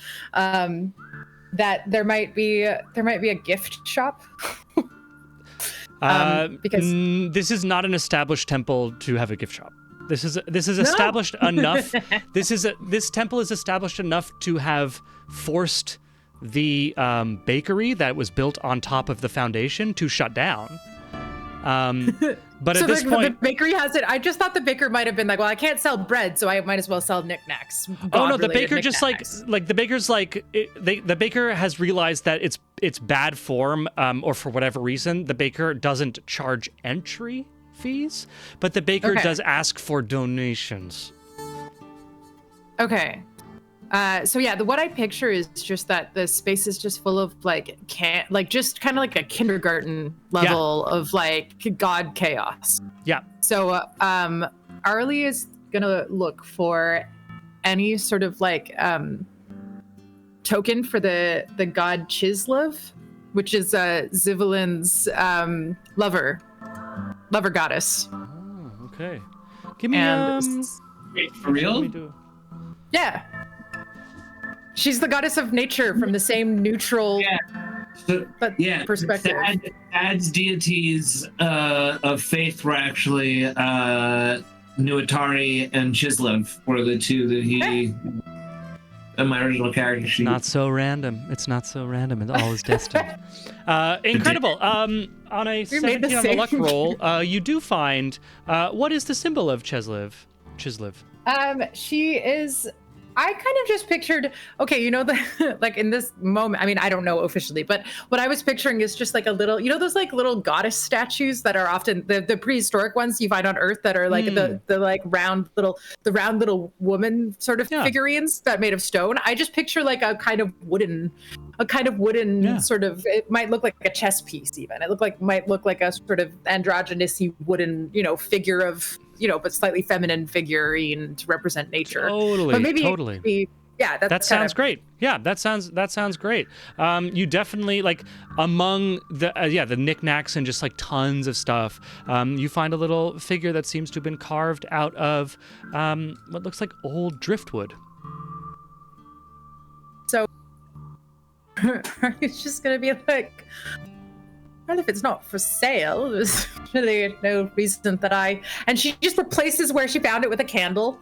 that there might be a gift shop. Because this is not an established temple to have a gift shop. This is established enough. This temple is established enough to have forced the bakery that was built on top of the foundation to shut down. But so at this point, the bakery has it. I just thought the baker might have been like, well, I can't sell bread, so I might as well sell knickknacks. oh no, the baker God-related just knickknacks. like the baker's like the baker has realized that it's bad form, or for whatever reason, the baker doesn't charge entry fees, but the baker Okay. does ask for donations. Okay. So yeah, what I picture is just that the space is just full of like just kind of like a kindergarten level of like god chaos. Yeah. So Arlie is gonna look for any sort of like token for the god Chislev, which is Zivalin's lover goddess. Oh, okay. Give me And Wait, for let real? me do- yeah. She's the goddess of nature from the same neutral So, but yeah, perspective. Ad's deities of faith were actually Nuatari and Chislev were the two that he, in my original character sheet. Not so random. It's not so random. It all is destined. Incredible. On a We made the 17 on the same. luck roll, you do find what is the symbol of Chislev? She is. I kind of just pictured, okay, you know, like in this moment, I mean, I don't know officially, but what I was picturing is just like a little, you know, those like little goddess statues that are often the prehistoric ones you find on Earth that are like the like round little woman sort of Yeah. figurines that made of stone. I just picture like a kind of wooden Yeah. sort of, it might look like a chess piece even. Might look like a sort of androgynous-y wooden, you know, figure of, you know, but slightly feminine figurine to represent nature. Totally. But maybe Totally. yeah, That sounds great. Yeah, that sounds great. You definitely like among the the knickknacks and just like tons of stuff. You find a little figure that seems to have been carved out of what looks like old driftwood. So it's just gonna be like, well, if it's not for sale, there's really no reason that and she just replaces where she found it with a candle.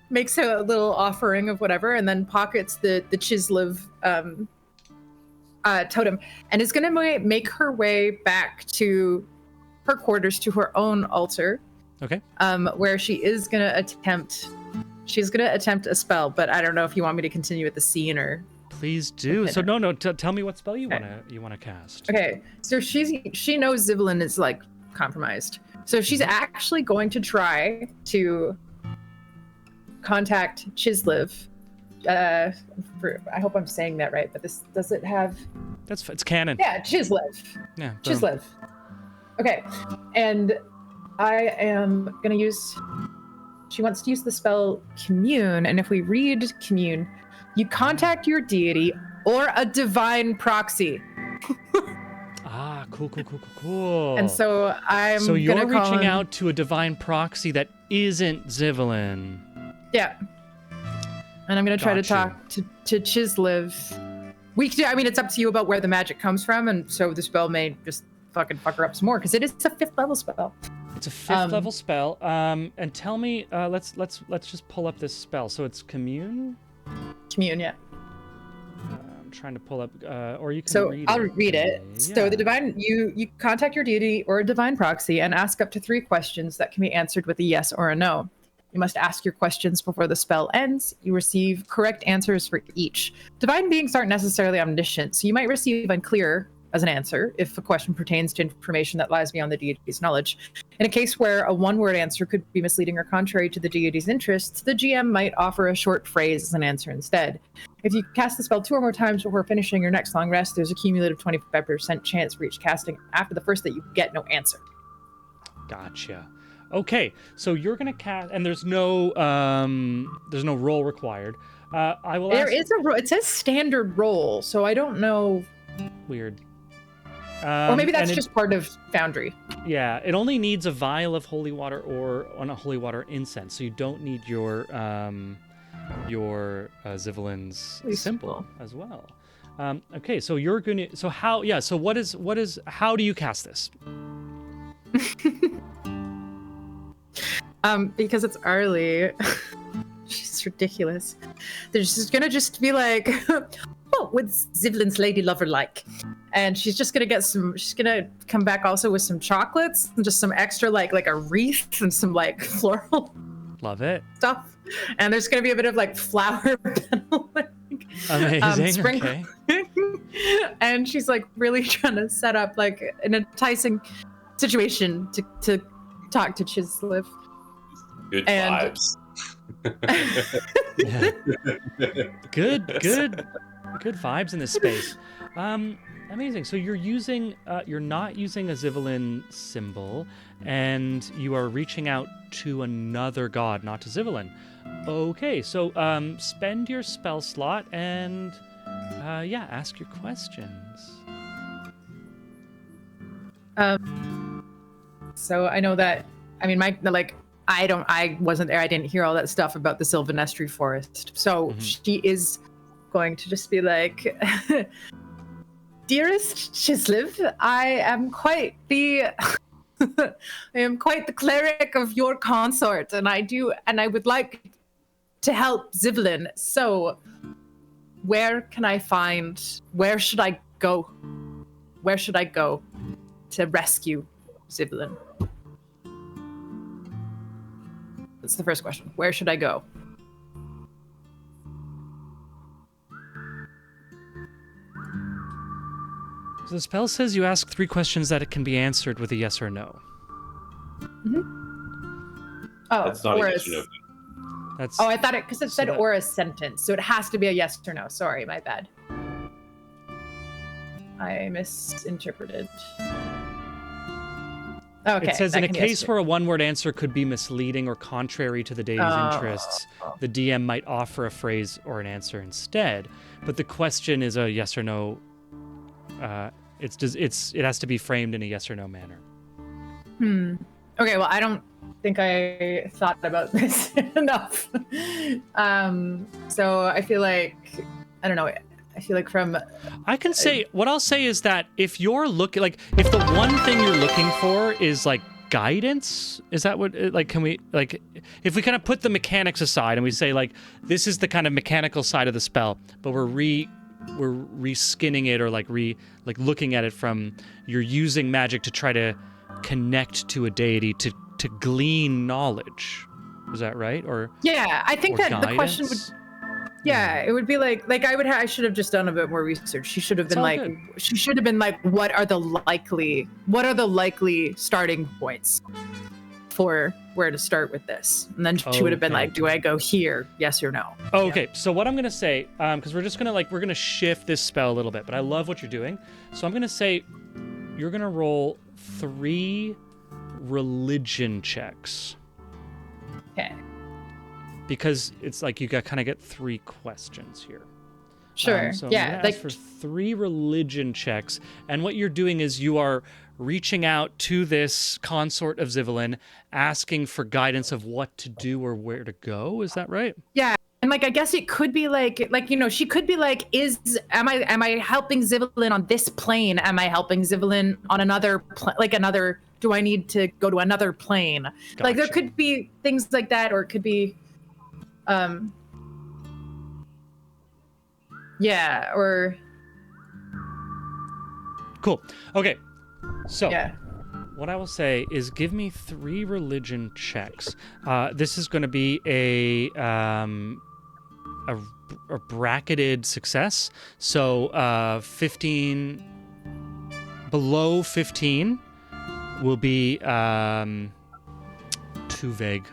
Makes a little offering of whatever, and then pockets the Chislev totem, and is gonna make her way back to her quarters, to her own altar. Okay. Where she's gonna attempt a spell, but I don't know if you want me to continue with the scene or. Please do. Okay. So no, tell me what spell you Okay. wanna cast. Okay, so she knows Zivalin is like compromised, so she's actually going to try to contact Chislev. I hope I'm saying that right, but this does it have? It's canon. Yeah, Chislev. Yeah. boom. Chislev. Okay, and I am gonna use. She wants to use the spell Commune, and if we read Commune, you contact your deity or a divine proxy. Ah, cool. And so So you're gonna call reaching in- out to a divine proxy that isn't Zivalin. Yeah. And I'm gonna try to Gotcha. talk to Chislev. I mean, it's up to you about where the magic comes from, and so the spell may just fucking fuck her up some more because it is a 5th level spell. It's a 5th level spell. And tell me, let's just pull up this spell. So it's commune. Commune, yeah. I'm trying to pull up, or you can So read I'll it. read it. So the divine, you contact your deity or a divine proxy and ask up to 3 questions that can be answered with a yes or a no. You must ask your questions before the spell ends. You receive correct answers for each. Divine beings aren't necessarily omniscient, so you might receive unclear as an answer if a question pertains to information that lies beyond the deity's knowledge. In a case where a one-word answer could be misleading or contrary to the deity's interests, the GM might offer a short phrase as an answer instead. If you cast the spell 2 or more times before finishing your next long rest, there's a cumulative 25% chance for each casting after the first that you get no answer. Gotcha. Okay, so you're gonna cast, and there's no roll required. I will. There ask, is it says standard roll, so I don't know. weird. Or maybe that's and just part of Foundry. Yeah, it only needs a vial of holy water or on a holy water incense, so you don't need your your Zivalin's Least symbol symbol. as well. Okay, so you're gonna. So how? Yeah. So what is? How do you cast this? Because it's Arlie. She's ridiculous. They're just gonna be like, what would Zivlin's lady lover like? And she's just gonna get some. She's gonna come back also with some chocolates and just some extra like a wreath and some like floral Love it. stuff. And there's gonna be a bit of like flower pedaling. Amazing. Sprinkle- Okay. And she's like really trying to set up like an enticing situation to talk to Chislev. Good And- vibes. Yeah. Good vibes in this space. Amazing. So you're not using a Zivalin symbol, and you are reaching out to another god, not to Zivalin. Okay, so spend your spell slot and ask your questions. So I know that. I mean, I wasn't there. I didn't hear all that stuff about the Sylvanestry Forest. So she is going to just be like, "Dearest Chislev, I am quite the cleric of your consort, and I would like to help Zivalin. So, where should I go? Where should I go to rescue Zivalin?" That's the first question. Where should I go? So the spell says you ask 3 questions that it can be answered with a yes or no. Oh, That's not or a a yes or no. That's Oh, I thought it because it said that- or a sentence, so it has to be a yes or no. Sorry, my bad. I misinterpreted. Okay. It says that in a can be yes case or- where a one-word answer could be misleading or contrary to the data's Oh. interests, the DM might offer a phrase or an answer instead. But the question is a yes or no. It has to be framed in a yes or no manner. Okay, well, I don't think I thought about this enough. So I feel like I don't know. I feel like from I can say what I'll say is that if you're looking if the one thing you're looking for is like guidance, is that what can we if we kind of put the mechanics aside and we say like this is the kind of mechanical side of the spell, but we're reskinning it or looking at it from you're using magic to try to connect to a deity to glean knowledge. Is that right? Or yeah, I think or that the question would guidance? it would be like I should have just done a bit more research. She should have It's been all like good. she should have been like what are the likely starting points for where to start with this? And then she would have been Okay. like, do I go here? Yes or no? Oh, okay, so what I'm gonna say, because we're just gonna we're gonna shift this spell a little bit, but I love what you're doing. So I'm gonna say you're gonna roll 3 religion checks Okay. because it's like you kind of get 3 questions here. Sure. So I'm yeah. gonna Like ask for 3 religion checks, and what you're doing is you are reaching out to this consort of Zivalin, asking for guidance of what to do or where to go. Is that right? yeah. And like I guess it could be like she could be like, am I helping Zivalin on this plane? Am I helping Zivalin on another do I need to go to another plane? Like there Gotcha. could be things like that, or it could be yeah, or Cool. Okay. So yeah. what I will say is give me 3 religion checks. This is going to be a bracketed success. So 15 below 15 will be too vague.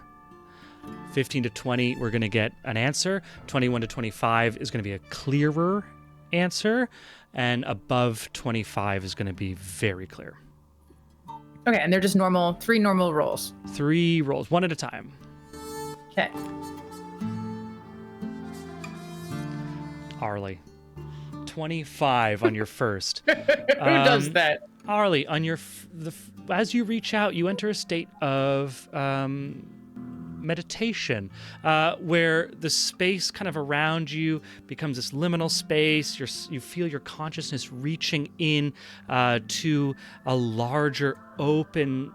15 to 20 we're going to get an answer. 21 to 25 is going to be a clearer answer, and above 25 is going to be very clear. Okay, and they're just 3 normal rolls. 3 rolls, 1 at a time. Okay. Arlie, 25 on your first. Who does that? Arlie, on your as you reach out, you enter a state of meditation, where the space kind of around you becomes this liminal space. You feel your consciousness reaching in to a larger open.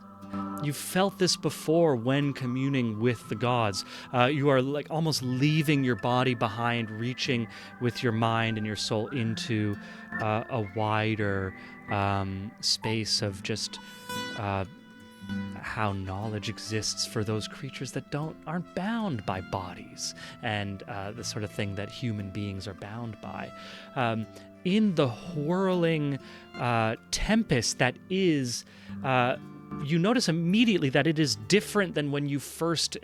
You've felt this before when communing with the gods. You are like almost leaving your body behind, reaching with your mind and your soul into a wider space of just how knowledge exists for those creatures that aren't bound by bodies and the sort of thing that human beings are bound by. In the whirling tempest that is, you notice immediately that it is different than when you first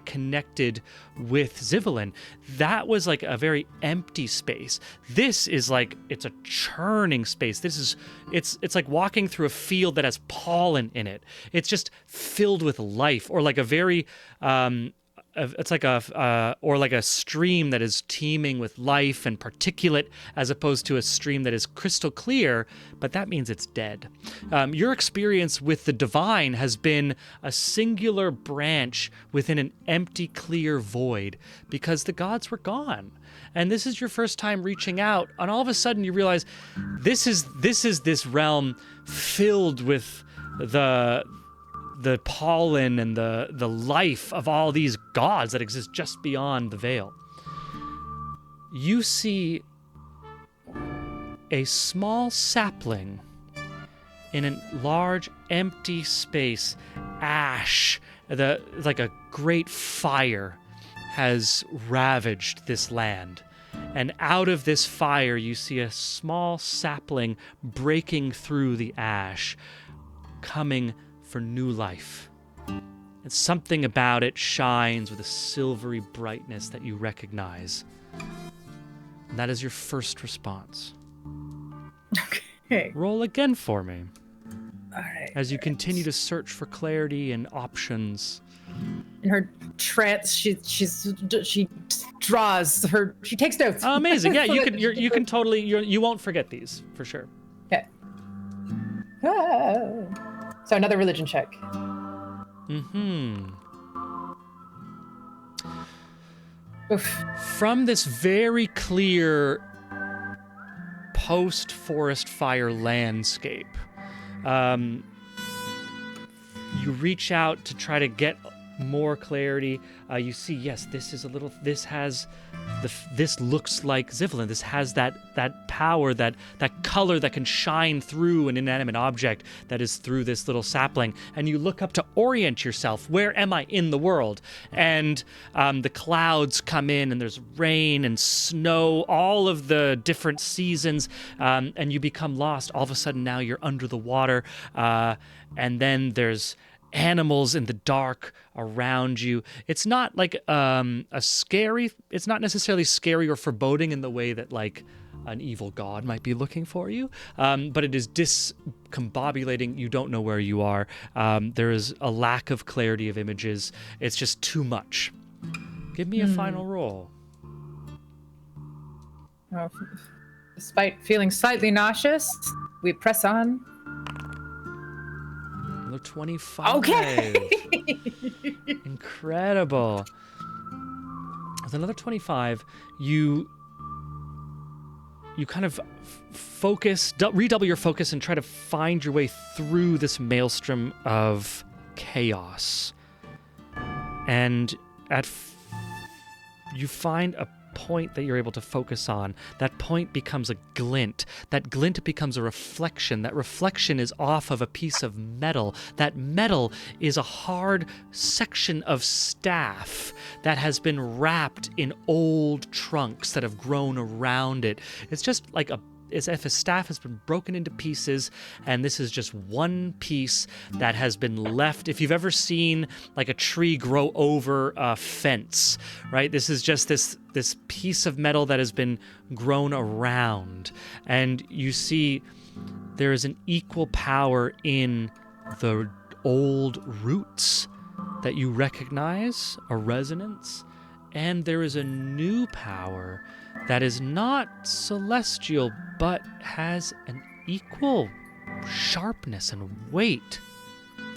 connected with Zivelin. That was like a very empty space. This is like, it's a churning space. It's like walking through a field that has pollen in it. It's just filled with life, or like a very it's like a stream that is teeming with life and particulate, as opposed to a stream that is crystal clear, but that means it's dead. Your experience with the divine has been a singular branch within an empty, clear void, because the gods were gone. And this is your first time reaching out, and all of a sudden you realize this is this realm filled with the pollen and the life of all these gods that exist just beyond the veil. You see a small sapling in a large empty space. Ash, like a great fire, has ravaged this land. And out of this fire, you see a small sapling breaking through the ash, coming for new life. And something about it shines with a silvery brightness that you recognize. And that is your first response. Okay. Roll again for me. All right. As you continue to search for clarity and options. In her trance, she draws her. She takes notes. Amazing. Yeah, you can totally. You won't forget these for sure. Okay. So another religion check. Oof. From this very clear post-forest fire landscape, you reach out to try to get more clarity. You see, yes, this looks like Zivelin. This has that power, that color that can shine through an inanimate object that is through this little sapling. And you look up to orient yourself. Where am I in the world? And the clouds come in, and there's rain and snow, all of the different seasons, and you become lost. All of a sudden, now you're under the water, and then there's animals in the dark around you. It's not like it's not necessarily scary or foreboding in the way that like an evil god might be looking for you, but it is discombobulating. You don't know where you are. There is a lack of clarity of images. It's just too much. Give me a final roll. Well, despite feeling slightly nauseous, we press on. Another 25. Okay. Incredible. With another 25, you kind of redouble your focus and try to find your way through this maelstrom of chaos. And you find a point that you're able to focus on. That point becomes a glint. That glint becomes a reflection. That reflection is off of a piece of metal. That metal is a hard section of staff that has been wrapped in old trunks that have grown around it. It's just like as if a staff has been broken into pieces, and this is just one piece that has been left. If you've ever seen like a tree grow over a fence, right? This is just this piece of metal that has been grown around, and you see there is an equal power in the old roots that you recognize, a resonance, and there is a new power that is not celestial, but has an equal sharpness and weight.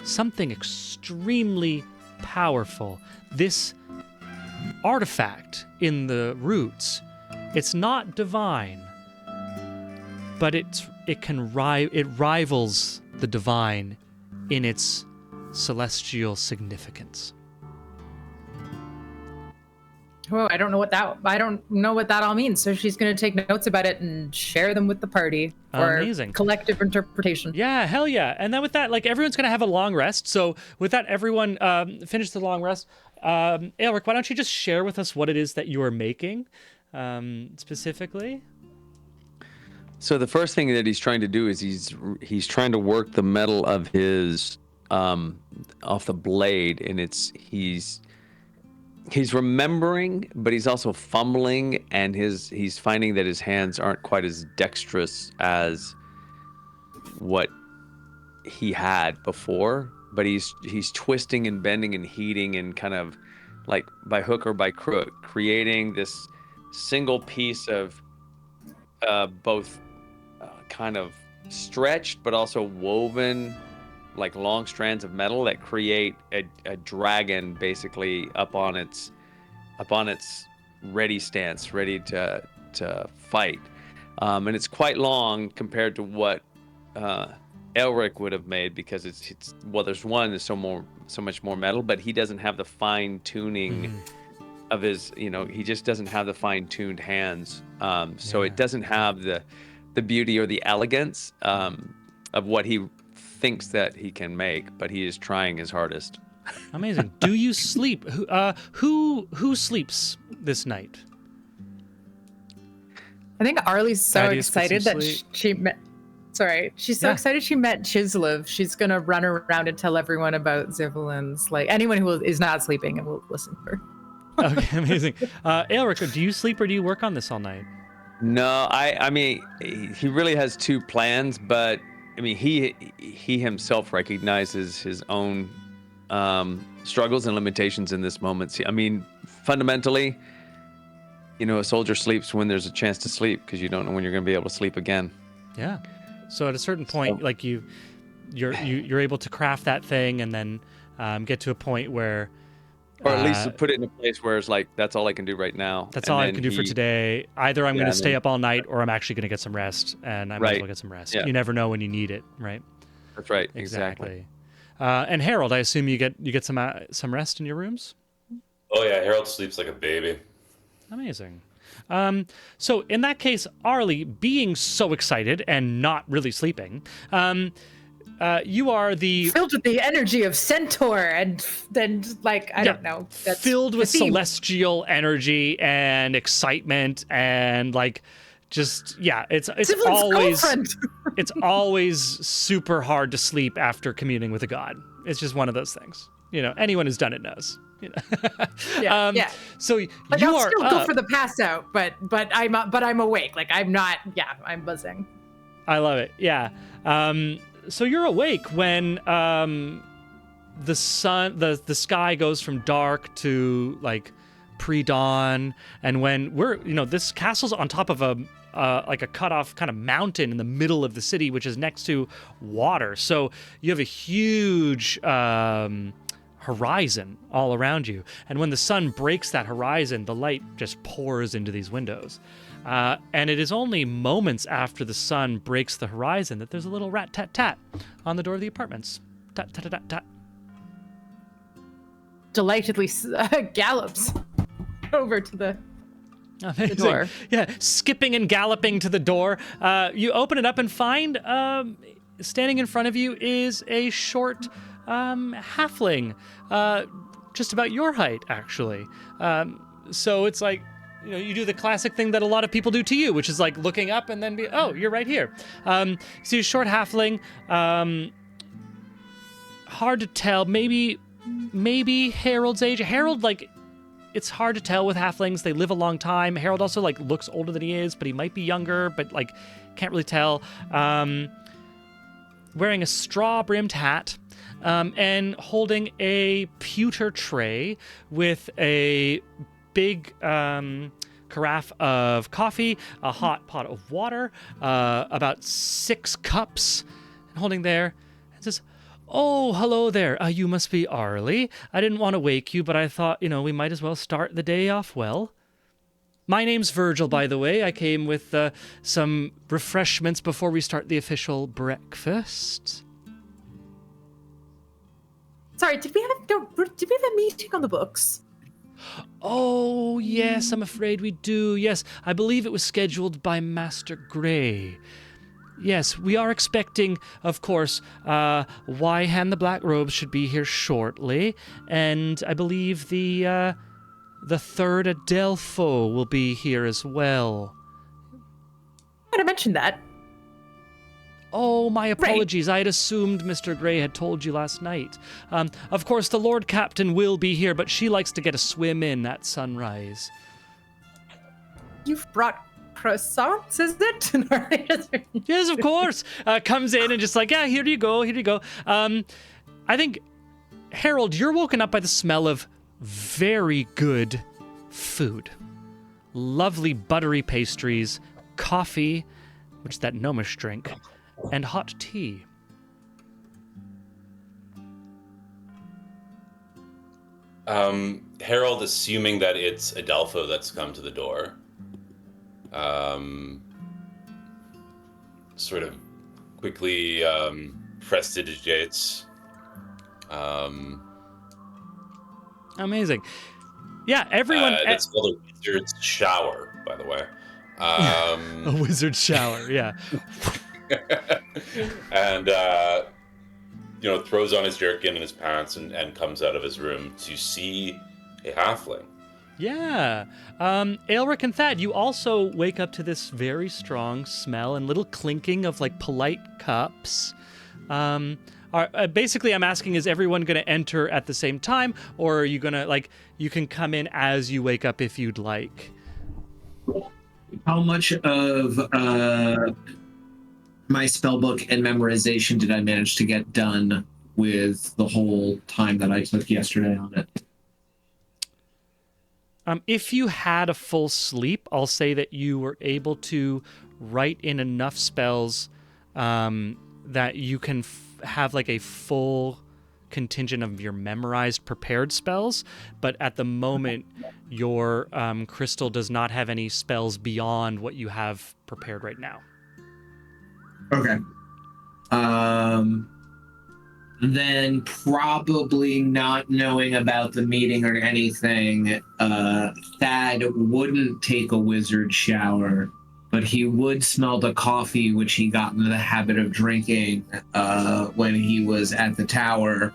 Something extremely powerful. This artifact in the roots, it's not divine, but it rivals the divine in its celestial significance. Oh, I don't know what that all means. So she's going to take notes about it and share them with the party for Amazing. collective interpretation. Yeah, hell yeah. And then with that, like, everyone's going to have a long rest. So with that, everyone finish the long rest. Aelric, why don't you just share with us what it is that you are making specifically? So the first thing that he's trying to do is he's trying to work the metal of his off the blade, and he's remembering, but he's also fumbling, and he's finding that his hands aren't quite as dexterous as what he had before. But he's twisting and bending and heating and kind of like by hook or by crook, creating this single piece of both kind of stretched but also woven like long strands of metal that create a dragon basically up on its ready stance, ready to fight. And it's quite long compared to what Elric would have made, because it's there's so much more metal, but he doesn't have the fine tuning of his, he just doesn't have the fine tuned hands. So it doesn't have the beauty or the elegance of what he thinks that he can make, but he is trying his hardest. Amazing. Do you sleep? Who sleeps this night? I think Arlie's so Thaddeus gets excited some that sleep. she met. Sorry, she's so excited she met Chislev. She's gonna run around and tell everyone about Zivolin's. Like anyone who is not sleeping and will listen to her. Okay, amazing. Aelric, do you sleep or do you work on this all night? No, I mean, he really has two plans, but I mean, he himself recognizes his own struggles and limitations in this moment. I mean, fundamentally, a soldier sleeps when there's a chance to sleep, because you don't know when you're going to be able to sleep again. Yeah. So at a certain point, like you're able to craft that thing, and then get to a point where, or at least put it in a place where it's like, that's all I can do right now. That's all I can do for today. Either I'm going to stay up all night, or I'm actually going to get some rest, and I might as well get some rest. Yeah. You never know when you need it, right? That's right. Exactly. And Harold, I assume you get some rest in your rooms? Oh yeah, Harold sleeps like a baby. Amazing. So in that case, Arlie, being so excited and not really sleeping, you are the Filled with the energy of Centaur and then I don't know. That's filled with the theme. celestial energy and excitement and it's Zivolin's always girlfriend. it's always super hard to sleep after communing with a god. It's just one of those things. Anyone who's done it knows. Yeah. So Like you I'll are still up. go for the pass out, but I'm awake. Like I'm not. Yeah, I'm buzzing. I love it. Yeah. So you're awake when the sun, the sky goes from dark to like pre-dawn, and when this castle's on top of a cut-off kind of mountain in the middle of the city, which is next to water. So you have a huge horizon all around you, and when the sun breaks that horizon, the light just pours into these windows. And it is only moments after the sun breaks the horizon that there's a little rat-tat-tat on the door of the apartments. Tat-tat-tat-tat. Delightedly gallops over to the Amazing. door. Yeah, skipping and galloping to the door. You open it up and find standing in front of you is a short halfling, just about your height, actually. So it's like, you do the classic thing that a lot of people do to you, which is like looking up and then be, oh, you're right here. So a short halfling, hard to tell, maybe Harold's age. Harold, it's hard to tell with halflings. They live a long time. Harold also looks older than he is, but he might be younger, but can't really tell. Wearing a straw-brimmed hat, and holding a pewter tray with a big carafe of coffee, a hot pot of water, about 6 cups, and holding there, and says, Oh, hello there. You must be Arlie. I didn't want to wake you, but I thought, we might as well start the day off well. My name's Virgil, by the way. I came with some refreshments before we start the official breakfast. Sorry, did we have a meeting on the books? Oh, yes, I'm afraid we do. Yes, I believe it was scheduled by Master Gray. Yes, we are expecting, of course, Wyhan the Black Robes should be here shortly, and I believe the third Adelpho will be here as well. I mentioned that. Oh, my apologies. I had assumed Mr. Gray had told you last night. Of course, the Lord Captain will be here, but she likes to get a swim in at sunrise. You've brought croissants, is it? Yes, of course. Comes in and just like, yeah, here you go. I think, Harold, you're woken up by the smell of very good food. Lovely buttery pastries, coffee, which is that gnomish drink, and hot tea. Harold, assuming that it's Adelpho that's come to the door, sort of quickly prestidigitates. Amazing. Yeah, everyone... That's called a wizard's shower, by the way. A wizard shower, yeah. And, throws on his jerkin and his pants and comes out of his room to see a halfling. Yeah. Aelric and Thad, you also wake up to this very strong smell and little clinking of, polite cups. Basically, I'm asking, is everyone going to enter at the same time, or are you going to, you can come in as you wake up if you'd like? How much of my spellbook and memorization did I manage to get done with the whole time that I took yesterday on it? If you had a full sleep, I'll say that you were able to write in enough spells that you can have a full contingent of your memorized prepared spells, but at the moment your crystal does not have any spells beyond what you have prepared right now. Okay. Then probably not knowing about the meeting or anything, Thad wouldn't take a wizard shower, but he would smell the coffee, which he got into the habit of drinking when he was at the tower.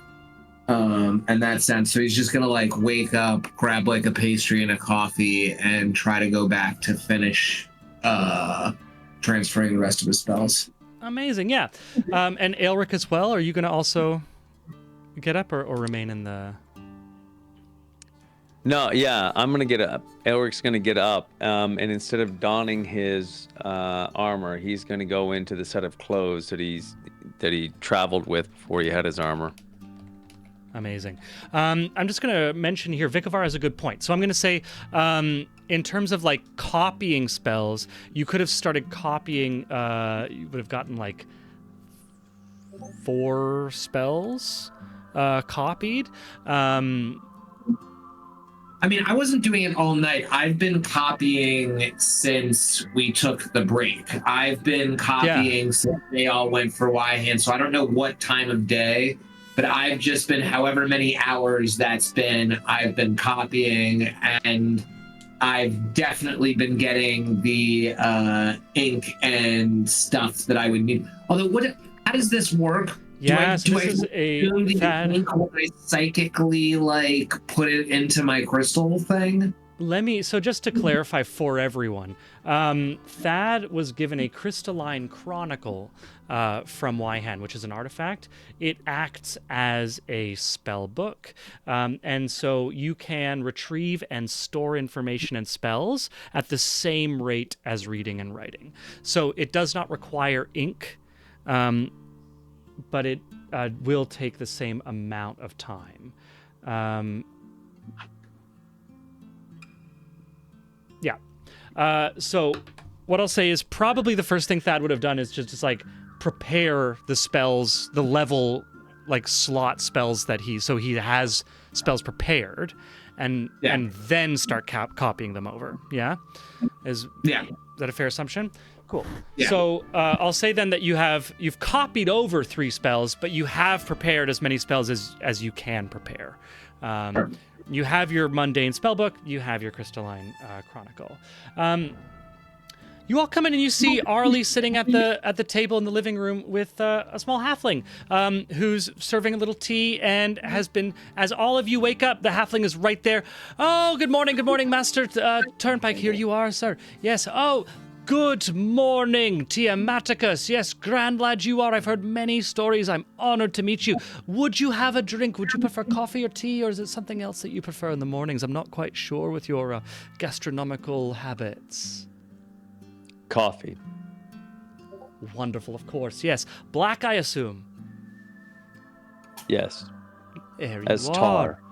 In that sense, so he's just gonna wake up, grab a pastry and a coffee, and try to go back to finish transferring the rest of his spells. Amazing, yeah. And Aelric as well. Are you gonna also get up or remain in the? No, yeah, I'm gonna get up. Elric's gonna get up, and instead of donning his armor, he's gonna go into the set of clothes that he traveled with before he had his armor. Amazing. I'm just going to mention here, Vikavar has a good point. So I'm going to say, in terms of copying spells, you could have started copying, you would have gotten 4 spells copied. I I wasn't doing it all night. I've been copying since we took the break. I've been copying since they all went for Wyhan, so I don't know what time of day. But I've just been, however many hours I've been copying, and I've definitely been getting the ink and stuff that I would need. Although, how does this work? Yes, this is a ink when I psychically put it into my crystal thing? So just to clarify for everyone, Thad was given a crystalline chronicle from Wyhan, which is an artifact. It acts as a spell book, and so you can retrieve and store information and spells at the same rate as reading and writing. So it does not require ink, but it will take the same amount of time. So what I'll say is probably the first thing Thad would have done is just prepare the spells, the level like slot spells that he has spells prepared, and then start copying them over. Yeah, is that a fair assumption? Cool. Yeah. So I'll say then that you've copied over 3 spells, but you have prepared as many spells as you can prepare. You have your mundane spellbook. You have your crystalline chronicle. You all come in and you see Arlie sitting at the table in the living room with a small halfling who's serving a little tea and has been, as all of you wake up, the halfling is right there. Oh, good morning, Master Turnpike. Here you are, sir. Yes. Oh, good morning, Tiamaticus. Yes, grand lad you are. I've heard many stories. I'm honored to meet you. Would you have a drink? Would you prefer coffee or tea, or is it something else that you prefer in the mornings? I'm not quite sure with your gastronomical habits. Coffee. Wonderful, of course. Yes. Black, I assume. Yes. There As you tar. are.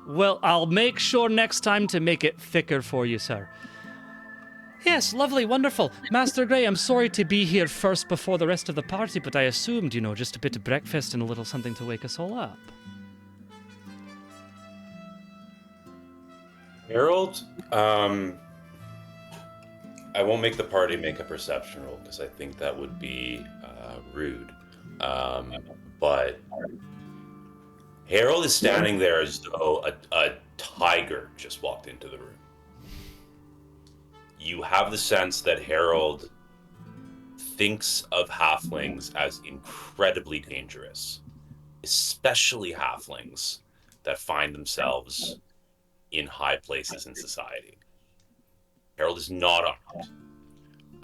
Well, I'll make sure next time to make it thicker for you, sir. Yes, lovely, wonderful. Master Gray, I'm sorry to be here first before the rest of the party, but I assumed, just a bit of breakfast and a little something to wake us all up. Harold, I won't make the party make a perception roll because I think that would be rude. But Harold is standing there as though a tiger just walked into the room. You have the sense that Harold thinks of halflings as incredibly dangerous, especially halflings that find themselves in high places in society. Harold is not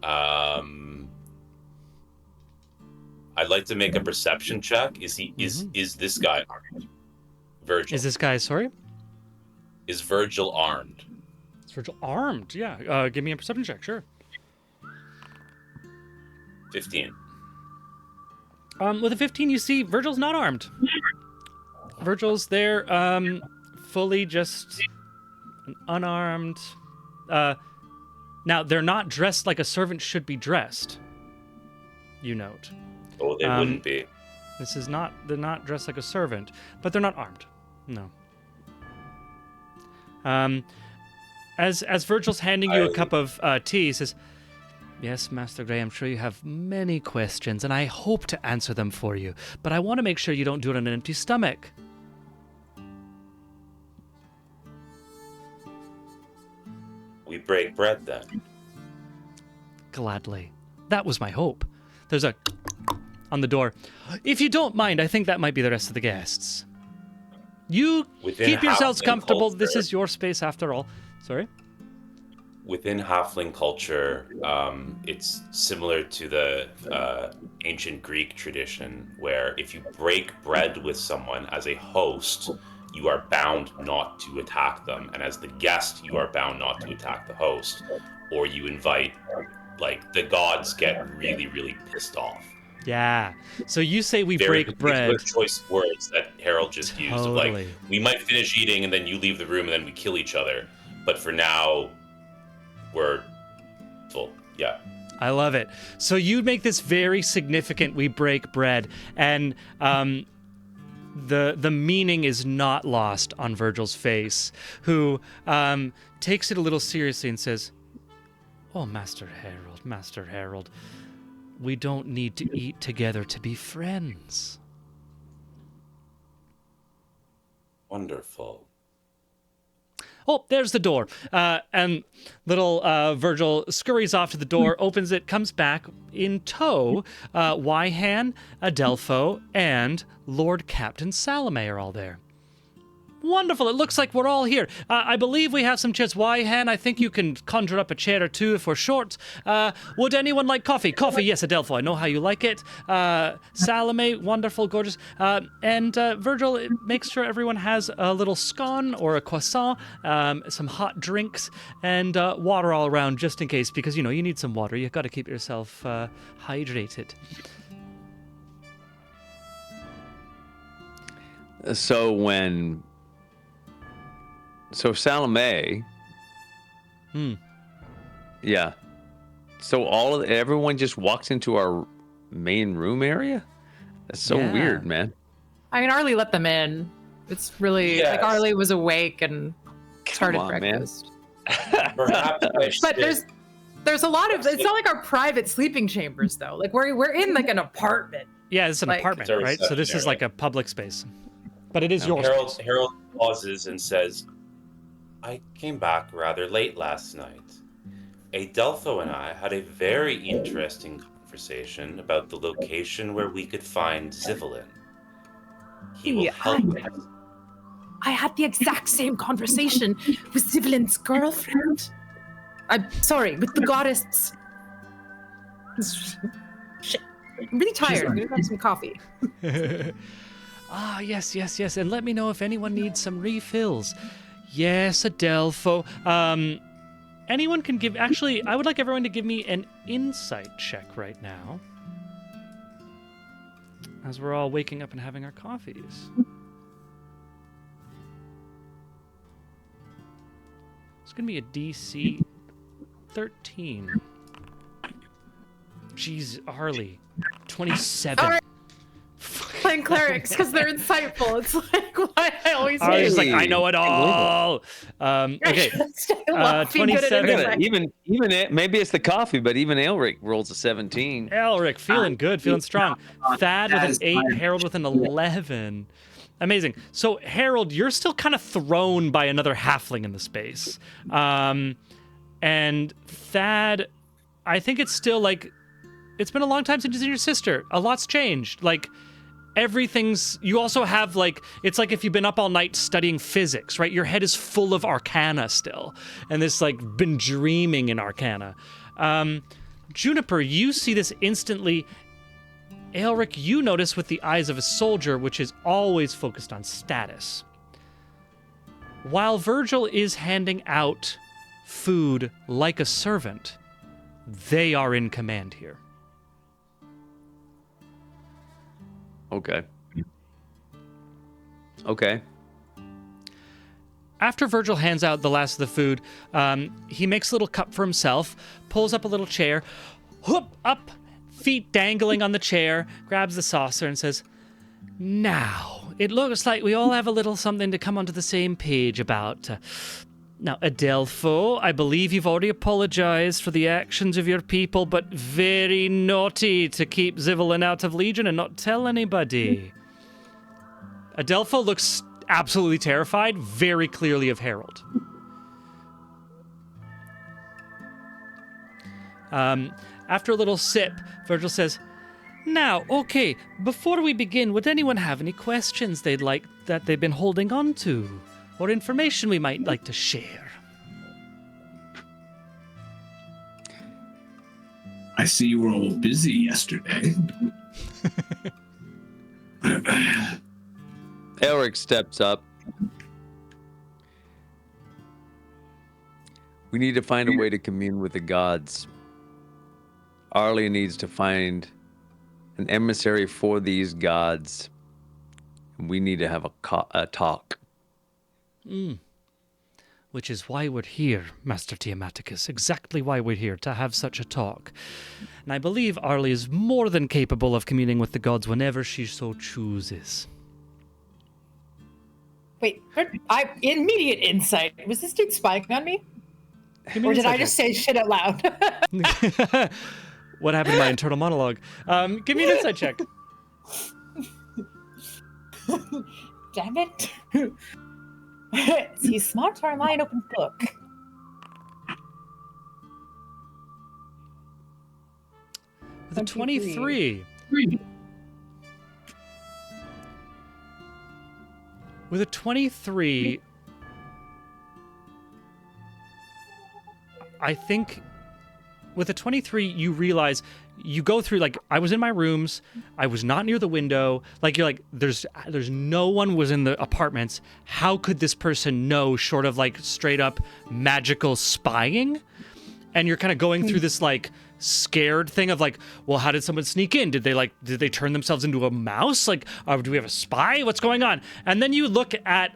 armed. I'd like to make a perception check. Is this guy armed? Virgil. Is this guy, sorry? Is Virgil armed? Is Virgil armed? Yeah. Give me a perception check, sure. 15. With a 15, you see Virgil's not armed. Virgil's there, fully just unarmed. Now, they're not dressed like a servant should be dressed, you note. Oh, they wouldn't be. They're not dressed like a servant, but they're not armed. No. As Virgil's handing you a cup of tea, he says, "Yes, Master Gray, I'm sure you have many questions, and I hope to answer them for you, but I want to make sure you don't do it on an empty stomach." We break bread then. Gladly. That was my hope. There's a on the door. If you don't mind, I think that might be the rest of the guests. You Within keep yourselves halfling comfortable. culture- This is your space after all. Sorry? Within halfling culture, it's similar to the ancient Greek tradition where if you break bread with someone as a host, you are bound not to attack them. And as the guest, you are bound not to attack the host. Or you invite, the gods get really, really pissed off. Yeah. So you say we Very break bread. good choice words that Harold just used. Of Totally. we might finish eating and then you leave the room and then we kill each other. But for now, we're full. Yeah. I love it. So you make this very significant we break bread, and the meaning is not lost on Virgil's face, who takes it a little seriously and says, "Oh, Master Harold, we don't need to eat together to be friends." Wonderful. Oh, there's the door. And little Virgil scurries off to the door, opens it, comes back in tow. Wyhan, Adelpho, and Lord Captain Salome are all there. Wonderful. It looks like we're all here. I believe we have some chairs. Wyhan, I think you can conjure up a chair or two if we're short. Would anyone like coffee? Coffee, yes, Adelpho. I know how you like it. Salome, wonderful, gorgeous. And Virgil makes sure everyone has a little scone or a croissant, some hot drinks, and water all around just in case, because, you need some water. You've got to keep yourself hydrated. So Salome. Yeah. So everyone just walks into our main room area, That's so Yeah. weird, man. I mean, Arlie let them in. It's really Yes. like Arlie was awake and started on, man. breakfast. Perhaps I But should- there's a lot of. It's not like our private sleeping chambers though. Like we're in like an apartment. Yeah, it's an Like- apartment, It's a right? So this reception is like a public space. But it is your Harold, space. Harold pauses and says, I came back rather late last night. Adelpho and I had a very interesting conversation about the location where we could find Zivelin. He will Yeah, help us. I had the exact same conversation with Zivelin's girlfriend. I'm sorry, with the goddess. Shit. I'm really tired. I'm gonna have some coffee. Ah, yes. And let me know if anyone needs some refills. Yes, Adelpho. Anyone can give. Actually, I would like everyone to give me an insight check right now, as we're all waking up and having our coffees. It's gonna be a DC 13. Jeez, Arlie, 27. All right. Playing clerics because they're insightful. It's like what I always Arlie's say. like, I know it all. Okay. I love being good at 27. insight. Even maybe it's the coffee, but even Elric rolls a 17. Elric, feeling good, feeling strong. Thad with an 8, Satisfied. Harold with an 11. Amazing. So, Harold, you're still kind of thrown by another halfling in the space. And Thad, I think it's still like, it's been a long time since you've seen your sister. A lot's changed. Like, everything's, you also have like, it's like if you've been up all night studying physics, right? Your head is full of arcana still. And this like been dreaming in arcana. Juniper, you see this instantly. Aelric, you notice with the eyes of a soldier, which is always focused on status. While Virgil is handing out food like a servant, they are in command here. Okay. Okay. After Virgil hands out the last of the food, he makes a little cup for himself, pulls up a little chair, whoop up, feet dangling on the chair, grabs the saucer and says, Now, it looks like we all have a little something to come onto the same page about. Now, Adelpho, I believe you've already apologized for the actions of your people, but very naughty to keep Zivelin out of Legion and not tell anybody. Adelpho looks absolutely terrified, very clearly of Harold. After a little sip, Virgil says, Now, okay, before we begin, would anyone have any questions they'd been holding on to? Or information we might like to share? I see you were all busy yesterday. Elric steps up. We need to find a way to commune with the gods. Arlie needs to find an emissary for these gods. We need to have a talk. Which is why we're here, Master Tiamaticus. Exactly why we're here, to have such a talk. And I believe Arlie is more than capable of communing with the gods whenever she so chooses. Wait, immediate insight. Was this dude spying on me? Give me Or an did I insight just say shit out loud? check. What happened to my internal monologue? Give me an insight check. Damn it. Is he smart or am I an open book? With a 23. With a 23, I think with a 23, you realize you go through, like, I was in my rooms, I was not near the window, like, you're like, there's no one was in the apartments. How could this person know, short of like straight up magical spying? And you're kind of going through this like scared thing of like, well, how did someone sneak in? Did they turn themselves into a mouse? Like, do we have a spy? What's going on? And then you look at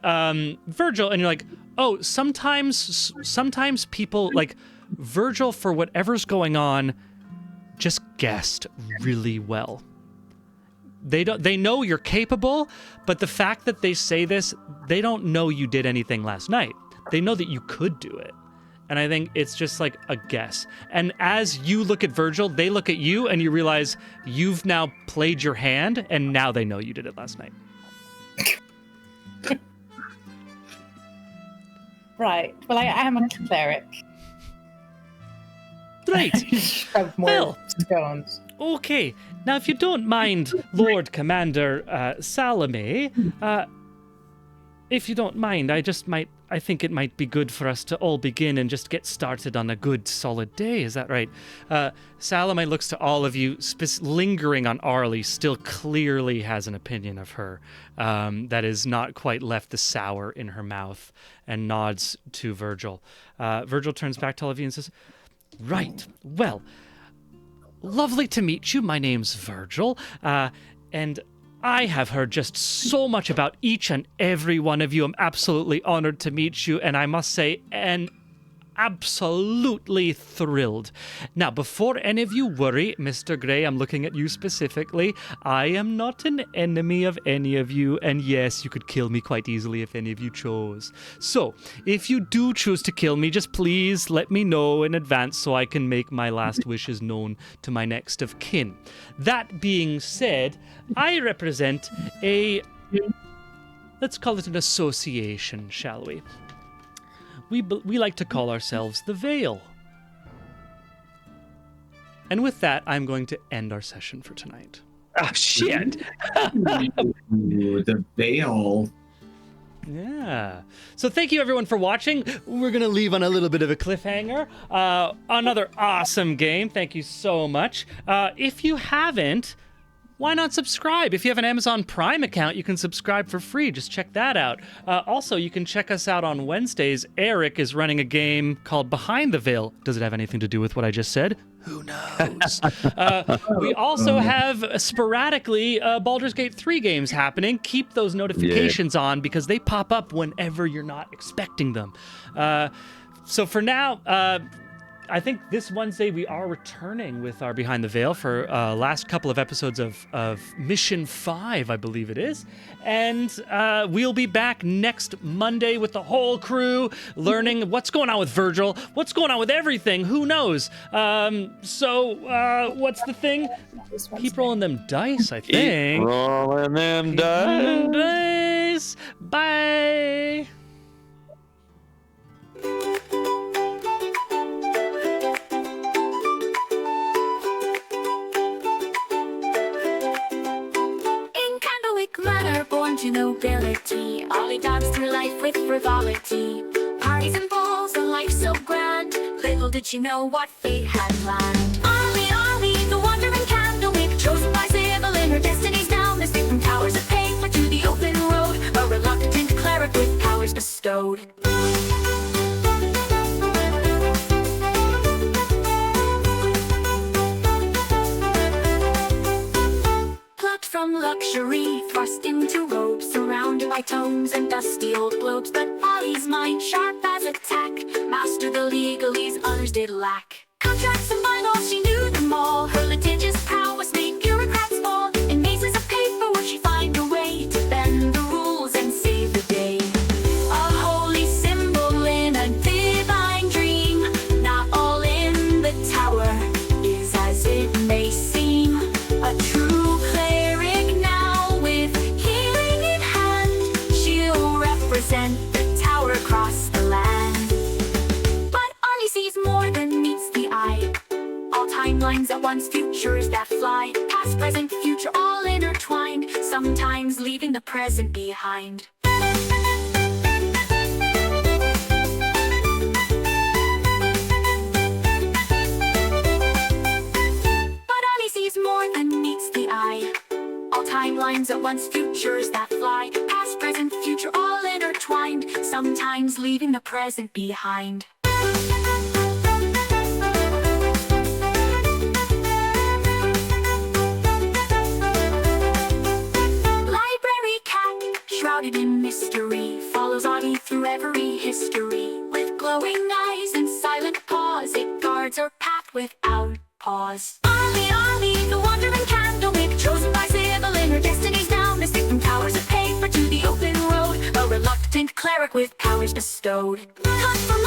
Virgil and you're like, oh, sometimes people like Virgil, for whatever's going on, just guessed really well. They know you're capable, but the fact that they say this, they don't know you did anything last night. They know that you could do it. And I think it's just like a guess. And as you look at Virgil, they look at you and you realize you've now played your hand and now they know you did it last night. Right. Well, I am a cleric. Right. Shove more Well. stones. Okay. Now, if you don't mind, Lord Commander Salome, if you don't mind, I think it might be good for us to all begin and just get started on a good, solid day. Is that right? Salome looks to all of you, lingering on Arlie, still clearly has an opinion of her that is not quite left the sour in her mouth, and nods to Virgil. Virgil turns back to all of you and says, right, well, lovely to meet you. My name's Virgil, and I have heard just so much about each and every one of you. I'm absolutely honored to meet you, and I must say, absolutely thrilled. Now, before any of you worry, Mr. Gray, I'm looking at you specifically. I am not an enemy of any of you, and yes, you could kill me quite easily if any of you chose. So, if you do choose to kill me, just please let me know in advance so I can make my last wishes known to my next of kin. That being said, I represent let's call it an association, shall we? We like to call ourselves the Veil. And with that, I'm going to end our session for tonight. Oh, shit. Ooh, the Veil. Yeah. So thank you everyone for watching. We're going to leave on a little bit of a cliffhanger. Another awesome game. Thank you so much. If you haven't, why not subscribe? If you have an Amazon Prime account, you can subscribe for free. Just check that out. Also, you can check us out on Wednesdays. Eric is running a game called Behind the Veil. Does it have anything to do with what I just said? Who knows? We also have sporadically Baldur's Gate 3 games happening. Keep those notifications on because they pop up whenever you're not expecting them. So for now, I think this Wednesday we are returning with our Behind the Veil for last couple of episodes of Mission 5, I believe it is. And we'll be back next Monday with the whole crew, learning what's going on with Virgil, what's going on with everything, who knows. So what's the thing? Keep rolling them dice, I think. Keep rolling them dice. Dice. Bye. In Candlewick Manor, born to nobility, Ollie dabs through life with frivolity. Parties and balls, a life so grand. Little did she know what fate had planned. Ollie, Ollie, the wandering Candlewick, chosen by Sybil in her destiny's down. The stick from towers of paper to the open road, a reluctant cleric with powers bestowed. From luxury, thrust into robes, surrounded by tomes and dusty old globes. But Ollie's mind, sharp as a tack, mastered the legalese others did lack. Contracts and bylaws, she knew them all. Her litigious prowess made bureaucrats fall. In mazes of paper would she find a way to bend the rules and save the day. A holy symbol in a divine dream. Not all in the tower is as it may seem. A true the tower across the land. But Ollie sees more than meets the eye. All timelines at once, futures that fly. Past, present, future, all intertwined. Sometimes leaving the present behind. But Ollie sees more than meets the eye. All timelines at once, futures that fly. Past, present, future, all intertwined. Sometimes leaving the present behind. Library cat, shrouded in mystery, follows Ollie through every history. With glowing eyes and silent paws, it guards her path without pause. Ollie, Ollie, the wandering Candlewick, chosen by Sybil in her bestowed. Cut from